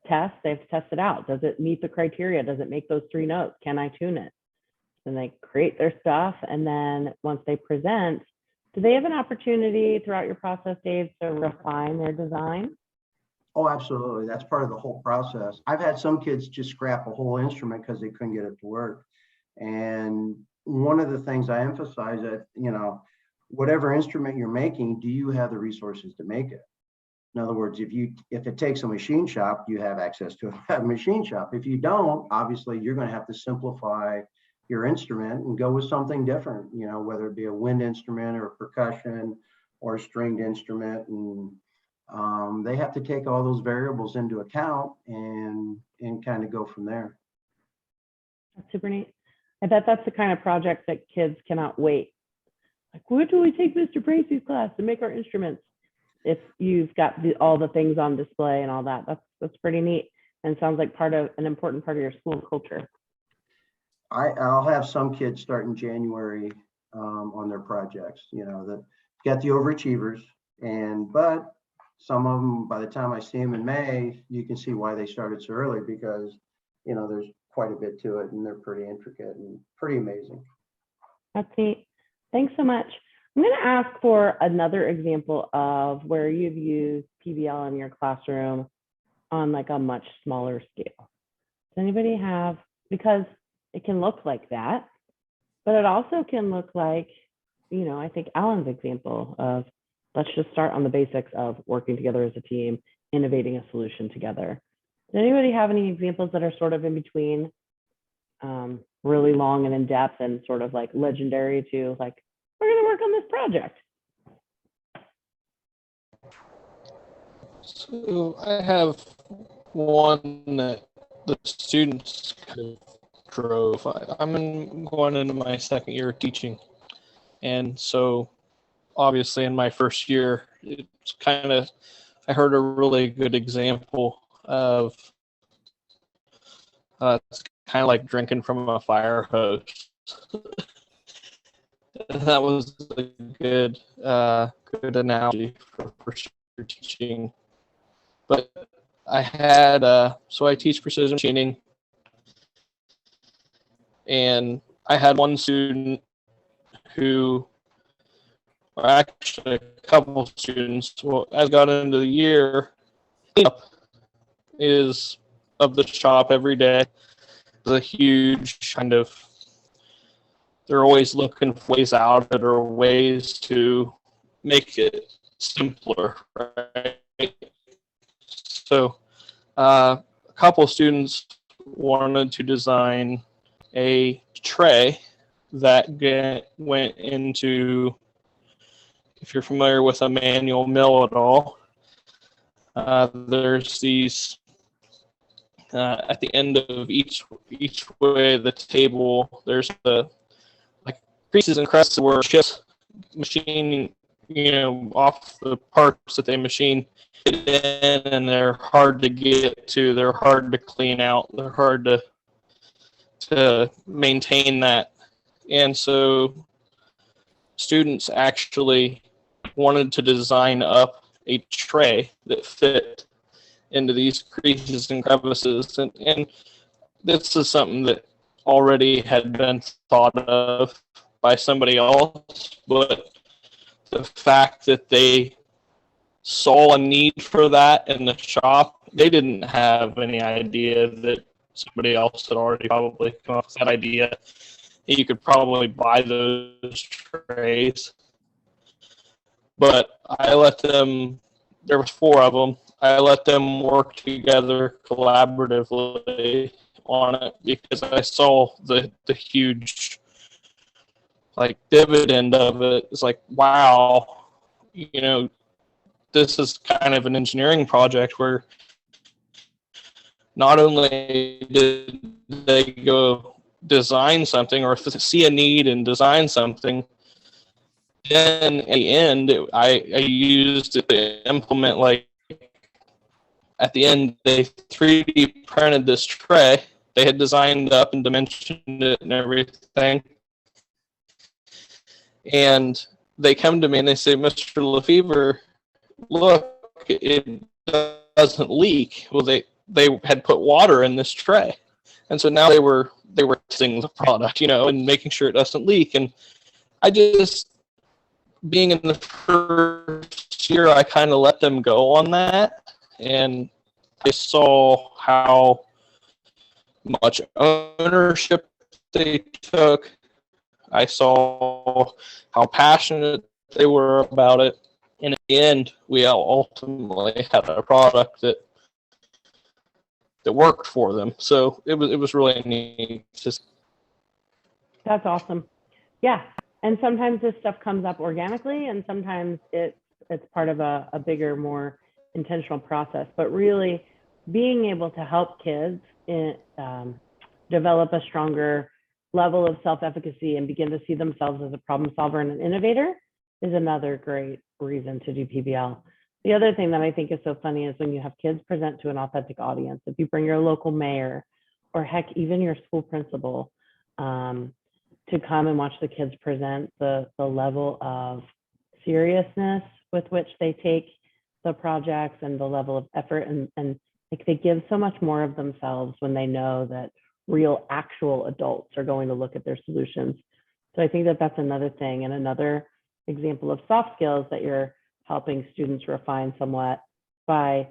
Test. They have to test it out. Does it meet the criteria? Does it make those 3 notes? Can I tune it? And they create their stuff. And then once they present, do they have an opportunity throughout your process, Dave, to refine their design? Oh, absolutely. That's part of the whole process. I've had some kids just scrap a whole instrument because they couldn't get it to work. And one of the things I emphasize that, you know, whatever instrument you're making, do you have the resources to make it? In other words, if it takes a machine shop, you have access to a machine shop. If you don't, obviously you're going to have to simplify your instrument and go with something different, you know, whether it be a wind instrument or a percussion or a stringed instrument. And they have to take all those variables into account and kind of go from there. That's super neat. I bet that's the kind of project that kids cannot wait. Like, what do we take Mr. Bracey's class to make our instruments? If you've got all the things on display and all that, that's pretty neat. And sounds like an important part of your school culture. I'll have some kids start in January on their projects, you know, that got the overachievers, but some of them, by the time I see them in May, you can see why they started so early, because, you know, there's quite a bit to it and they're pretty intricate and pretty amazing. That's neat. Thanks so much. I'm going to ask for another example of where you've used PBL in your classroom on like a much smaller scale. Does anybody have, because it can look like that, but it also can look like, you know, I think Alan's example of, let's just start on the basics of working together as a team, innovating a solution together. Does anybody have any examples that are sort of in between, really long and in depth and sort of like legendary to like, we're going to work on this project? So I have one that the students could drove. Going into my second year of teaching. And so obviously in my first year, it's kind of, I heard a really good example of it's kind of like drinking from a fire hose. That was a good good analogy for teaching. But I had so I teach precision machining, and I had one student who, or actually a couple of students, well, as I got into the year, cleanup is of the shop every day. It's a huge kind of, they're always looking for ways out of it or ways to make it simpler, right? So a couple of students wanted to design a tray that went into, if you're familiar with a manual mill at all, there's these at the end of each way of the table, there's the like creases and crests where chips machining, off the parts that they machine it in, and they're hard to get to, they're hard to clean out, they're hard to maintain that. And so students actually wanted to design up a tray that fit into these creases and crevices. And this is something that already had been thought of by somebody else, but the fact that they saw a need for that in the shop, they didn't have any idea that somebody else had already probably come up with that idea. You could probably buy those trays, but I let them, there was 4 of them, I let them work together collaboratively on it because I saw the huge dividend of it. It's like, wow, this is kind of an engineering project where not only did they go design something or see a need and design something, then at the end, I used it to implement, at the end, they 3D printed this tray. They had designed up and dimensioned it and everything. And they come to me and they say, Mr. Lefevre, look, it doesn't leak. Well, they had put water in this tray. And so now they were testing the product, and making sure it doesn't leak. And I just, being in the first year, I kind of let them go on that. And I saw how much ownership they took. I saw how passionate they were about it. And in the end, we ultimately had a product that worked for them. So it was really neat. That's awesome. Yeah. And sometimes this stuff comes up organically, and sometimes it's part of a bigger, more intentional process. But really being able to help kids develop a stronger level of self-efficacy and begin to see themselves as a problem solver and an innovator is another great reason to do PBL. The other thing that I think is so funny is when you have kids present to an authentic audience. If you bring your local mayor, or heck, even your school principal, to come and watch the kids present, the level of seriousness with which they take the projects and the level of effort, and they give so much more of themselves when they know that real actual adults are going to look at their solutions. So I think that that's another thing, and another example of soft skills that you're helping students refine somewhat by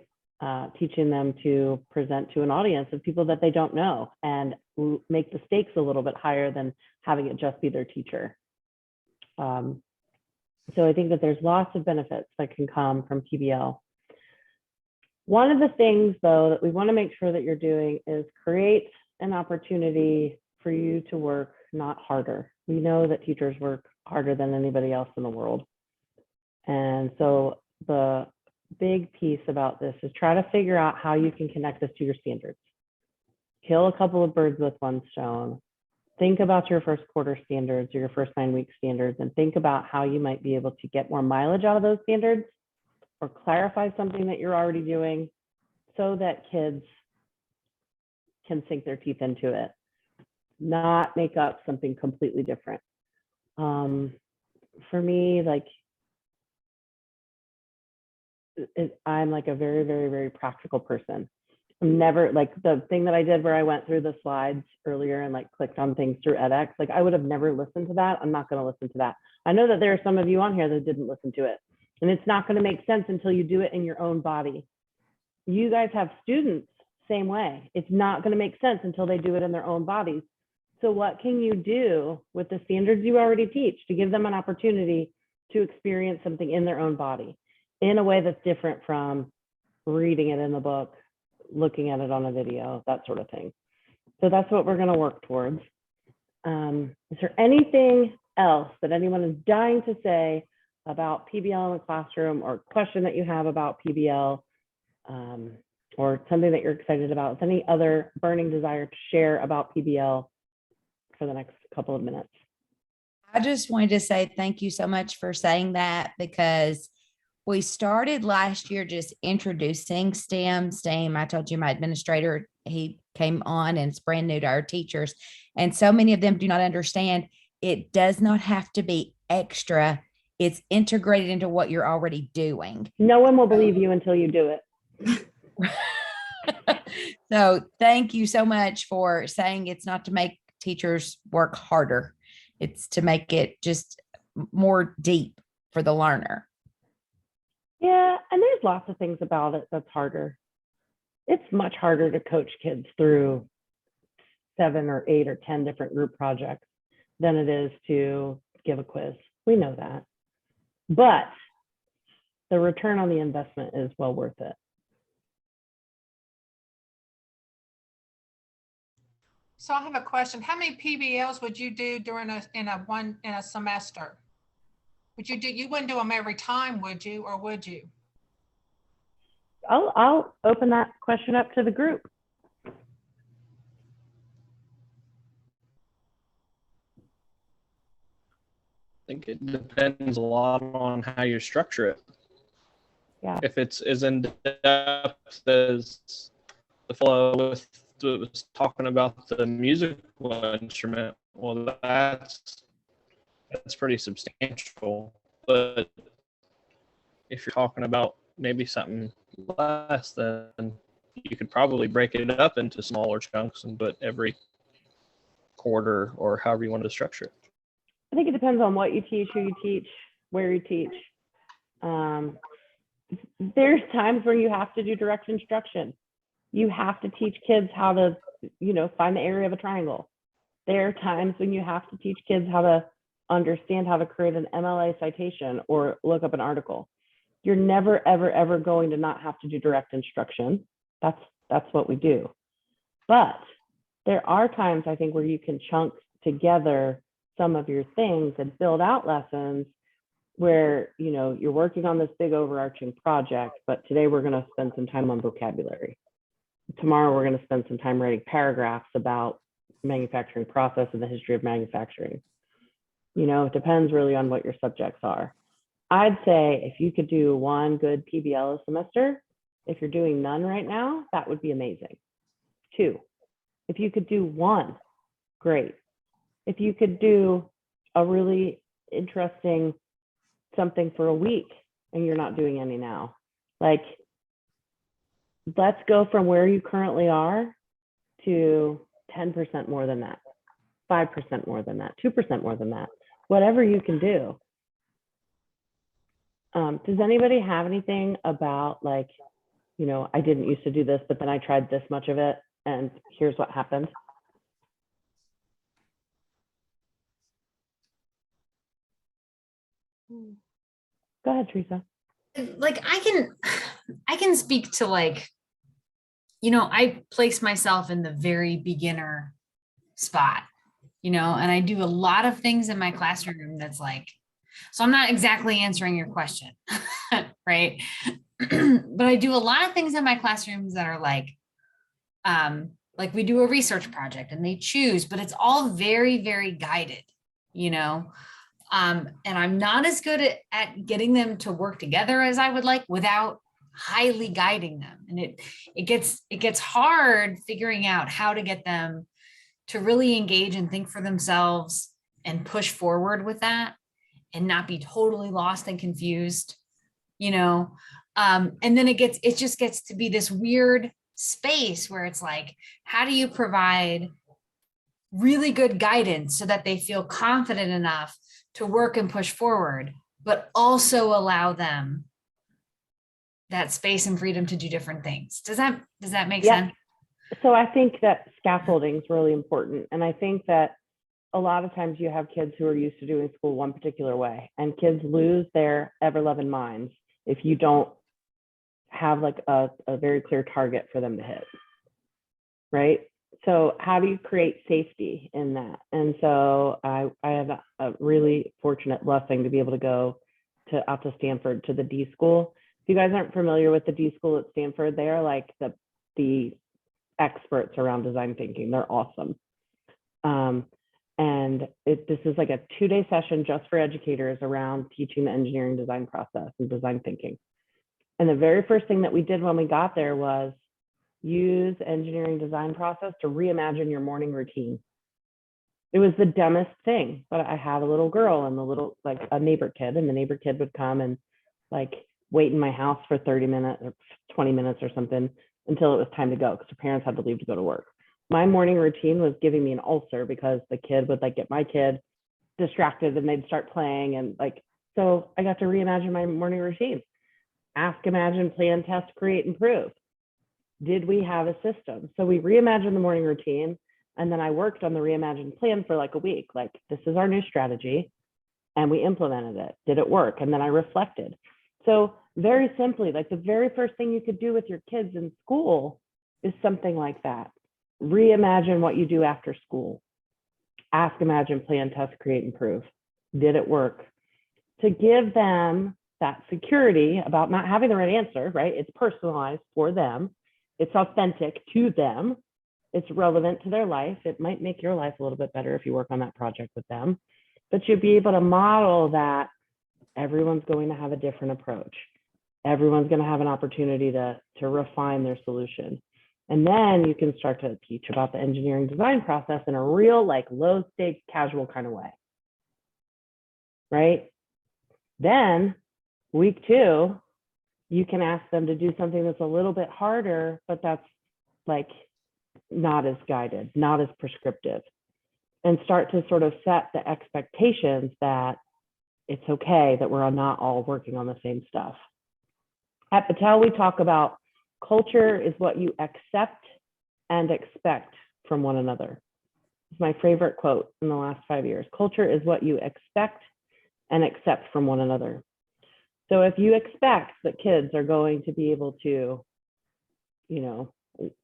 teaching them to present to an audience of people that they don't know and make the stakes a little bit higher than having it just be their teacher. So I think that there's lots of benefits that can come from PBL. One of the things, though, that we want to make sure that you're doing is create an opportunity for you to work not harder. We know that teachers work harder than anybody else in the world. And so the big piece about this is try to figure out how you can connect this to your standards. kill a couple of birds with one stone. Think about your first quarter standards or your first 9-week standards, and think about how you might be able to get more mileage out of those standards or clarify something that you're already doing so that kids can sink their teeth into it, not make up something completely different. For me, like, I'm like a very, very, very practical person. I'm never like the thing that I did where I went through the slides earlier and like clicked on things through edX. Like I would have never listened to that. I'm not going to listen to that. I know that there are some of you on here that didn't listen to it, and it's not going to make sense until you do it in your own body. You guys have students same way. It's not going to make sense until they do it in their own bodies. So what can you do with the standards you already teach to give them an opportunity to experience something in their own body in a way that's different from reading it in the book, looking at it on a video, that sort of thing. So that's what we're going to work towards. Is there anything else that anyone is dying to say about PBL in the classroom, or question that you have about PBL, or something that you're excited about, with any other burning desire to share about PBL for the next couple of minutes? I just wanted to say thank you so much for saying that, because we started last year just introducing STEM. I told you my administrator, he came on, and it's brand new to our teachers. And so many of them do not understand it does not have to be extra. It's integrated into what you're already doing. No one will believe you until you do it. So thank you so much for saying it's not to make teachers work harder. It's to make it just more deep for the learner. Yeah, and there's lots of things about it that's harder. It's much harder to coach kids through 7 or 8 or 10 different group projects than it is to give a quiz. We know that. But the return on the investment is well worth it. So I have a question. How many PBLs would you do during in a semester? Would you do, you wouldn't do them every time, would you, or would you? I'll open that question up to the group. I think it depends a lot on how you structure it. Yeah. If it's as in depth as the fellow was talking about the musical instrument, well, that's pretty substantial. But if you're talking about maybe something less, then you could probably break it up into smaller chunks and put every quarter, or however you want to structure it. I think it depends on what you teach, who you teach, where you teach. There's times where you have to do direct instruction. You have to teach kids how to, find the area of a triangle. There are times when you have to teach kids how to understand how to create an MLA citation or look up an article. You're never, ever, ever going to not have to do direct instruction. That's what we do. But there are times, I think, where you can chunk together some of your things and build out lessons where, you're working on this big overarching project, but today we're going to spend some time on vocabulary. Tomorrow we're going to spend some time writing paragraphs about manufacturing process and the history of manufacturing. It depends really on what your subjects are. I'd say if you could do one good PBL a semester, if you're doing none right now, that would be amazing. 2, if you could do 1, great. If you could do a really interesting something for a week and you're not doing any now, like, let's go from where you currently are to 10% more than that, 5% more than that, 2% more than that, whatever you can do. Does anybody have anything about, like, I didn't used to do this, but then I tried this much of it and here's what happened? Go ahead, Teresa. Like I can speak to, like, I place myself in the very beginner spot, and I do a lot of things in my classroom that's like, so I'm not exactly answering your question, right? But I do a lot of things in my classrooms that are like like we do a research project and they choose, but it's all very, very guided, you know? And I'm not as good at getting them to work together as I would like without highly guiding them. And it gets hard figuring out how to get them to really engage and think for themselves and push forward with that and not be totally lost and confused, you know? And then it just gets to be this weird space where it's like, how do you provide really good guidance so that they feel confident enough to work and push forward, but also allow them that space and freedom to do different things? Does that make sense? So I think that scaffolding is really important. And I think that a lot of times you have kids who are used to doing school one particular way, and kids lose their ever-loving minds if you don't have like a very clear target for them to hit, right? So how do you create safety in that? And so I have a really fortunate blessing to be able to go out to Stanford to the D school. If you guys aren't familiar with the D school at Stanford, they are like the experts around design thinking. They're awesome. And this is like a 2-day session just for educators around teaching the engineering design process and design thinking. And the very first thing that we did when we got there was use engineering design process to reimagine your morning routine. It was the dumbest thing, but I had a little girl and a neighbor kid, and the neighbor kid would come and like wait in my house for 30 minutes or 20 minutes or something until it was time to go because her parents had to leave to go to work. My morning routine was giving me an ulcer because the kid would like get my kid distracted and they'd start playing, and like, so I got to reimagine my morning routine. Ask, imagine, plan, test, create, improve. Did we have a system? So we reimagined the morning routine, and then I worked on the reimagined plan for like a week. Like, this is our new strategy, and we implemented it. Did it work? And then I reflected. So very simply, like the very first thing you could do with your kids in school is something like that. Reimagine what you do after school. Ask, imagine, plan, test, create, improve. Did it work? To give them that security about not having the right answer, right? It's personalized for them. It's authentic to them. It's relevant to their life. It might make your life a little bit better if you work on that project with them, but you'll be able to model that everyone's going to have a different approach. Everyone's going to have an opportunity to refine their solution. And then you can start to teach about the engineering design process in a real, like, low stakes, casual kind of way, right? Then week 2, you can ask them to do something that's a little bit harder, but that's like not as guided, not as prescriptive, and start to sort of set the expectations that it's okay that we're not all working on the same stuff. At Patel, we talk about culture is what you accept and expect from one another. It's my favorite quote in the last 5 years. Culture is what you expect and accept from one another. So if you expect that kids are going to be able to, you know,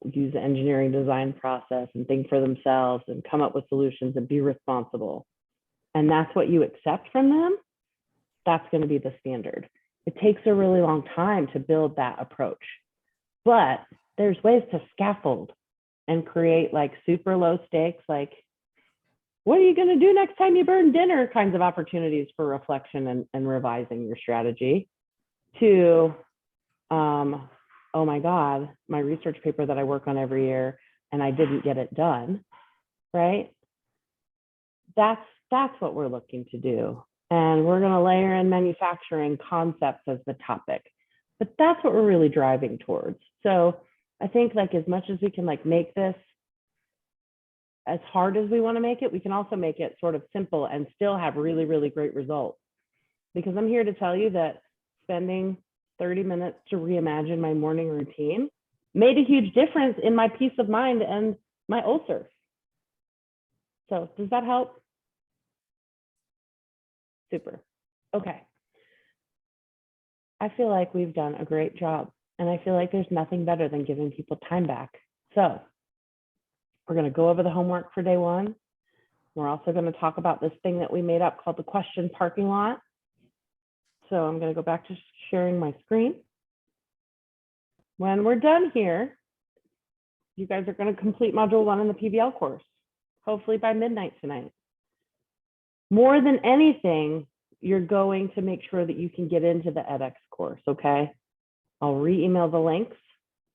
use the engineering design process and think for themselves and come up with solutions and be responsible, and that's what you accept from them, that's going to be the standard. It takes a really long time to build that approach, but there's ways to scaffold and create like super low stakes, like, what are you going to do next time you burn dinner kinds of opportunities for reflection and revising your strategy, to, oh my God, my research paper that I work on every year and I didn't get it done, right? That's what we're looking to do. And we're going to layer in manufacturing concepts as the topic, but that's what we're really driving towards. So I think like as much as we can like make this as hard as we want to make it, we can also make it sort of simple and still have really, really great results. Because I'm here to tell you that spending 30 minutes to reimagine my morning routine made a huge difference in my peace of mind and my ulcer. So does that help? Super. Okay. I feel like we've done a great job, and I feel like there's nothing better than giving people time back. So we're going to go over the homework for day 1. We're also going to talk about this thing that we made up called the question parking lot. So I'm going to go back to sharing my screen. When we're done here, you guys are going to complete module 1 in the PBL course, hopefully by midnight tonight. More than anything, you're going to make sure that you can get into the edX course, okay? I'll re-email the links,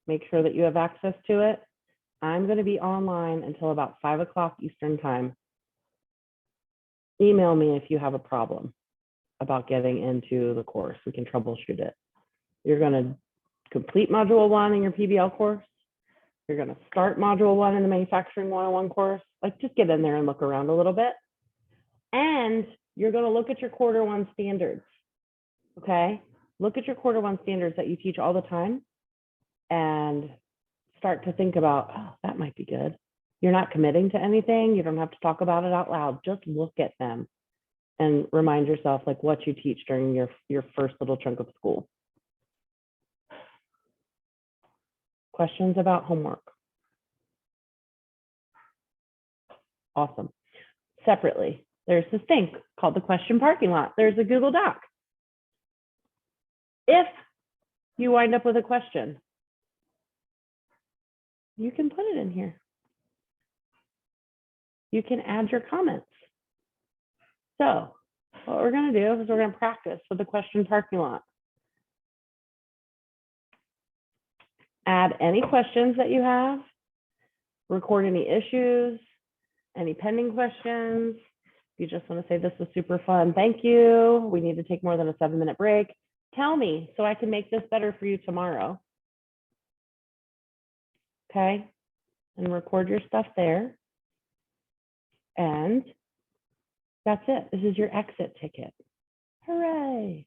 make sure that you have access to it. I'm going to be online until about 5 o'clock Eastern time. Email me if you have a problem about getting into the course. We can troubleshoot it. You're going to complete module 1 in your PBL course. You're going to start module 1 in the Manufacturing 101 course. Like, just get in there and look around a little bit. And you're going to look at your quarter 1 standards. Okay? Look at your quarter 1 standards that you teach all the time and start to think about, oh, that might be good. You're not committing to anything. You don't have to talk about it out loud. Just look at them and remind yourself like what you teach during your first little chunk of school. Questions about homework? Awesome. Separately, there's this thing called the question parking lot. There's a Google Doc. If you wind up with a question, you can put it in here. You can add your comments. So what we're going to do is we're going to practice with the question parking lot. Add any questions that you have, record any issues, any pending questions. If you just want to say this was super fun, thank you. We need to take more than a 7-minute break. Tell me so I can make this better for you tomorrow. Okay, and record your stuff there. And that's it. This is your exit ticket. Hooray.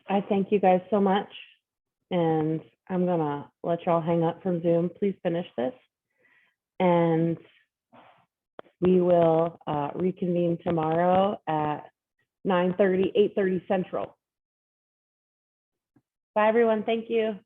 I thank you guys so much. And I'm gonna let y'all hang up from Zoom. Please finish this. And we will reconvene tomorrow at 9:30, 8:30 Central. Bye everyone, thank you.